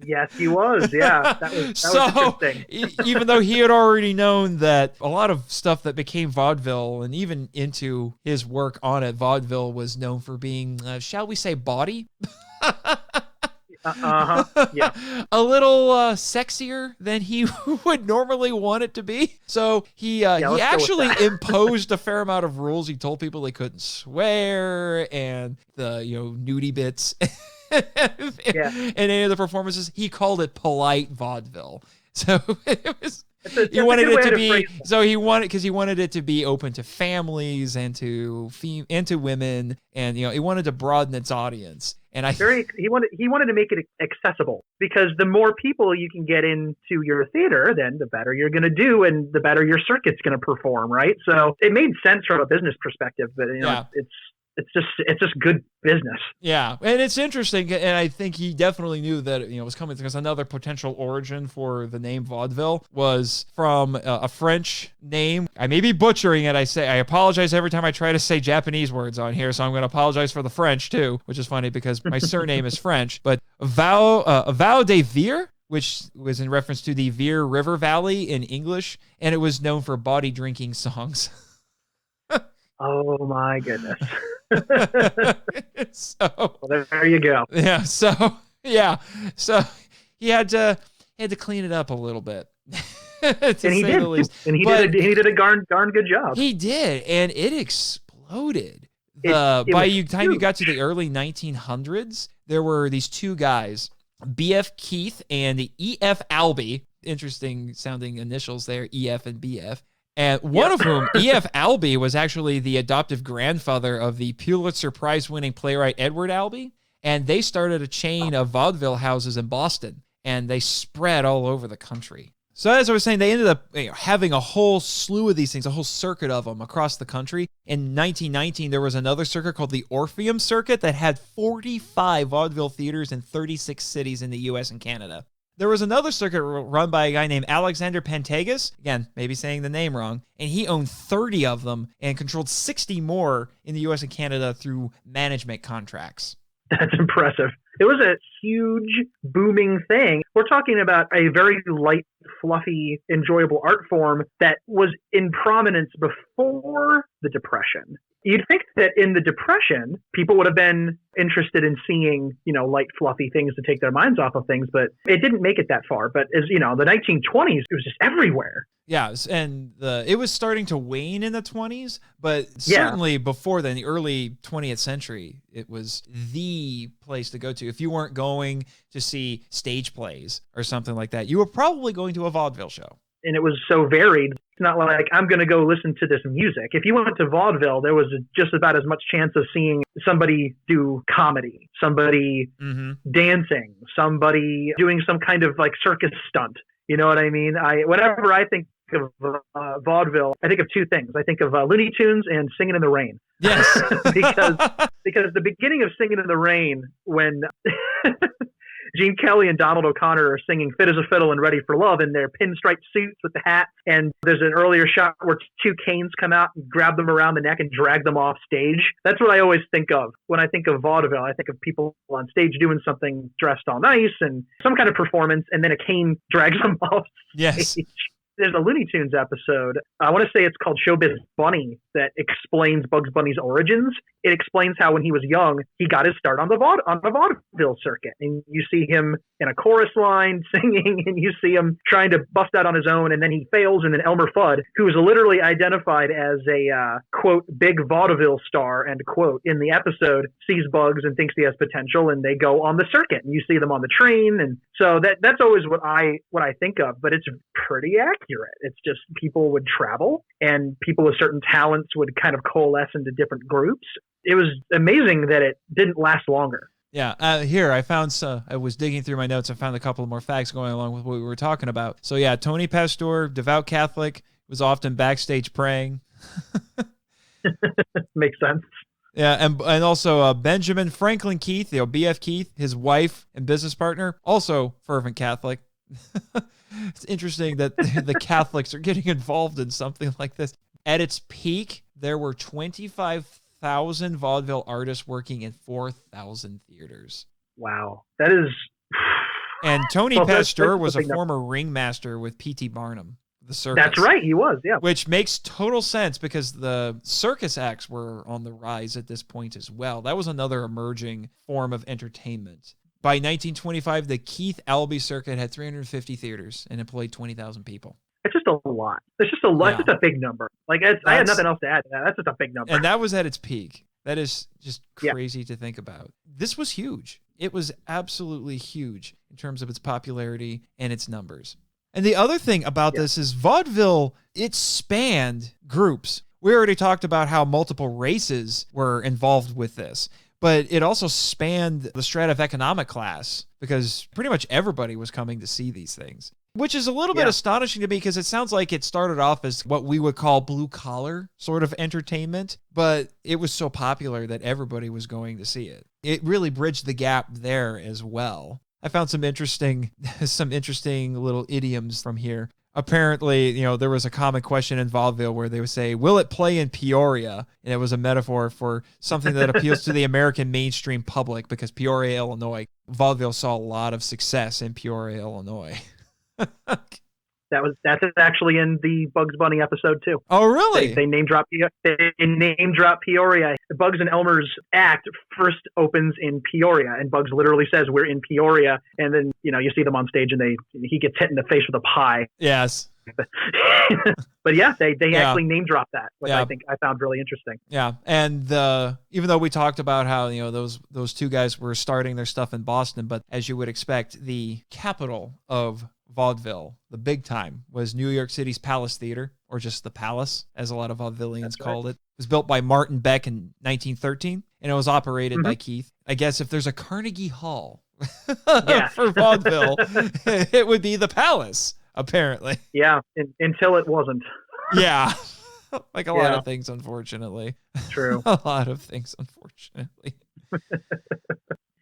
Yes, he was. Yeah, that was interesting. Even though he had already known that a lot of stuff that became vaudeville, and even into his work on it, vaudeville was known for being, shall we say, bawdy? Yeah. A little sexier than he would normally want it to be. So he actually imposed a fair amount of rules. He told people they couldn't swear and the nudie bits. And any of the performances, he called it polite vaudeville. So it was. He wanted it to be because he wanted it to be open to families and to women, and he wanted to broaden its audience. And he wanted to make it accessible, because the more people you can get into your theater, then the better you're going to do, and the better your circuit's going to perform, right? So it made sense from a business perspective, but it's just good business. Yeah, and it's interesting, and I think he definitely knew that it was coming, because another potential origin for the name vaudeville was from a French name. I may be butchering it. I apologize every time I try to say Japanese words on here, so I'm going to apologize for the French too, which is funny because my surname is French. But Val de Vire, which was in reference to the Vire River Valley in English, and it was known for bawdy drinking songs. Oh my goodness. So there you go. Yeah. So he had to clean it up a little bit. And he did. And he did a darn good job. He did, and it exploded. By the time you got to the early 1900s, there were these two guys, B.F. Keith and E.F. Albee. Interesting sounding initials there, E.F. and B.F. And one of whom, E.F. Albee, was actually the adoptive grandfather of the Pulitzer Prize-winning playwright Edward Albee. And they started a chain of vaudeville houses in Boston, and they spread all over the country. So as I was saying, they ended up having a whole slew of these things, a whole circuit of them across the country. In 1919, there was another circuit called the Orpheum Circuit that had 45 vaudeville theaters in 36 cities in the U.S. and Canada. There was another circuit run by a guy named Alexander Pantages, again, maybe saying the name wrong, and he owned 30 of them and controlled 60 more in the U.S. and Canada through management contracts. That's impressive. It was a huge, booming thing. We're talking about a very light, fluffy, enjoyable art form that was in prominence before the Depression. You'd think that in the Depression, people would have been interested in seeing, light, fluffy things to take their minds off of things, but it didn't make it that far. But as the 1920s, it was just everywhere. Yeah, and it was starting to wane in the 20s, but certainly before then, the early 20th century, it was the place to go to. If you weren't going to see stage plays or something like that, you were probably going to a vaudeville show. And it was so varied. It's not like I'm going to go listen to this music. If you went to vaudeville, there was just about as much chance of seeing somebody do comedy, somebody dancing, somebody doing some kind of like circus stunt. You know what I mean? Whenever I think of vaudeville, I think of two things. I think of Looney Tunes and Singing in the Rain. Yes. because the beginning of Singing in the Rain, when Gene Kelly and Donald O'Connor are singing Fit as a Fiddle and Ready for Love in their pinstripe suits with the hat. And there's an earlier shot where two canes come out and grab them around the neck and drag them off stage. That's what I always think of when I think of vaudeville. I think of people on stage doing something dressed all nice and some kind of performance, and then a cane drags them off stage. Yes. There's a Looney Tunes episode, I want to say it's called Showbiz Bunny, that explains Bugs Bunny's origins. It explains how when he was young, he got his start on the vaudeville circuit. And you see him in a chorus line singing, and you see him trying to bust out on his own, and then he fails, and then Elmer Fudd, who is literally identified as a, quote, big vaudeville star, end quote, in the episode, sees Bugs and thinks he has potential, and they go on the circuit, and you see them on the train. And so that's always what I think of, but it's pretty accurate. It's just people would travel, and people with certain talents would kind of coalesce into different groups. It was amazing that it didn't last longer. Yeah, here I found, I was digging through my notes. I found a couple more facts going along with what we were talking about. So yeah, Tony Pastor, devout Catholic, was often backstage praying. Makes sense. Yeah, and also Benjamin Franklin Keith, BF Keith, his wife and business partner, also fervent Catholic. It's interesting that the Catholics are getting involved in something like this. At its peak, there were 25,000 vaudeville artists working in 4,000 theaters. Wow. That is... And Tony Pasteur was a former ringmaster with P.T. Barnum, the circus. That's right, he was, yeah. Which makes total sense because the circus acts were on the rise at this point as well. That was another emerging form of entertainment. By 1925, the Keith Albee Circuit had 350 theaters and employed 20,000 people. It's just a lot. It's just a lot. It's just a big number. Like I had nothing else to add to that. That's just a big number. And that was at its peak. That is just crazy to think about. This was huge. It was absolutely huge in terms of its popularity and its numbers. And the other thing about this is vaudeville, it spanned groups. We already talked about how multiple races were involved with this. But it also spanned the strata of economic class because pretty much everybody was coming to see these things, which is a little bit astonishing to me because it sounds like it started off as what we would call blue-collar sort of entertainment, but it was so popular that everybody was going to see it. It really bridged the gap there as well. I found some interesting little idioms from here. Apparently, there was a common question in vaudeville where they would say, will it play in Peoria? And it was a metaphor for something that appeals to the American mainstream public because Peoria, Illinois, vaudeville saw a lot of success in Peoria, Illinois. That's actually in the Bugs Bunny episode too. Oh, really? They name drop Peoria. The Bugs and Elmer's act first opens in Peoria, and Bugs literally says, "We're in Peoria," and then you see them on stage, and he gets hit in the face with a pie. Yes. But yeah, they actually name drop that, which I think I found really interesting. Yeah, and even though we talked about how those two guys were starting their stuff in Boston, but as you would expect, the capital of vaudeville, the big time, was New York City's Palace Theater, or just the Palace, as a lot of vaudevillians called it. It was built by Martin Beck in 1913, and it was operated by Keith. I guess if there's a Carnegie Hall for vaudeville, it would be the Palace, apparently. Yeah, until it wasn't. Yeah. Like a lot of things, unfortunately. True. A lot of things, unfortunately.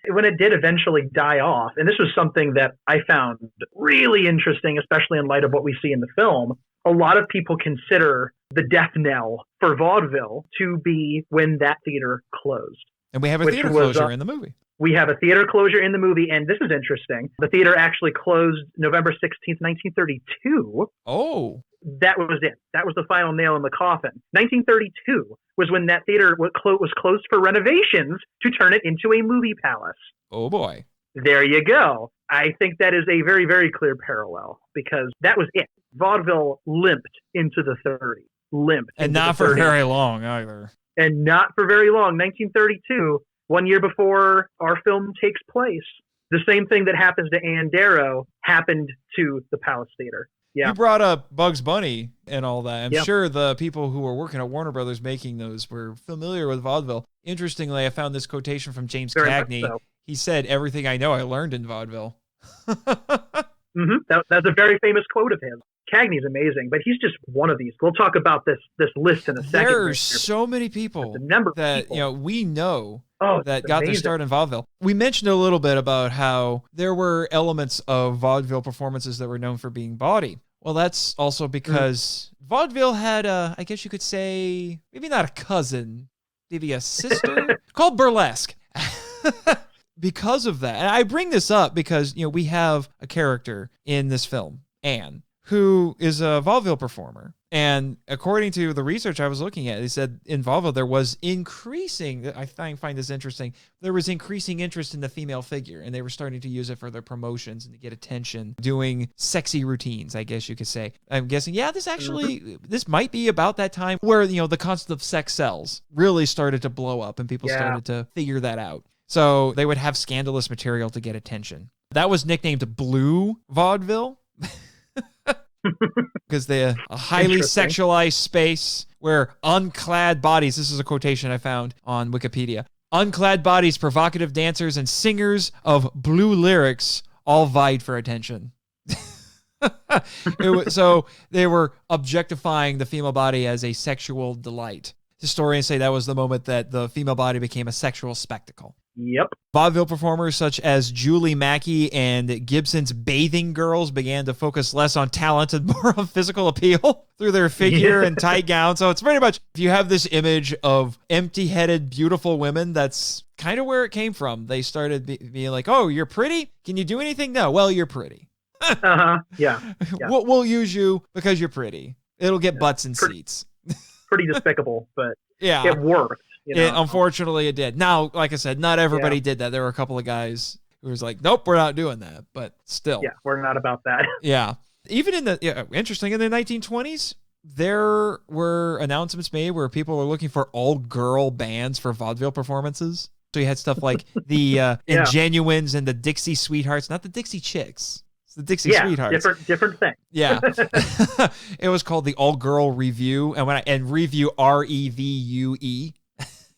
When it did eventually die off, and this was something that I found really interesting, especially in light of what we see in the film, a lot of people consider the death knell for vaudeville to be when that theater closed. And we have a theater closure in the movie. We have a theater closure in the movie, and this is interesting. The theater actually closed November 16th, 1932. Oh. That was it. That was the final nail in the coffin. 1932 was when that theater was closed for renovations to turn it into a movie palace. Oh, boy. There you go. I think that is a very, very clear parallel, because that was it. Vaudeville limped into the 30s. Limped. And not for very long, either. And not for very long. 1932, 1 year before our film takes place. The same thing that happens to Ann Darrow happened to the Palace Theater. Yeah. You brought up Bugs Bunny and all that. I'm sure the people who were working at Warner Brothers making those were familiar with vaudeville. Interestingly, I found this quotation from James Cagney. So. He said, "Everything I know I learned in vaudeville." That's a very famous quote of his. Cagney's amazing, but he's just one of these. We'll talk about this list in a second. There are so many people that we know that got their start in vaudeville. We mentioned a little bit about how there were elements of vaudeville performances that were known for being bawdy. Well, that's also because vaudeville had I guess you could say, maybe not a cousin, maybe a sister, called burlesque. Because of that. And I bring this up because, we have a character in this film, Anne, who is a vaudeville performer. And according to the research I was looking at, they said in vaudeville there was increasing, I find this interesting, there was increasing interest in the female figure, and they were starting to use it for their promotions and to get attention, doing sexy routines, I guess you could say. I'm guessing, this might be about that time where, the concept of sex sells really started to blow up and people started to figure that out. So they would have scandalous material to get attention. That was nicknamed Blue Vaudeville. Because they're a highly sexualized space where unclad bodies, this is a quotation I found on Wikipedia, unclad bodies, provocative dancers, and singers of blue lyrics all vied for attention. So they were objectifying the female body as a sexual delight. Historians say that was the moment that the female body became a sexual spectacle. Yep. Vaudeville performers such as Julie Mackey and Gibson's Bathing Girls began to focus less on talent and more on physical appeal through their figure and tight gowns. So it's pretty much, if you have this image of empty-headed, beautiful women, that's kind of where it came from. They started being like, oh, you're pretty? Can you do anything? No. Well, you're pretty. Yeah. We'll use you because you're pretty. It'll get butts in seats. Pretty despicable, but it worked. Unfortunately, it did. Now, like I said, not everybody did that. There were a couple of guys who was like, nope, we're not doing that. But still. Yeah, we're not about that. Yeah. Even in the 1920s, there were announcements made where people were looking for all-girl bands for vaudeville performances. So you had stuff like the Ingenuines and the Dixie Sweethearts, not the Dixie Chicks. The Dixie Sweethearts. Different thing. Yeah. It was called the All-Girl Revue, and Revue, REVUE,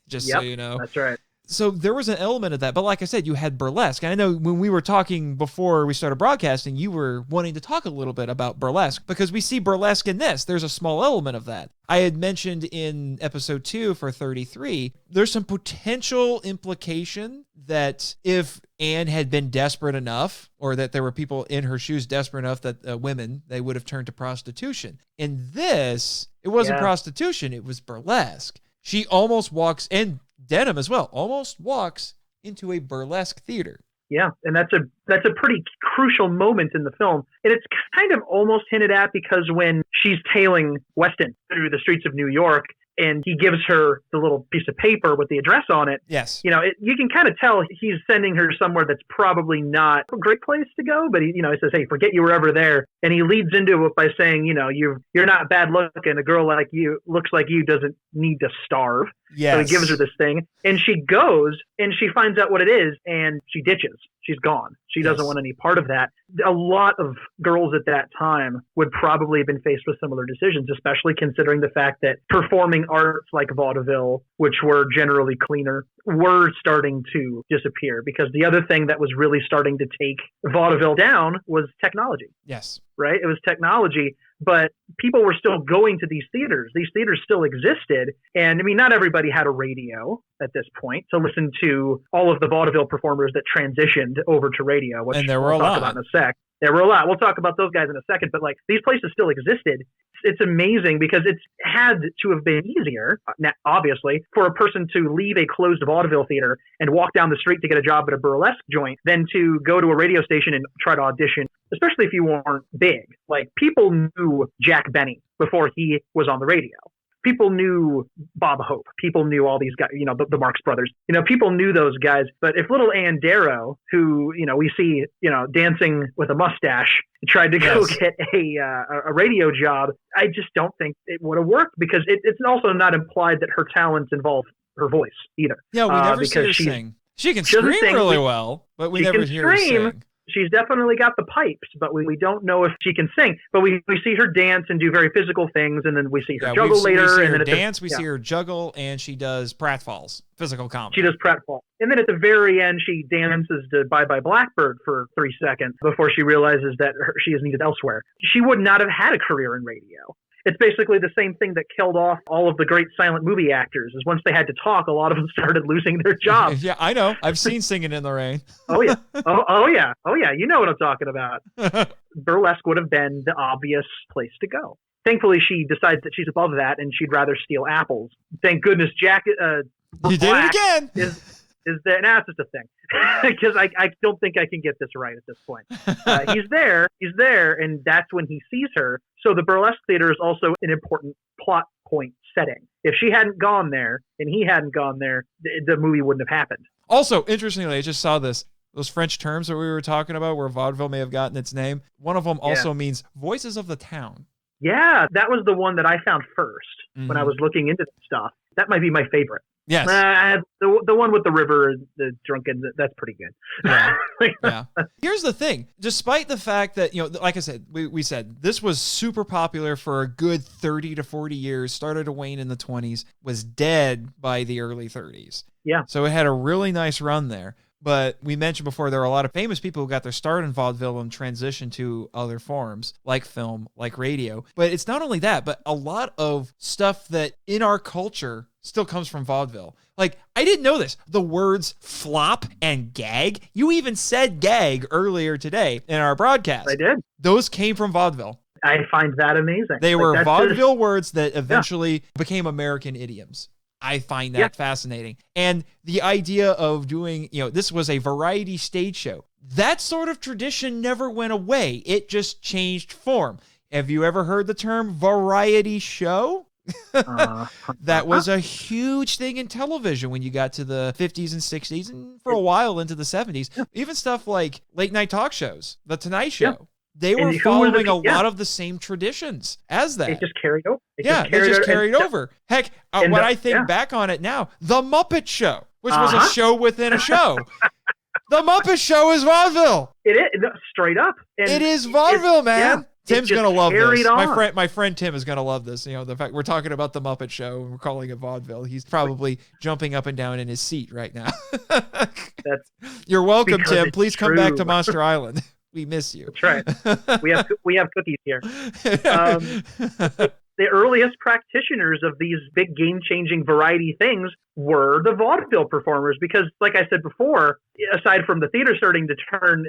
just so you know. That's right. So there was an element of that. But like I said, you had burlesque. And I know when we were talking before we started broadcasting, you were wanting to talk a little bit about burlesque because we see burlesque in this. There's a small element of that. I had mentioned in episode 2 for 33, there's some potential implication that if Anne had been desperate enough, or that there were people in her shoes desperate enough that women, they would have turned to prostitution. In this, it wasn't prostitution, it was burlesque. She almost walks, and Denham as well, almost walks into a burlesque theater. Yeah, and that's a pretty crucial moment in the film. And it's kind of almost hinted at because when she's tailing Weston through the streets of New York and he gives her the little piece of paper with the address on it, yes, you can kind of tell he's sending her somewhere that's probably not a great place to go. But he says, hey, forget you were ever there. And he leads into it by saying, you're not bad looking. A girl like you looks like you doesn't need to starve. Yes. So he gives her this thing, and she goes, and she finds out what it is, and she ditches. She's gone. She doesn't want any part of that. A lot of girls at that time would probably have been faced with similar decisions, especially considering the fact that performing arts like vaudeville, which were generally cleaner, were starting to disappear. Because the other thing that was really starting to take vaudeville down was technology. Yes. Right? It was technology, but people were still going to these theaters. These theaters still existed. And I mean, not everybody had a radio at this point to listen to all of the vaudeville performers that transitioned over to radio, which and there were we'll a talk lot. about in a sec. There were a lot. We'll talk about those guys in a second, but like these places still existed. It's amazing because it's had to have been easier, obviously, for a person to leave a closed vaudeville theater and walk down the street to get a job at a burlesque joint than to go to a radio station and try to audition, especially if you weren't big. Like, people knew Jack Benny before he was on the radio. People knew Bob Hope. People knew all these guys, the Marx Brothers. People knew those guys. But if little Ann Darrow, who, we see, dancing with a mustache, tried to go get a radio job, I just don't think it would have worked, because it's also not implied that her talents involve her voice either. Yeah, we never see her sing. She can scream really well, but we never hear her sing. She's definitely got the pipes, but we don't know if she can sing. But we see her dance and do very physical things, and then we see her juggle later. We see and her then dance, we see her juggle, and she does pratfalls, physical comedy. She does pratfall. And then at the very end, she dances to Bye Bye Blackbird for 3 seconds before she realizes that she is needed elsewhere. She would not have had a career in radio. It's basically the same thing that killed off all of the great silent movie actors, is once they had to talk, a lot of them started losing their jobs. Yeah, I know. I've seen Singing in the Rain. Oh, yeah. Oh, yeah. Oh, yeah. You know what I'm talking about. Burlesque would have been the obvious place to go. Thankfully, she decides that she's above that and she'd rather steal apples. Thank goodness Jack you did it again. Is that now? It's just a thing, because I don't think I can get this right at this point. He's there, and that's when he sees her. So the burlesque theater is also an important plot point setting. If she hadn't gone there and he hadn't gone there, the movie wouldn't have happened. Also, interestingly, I just saw those French terms that we were talking about, where vaudeville may have gotten its name. One of them also means voices of the town. Yeah, that was the one that I found first when I was looking into this stuff. That might be my favorite. Yes. The one with the river, the drunken, that's pretty good. Yeah. Yeah. Here's the thing. Despite the fact that, like I said, we said this was super popular for a good 30 to 40 years, started to wane in the 20s, was dead by the early 30s. Yeah. So it had a really nice run there. But we mentioned before, there are a lot of famous people who got their start in vaudeville and transitioned to other forms, like film, like radio. But it's not only that, but a lot of stuff that in our culture still comes from vaudeville. Like, I didn't know this. The words flop and gag. You even said gag earlier today in our broadcast. I did. Those came from vaudeville. I find that amazing. They were vaudeville words that eventually became American idioms. I find that fascinating. And the idea of doing, this was a variety stage show. That sort of tradition never went away. It just changed form. Have you ever heard the term variety show? That was a huge thing in television when you got to the 50s and 60s and for a while into the 70s. Even stuff like late night talk shows, The Tonight Show. Yeah. They were following a lot of the same traditions as that. It just carried over. They just carried over. Heck, when I think back on it now, The Muppet Show, which was a show within a show. The Muppet Show is vaudeville. It is, straight up. And it is vaudeville, man. Tim's going to love this. On. My friend Tim is going to love this. The fact we're talking about The Muppet Show and we're calling it vaudeville. He's probably jumping up and down in his seat right now. You're welcome, Tim. Please come back to Monster Island. We miss you. That's right. We have cookies here. The earliest practitioners of these big game-changing variety things were the vaudeville performers, because, like I said before, aside from the theater starting to turn,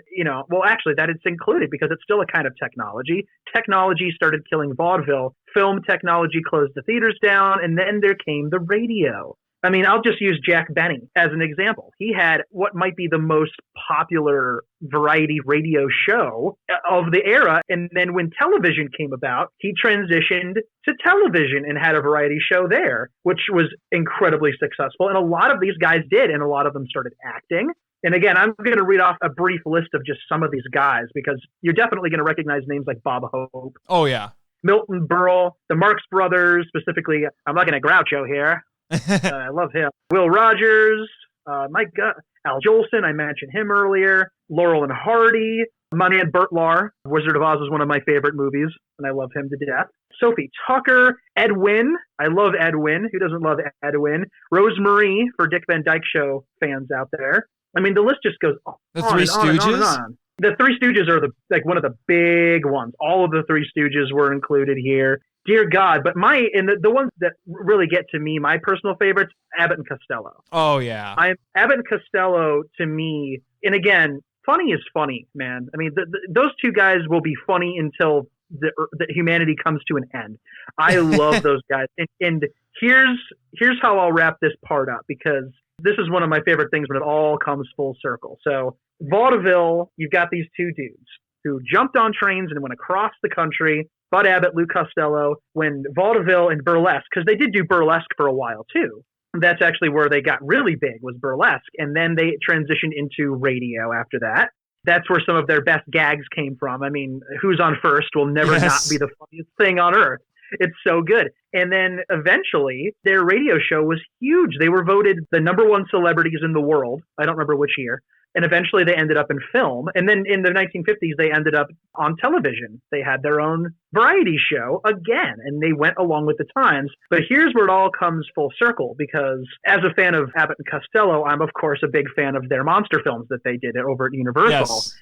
actually that it's included because it's still a kind of technology. Technology started killing vaudeville. Film technology closed the theaters down, and then there came the radio. I mean, I'll just use Jack Benny as an example. He had what might be the most popular variety radio show of the era. And then when television came about, he transitioned to television and had a variety show there, which was incredibly successful. And a lot of these guys did, and a lot of them started acting. And again, I'm going to read off a brief list of just some of these guys, because you're definitely going to recognize names like Bob Hope. Oh, yeah. Milton Berle, the Marx Brothers, specifically, I'm looking at Groucho here. I love him. Will Rogers, my God, Al Jolson, I mentioned him earlier. Laurel and Hardy. My man Burt Lahr, Wizard of Oz is one of my favorite movies, and I love him to death. Sophie Tucker, Ed Wynn. I love Ed Wynn. Who doesn't love Ed Wynn? Rose Marie, for Dick Van Dyke Show fans out there. I mean, the list just goes on. The Three Stooges? The Three Stooges are one of the big ones. All of the Three Stooges were included here. Dear God, but the ones that really get to me, my personal favorites, Abbott and Costello. Oh yeah, Abbott and Costello to me, and again, funny is funny, man. I mean, those two guys will be funny until the humanity comes to an end. I love those guys, and here's how I'll wrap this part up, because this is one of my favorite things when it all comes full circle. So vaudeville, you've got these two dudes who jumped on trains and went across the country. Bud Abbott, Lou Costello, when vaudeville and burlesque, because they did do burlesque for a while too. That's actually where they got really big, was burlesque. And then they transitioned into radio after that. That's where some of their best gags came from. I mean, Who's on First will never not be the funniest thing on earth. It's so good. And then eventually their radio show was huge. They were voted the #1 celebrities in the world. I don't remember which year. And eventually they ended up in film. And then in the 1950s, they ended up on television. They had their own variety show again, and they went along with the times. But here's where it all comes full circle, because as a fan of Abbott and Costello, I'm, of course, a big fan of their monster films that they did over at Universal. Yes.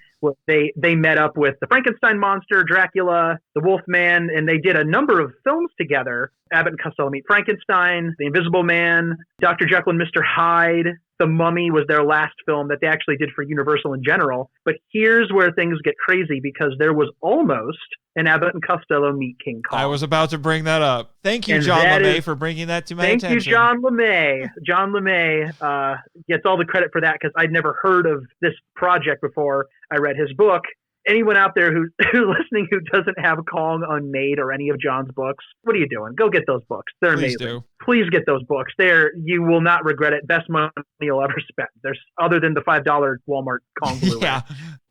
They met up with the Frankenstein monster, Dracula, the Wolfman, and they did a number of films together. Abbott and Costello Meet Frankenstein, The Invisible Man, Dr. Jekyll and Mr. Hyde. The Mummy was their last film that they actually did for Universal in general. But here's where things get crazy, because there was almost an Abbott and Costello Meet King Kong. I was about to bring that up. Thank you, John LeMay, for bringing that to my attention. Thank you, John LeMay. John LeMay gets all the credit for that, because I'd never heard of this project before I read his book. Anyone out there who's listening who doesn't have Kong Unmade or any of John's books, what are you doing? Go get those books. They're amazing. Please get those books. You will not regret it. Best money you'll ever spend. There's other than the $5 Walmart Kong Blu-ray. Yeah.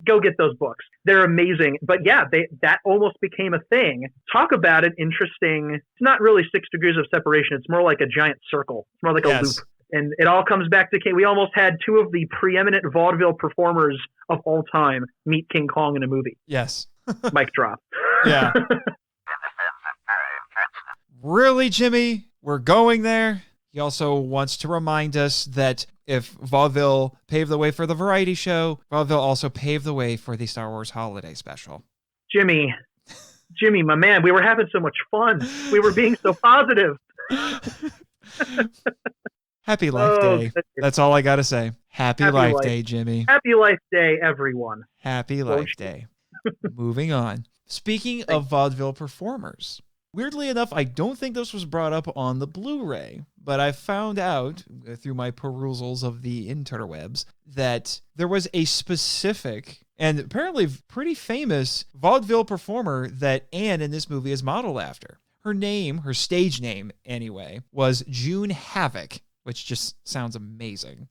Go get those books. They're amazing. But yeah, that almost became a thing. Talk about it. Interesting. It's not really 6 degrees of separation. It's more like a giant circle. It's more like a loop. And it all comes back to King. We almost had 2 of the preeminent vaudeville performers of all time meet King Kong in a movie. Yes. Mic drop. Yeah. Really, Jimmy? We're going there? He also wants to remind us that if vaudeville paved the way for the variety show, vaudeville also paved the way for the Star Wars holiday special. Jimmy, my man, we were having so much fun. We were being so positive. Happy Life Day. That's all I got to say. Happy Life Day, Jimmy. Happy Life Day, everyone. Happy Life Day. Moving on. Speaking of vaudeville performers, weirdly enough, I don't think this was brought up on the Blu-ray, but I found out through my perusals of the interwebs that there was a specific and apparently pretty famous vaudeville performer that Anne in this movie is modeled after. Her name, her stage name anyway, was June Havoc, which just sounds amazing.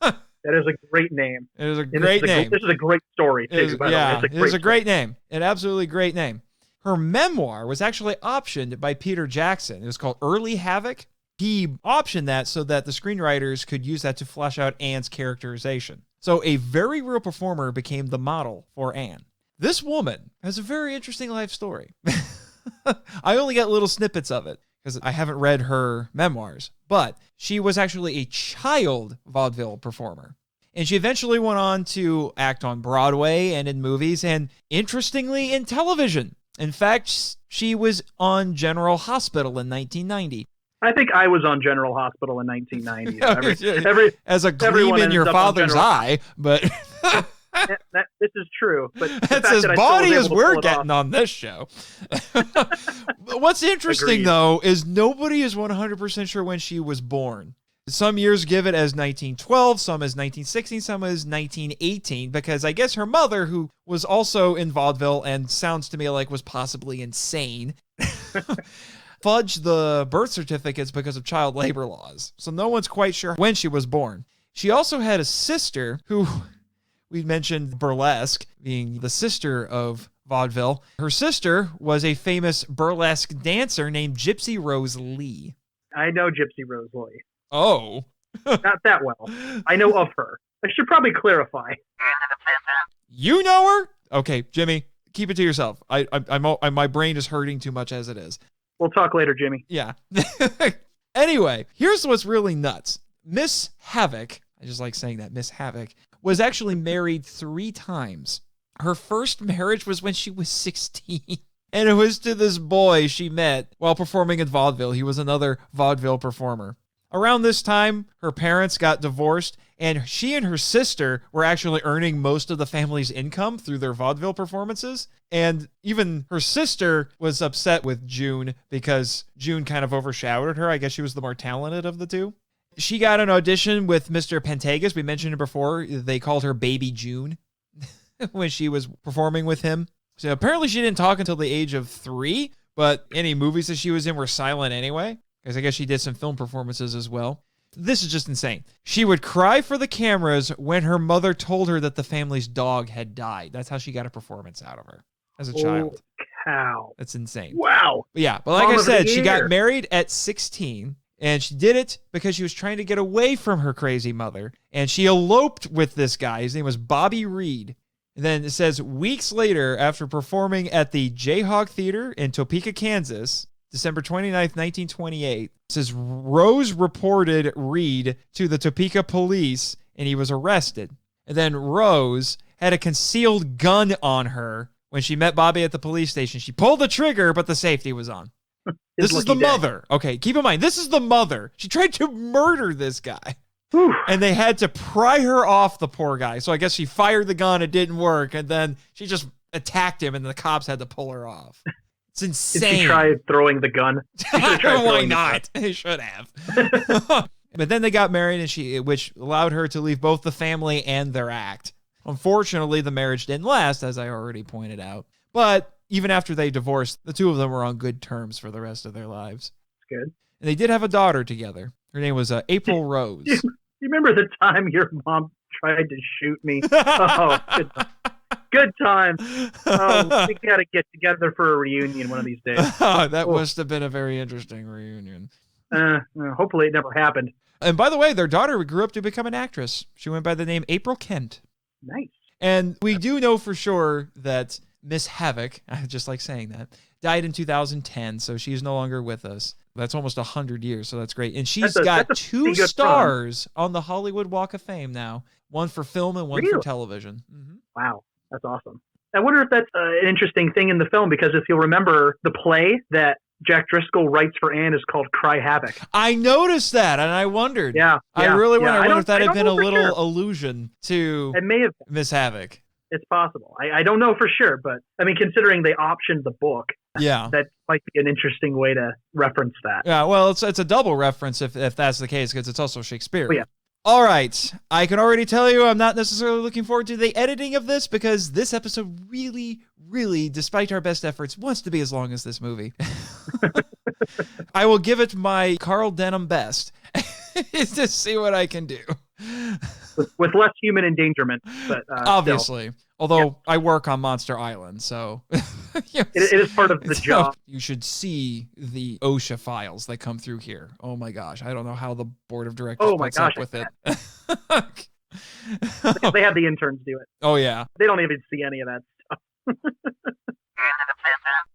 That is a great name. It is a great name. This is a great story, too. It is a great name. An absolutely great name. Her memoir was actually optioned by Peter Jackson. It was called Early Havoc. He optioned that so that the screenwriters could use that to flesh out Anne's characterization. So a very real performer became the model for Anne. This woman has a very interesting life story. I only got little snippets of it because I haven't read her memoirs, but she was actually a child vaudeville performer. And she eventually went on to act on Broadway and in movies, and interestingly, in television. In fact, she was on General Hospital in 1990. I think I was on General Hospital in 1990. As a gleam in your father's eye, but... this is true. But that's as bawdy as we're getting on this show. What's interesting, though, is nobody is 100% sure when she was born. Some years give it as 1912, some as 1916, some as 1918, because I guess her mother, who was also in vaudeville and sounds to me like was possibly insane, fudged the birth certificates because of child labor laws. So no one's quite sure when she was born. She also had a sister who... We mentioned burlesque being the sister of vaudeville. Her sister was a famous burlesque dancer named Gypsy Rose Lee. I know Gypsy Rose Lee. Oh. Not that well. I know of her. I should probably clarify. You know her? Okay, Jimmy, keep it to yourself. My brain is hurting too much as it is. We'll talk later, Jimmy. Yeah. Anyway, here's what's really nuts. Miss Havoc, I just like saying that, Miss Havoc, was actually married 3 times. Her first marriage was when she was 16. And it was to this boy she met while performing in vaudeville. He was another vaudeville performer. Around this time, her parents got divorced, and she and her sister were actually earning most of the family's income through their vaudeville performances. And even her sister was upset with June because June kind of overshadowed her. I guess she was the more talented of the two. She got an audition with Mr. Pantagus. We mentioned it before. They called her Baby June when she was performing with him. So apparently she didn't talk until the age of 3, but any movies that she was in were silent anyway, because I guess she did some film performances as well. This is just insane. She would cry for the cameras when her mother told her that the family's dog had died. That's how she got a performance out of her as a child. Cow. That's insane. Wow. But yeah, but like I said, she got married at 16, and she did it because she was trying to get away from her crazy mother, and she eloped with this guy. His name was Bobby Reed. And then it says, weeks later, after performing at the Jayhawk Theater in Topeka, Kansas, December 29th, 1928, it says Rose reported Reed to the Topeka police, and he was arrested. And then Rose had a concealed gun on her when she met Bobby at the police station. She pulled the trigger, but the safety was on. This is the mother. Okay, keep in mind, this is the mother. She tried to murder this guy. And they had to pry her off the poor guy. So I guess she fired the gun, it didn't work, and then she just attacked him, and the cops had to pull her off. It's insane. Did she try throwing the gun? Why not? They should have. But then they got married, and which allowed her to leave both the family and their act. Unfortunately, the marriage didn't last, as I already pointed out. But even after they divorced, the two of them were on good terms for the rest of their lives. That's good. And they did have a daughter together. Her name was April Rose. You remember the time your mom tried to shoot me? Oh, good time. Oh, we got to get together for a reunion one of these days. That must have been a very interesting reunion. Hopefully it never happened. And by the way, their daughter grew up to become an actress. She went by the name April Kent. Nice. And we do know for sure that Miss Havoc, I just like saying that, died in 2010, so she's no longer with us. That's almost 100 years, so that's great. And she's got 2 stars on the Hollywood Walk of Fame now. One for film and one for television. Mm-hmm. Wow, that's awesome. I wonder if that's an interesting thing in the film, because if you'll remember, the play that Jack Driscoll writes for Ann is called Cry Havoc. I noticed that, and I wondered. Yeah. I really wonder if that had been a little allusion to Miss Havoc. It's possible. I don't know for sure, but I mean, considering they optioned the book, that might be an interesting way to reference that. Yeah, well, it's a double reference if that's the case, because it's also Shakespeare. Oh, yeah. All right. I can already tell you I'm not necessarily looking forward to the editing of this, because this episode really, really, despite our best efforts, wants to be as long as this movie. I will give it my Carl Denham best to see what I can do. With less human endangerment, but obviously. Still. Although I work on Monster Island, so it is part of the job. You should see the OSHA files that come through here. Oh my gosh, I don't know how the board of directors puts up with it. They have the interns do it. Oh yeah, they don't even see any of that stuff.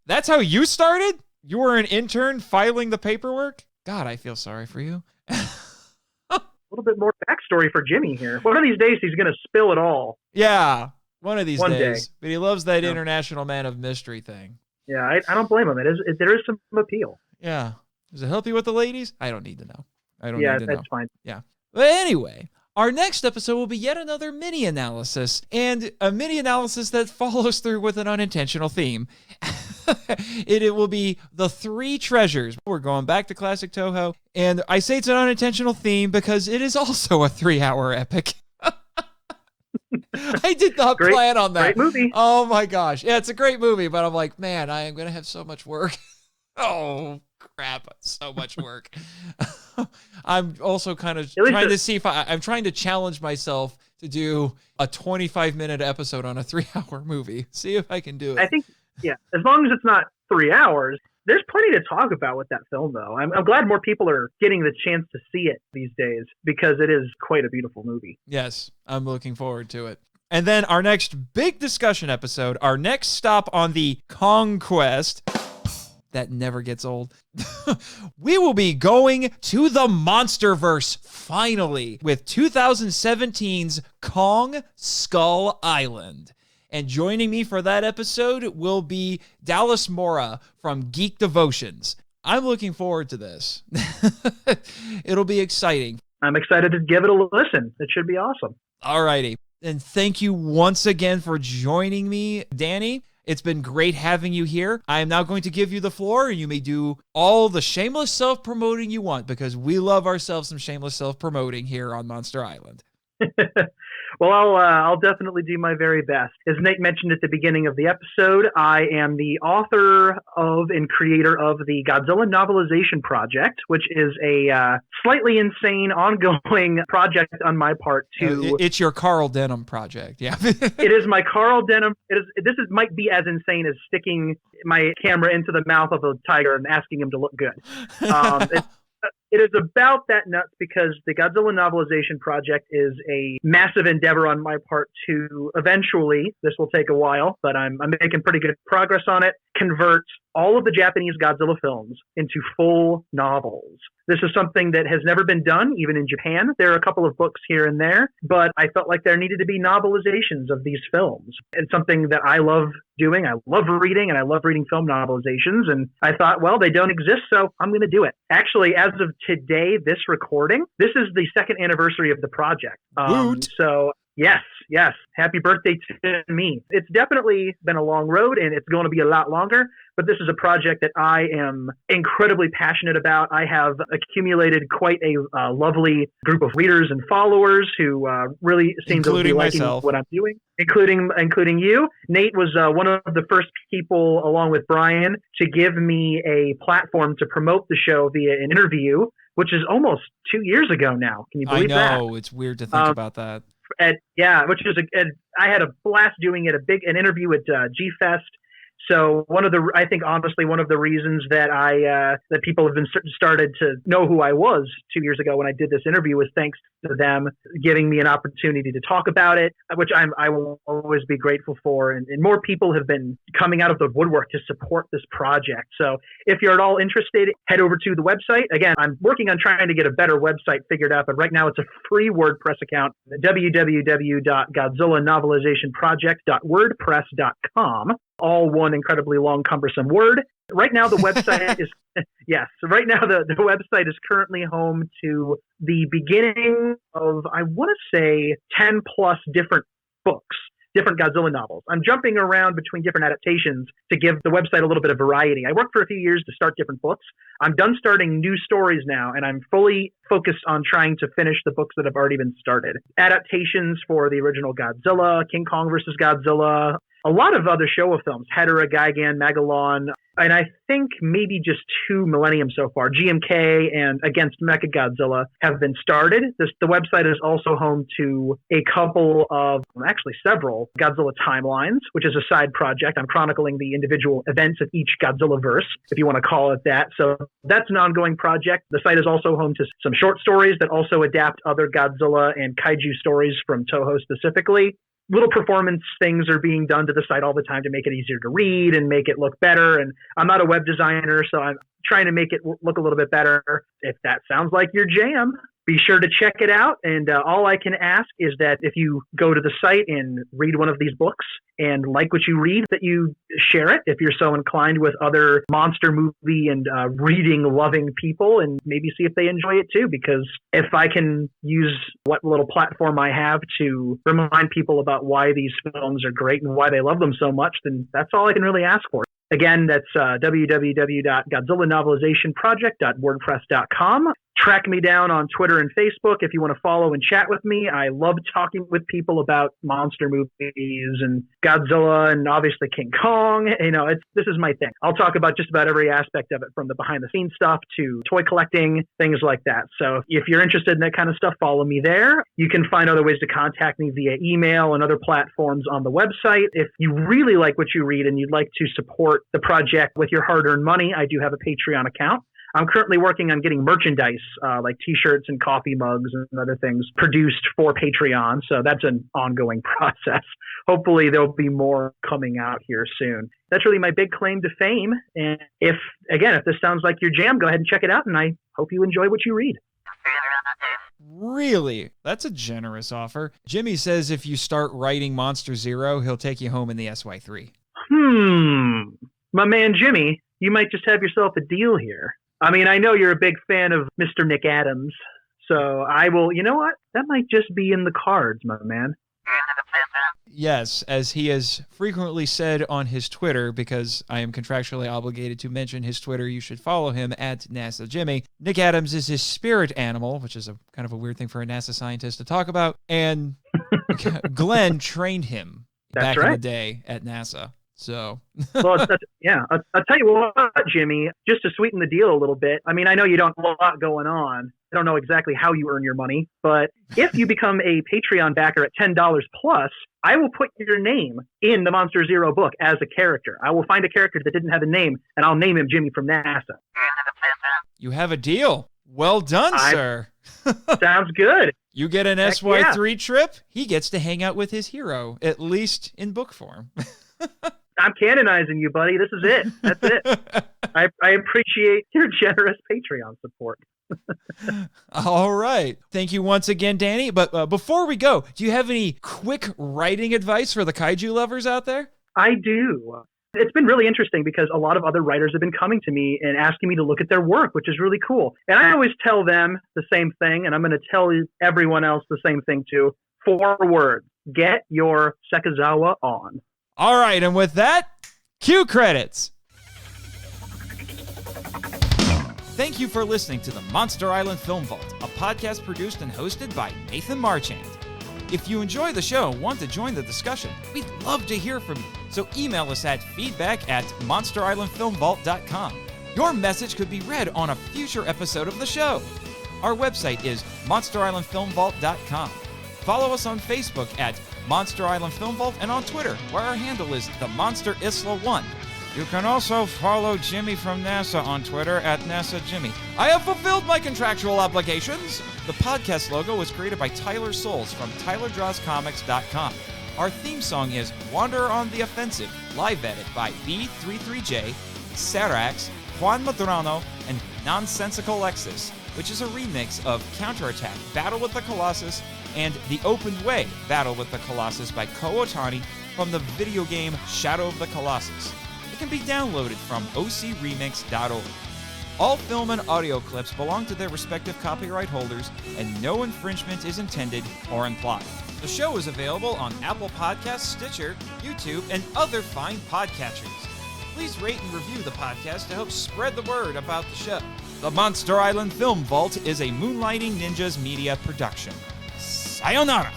That's how you started? You were an intern filing the paperwork? God, I feel sorry for you. A little bit more backstory for Jimmy here. One of these days, he's going to spill it all. Yeah, one of these days. Day. But he loves that International Man of Mystery thing. Yeah, I don't blame him. There is some appeal. Yeah. Does it help you with the ladies? I don't need to know. I don't need to know. Yeah, that's fine. Yeah. But anyway, our next episode will be yet another mini analysis, and a mini analysis that follows through with an unintentional theme. It will be the 3 treasures. We're going back to classic Toho, and I say it's an unintentional theme because it is also a 3-hour epic. I did not plan on that. Great movie. Oh my gosh. Yeah, it's a great movie, but I'm like, man, I am going to have so much work. Oh, crap. So much work. I'm also kind of trying to see if I'm trying to challenge myself to do a 25-minute episode on a 3-hour movie. See if I can do it. I think, as long as it's not 3 hours, There's plenty to talk about with that film, though. I'm glad more people are getting the chance to see it these days because it is quite a beautiful movie. Yes, I'm looking forward to it. And then our next big discussion episode, our next stop on the Conquest, that never gets old, we will be going to the Monsterverse, finally, with 2017's Kong Skull Island. And joining me for that episode will be Dallas Mora from Geek Devotions. I'm looking forward to this. It'll be exciting. I'm excited to give it a listen. It should be awesome. All righty. And thank you once again for joining me, Danny. It's been great having you here. I am now going to give you the floor, and you may do all the shameless self-promoting you want, because we love ourselves some shameless self-promoting here on Monster Island. Well, I'll definitely do my very best. As Nate mentioned at the beginning of the episode, I am the author of and creator of the Godzilla Novelization Project, which is a slightly insane ongoing project on my part to... It's your Carl Denham project, yeah. It is my Carl Denham... This might be as insane as sticking my camera into the mouth of a tiger and asking him to look good. It is about that nuts because the Godzilla Novelization Project is a massive endeavor on my part to eventually, this will take a while, but I'm making pretty good progress on it, convert all of the Japanese Godzilla films into full novels. This is something that has never been done, even in Japan. There are a couple of books here and there, but I felt like there needed to be novelizations of these films. It's something that I love doing. I love reading, and I love reading film novelizations. And I thought, well, they don't exist, so I'm going to do it. Actually, as of today, this recording, this is the second anniversary of the project. So yes. Happy birthday to me. It's definitely been a long road, and it's going to be a lot longer, but this is a project that I am incredibly passionate about. I have accumulated quite a lovely group of readers and followers who really seem to be liking what I'm doing, including you. Nate was one of the first people, along with Brian, to give me a platform to promote the show via an interview, which is almost 2 years ago now. Can you believe that? I know. It's weird to think about that. I had a blast doing it, an interview at G-Fest. So I think honestly one of the reasons that that people have been started to know who I was 2 years ago when I did this interview was thanks to them giving me an opportunity to talk about it, which I will always be grateful for. And more people have been coming out of the woodwork to support this project. So if you're at all interested, head over to the website. Again, I'm working on trying to get a better website figured out, but right now it's a free WordPress account, www.godzillannovelizationproject.wordpress.com. All one incredibly long, cumbersome word. Right now, the website is yes. Right now, the website is currently home to the beginning of, I want to say, 10 plus different books, different Godzilla novels. I'm jumping around between different adaptations to give the website a little bit of variety. I worked for a few years to start different books. I'm done starting new stories now, and I'm fully focused on trying to finish the books that have already been started. Adaptations for the original Godzilla, King Kong versus Godzilla, a lot of other Showa films, Hedorah, Gigan, Megalon, and I think maybe just 2 Millennium so far, GMK and Against Mechagodzilla, have been started. The website is also home to a couple of, actually several, Godzilla timelines, which is a side project. I'm chronicling the individual events of each Godzilla verse, if you want to call it that. So that's an ongoing project. The site is also home to some short stories that also adapt other Godzilla and kaiju stories from Toho specifically. Little performance things are being done to the site all the time to make it easier to read and make it look better. And I'm not a web designer, so I'm trying to make it look a little bit better. If that sounds like your jam, be sure to check it out. And all I can ask is that if you go to the site and read one of these books and like what you read, that you share it if you're so inclined with other monster movie and reading loving people, and maybe see if they enjoy it too. Because if I can use what little platform I have to remind people about why these films are great and why they love them so much, then that's all I can really ask for. Again, that's www.godzillannovelizationproject.wordpress.com. track me down on Twitter and Facebook if you want to follow and chat with me. I love talking with people about monster movies and Godzilla and obviously King Kong. This is my thing. I'll talk about just about every aspect of it, from the behind the scenes stuff to toy collecting, things like that. So if you're interested in that kind of stuff, follow me there. You can find other ways to contact me via email and other platforms on the website. If you really like what you read and you'd like to support the project with your hard-earned money, I do have a Patreon account. I'm currently working on getting merchandise like T-shirts and coffee mugs and other things produced for Patreon. So that's an ongoing process. Hopefully there'll be more coming out here soon. That's really my big claim to fame. And if this sounds like your jam, go ahead and check it out. And I hope you enjoy what you read. Really? That's a generous offer. Jimmy says if you start writing Monster Zero, he'll take you home in the SY3. My man Jimmy, you might just have yourself a deal here. I mean, I know you're a big fan of Mr. Nick Adams, so I will, you know what? That might just be in the cards, my man. Yes, as he has frequently said on his Twitter, because I am contractually obligated to mention his Twitter, you should follow him at NASA Jimmy. Nick Adams is his spirit animal, which is a kind of a weird thing for a NASA scientist to talk about, and Glenn trained him back in the day at NASA. So, I'll tell you what, Jimmy, just to sweeten the deal a little bit. I mean, I know you don't have a lot going on. I don't know exactly how you earn your money, but if you become a Patreon backer at $10 plus, I will put your name in the Monster Zero book as a character. I will find a character that didn't have a name, and I'll name him Jimmy from NASA. You have a deal. Well done, sir. Sounds good. You get an SY3 trip. He gets to hang out with his hero, at least in book form. I'm canonizing you, buddy. This is it. That's it. I appreciate your generous Patreon support. All right. Thank you once again, Danny. But before we go, do you have any quick writing advice for the kaiju lovers out there? I do. It's been really interesting because a lot of other writers have been coming to me and asking me to look at their work, which is really cool. And I always tell them the same thing, and I'm going to tell everyone else the same thing too. 4 words. Get your Sekizawa on. All right, and with that, cue credits. Thank you for listening to the Monster Island Film Vault, a podcast produced and hosted by Nathan Marchand. If you enjoy the show and want to join the discussion, we'd love to hear from you. So email us at feedback@monsterislandfilmvault.com. Your message could be read on a future episode of the show. Our website is monsterislandfilmvault.com. Follow us on Facebook at Monster Island Film Vault and on Twitter, where our handle is The Monster Isla 1. You can also follow Jimmy from NASA on Twitter at NASA Jimmy. I have fulfilled my contractual obligations. The podcast logo was created by Tyler Souls from TylerDrawsComics.com. Our theme song is Wander on the Offensive, live edit by B33J, Sarax, Juan Madrano, and Nonsensical Lexus, which is a remix of Counterattack, Battle with the Colossus, and The Open Way, Battle with the Colossus by Ko Otani from the video game Shadow of the Colossus. It can be downloaded from ocremix.org. All film and audio clips belong to their respective copyright holders, and no infringement is intended or implied. The show is available on Apple Podcasts, Stitcher, YouTube, and other fine podcatchers. Please rate and review the podcast to help spread the word about the show. The Monster Island Film Vault is a Moonlighting Ninjas media production. Sayonara!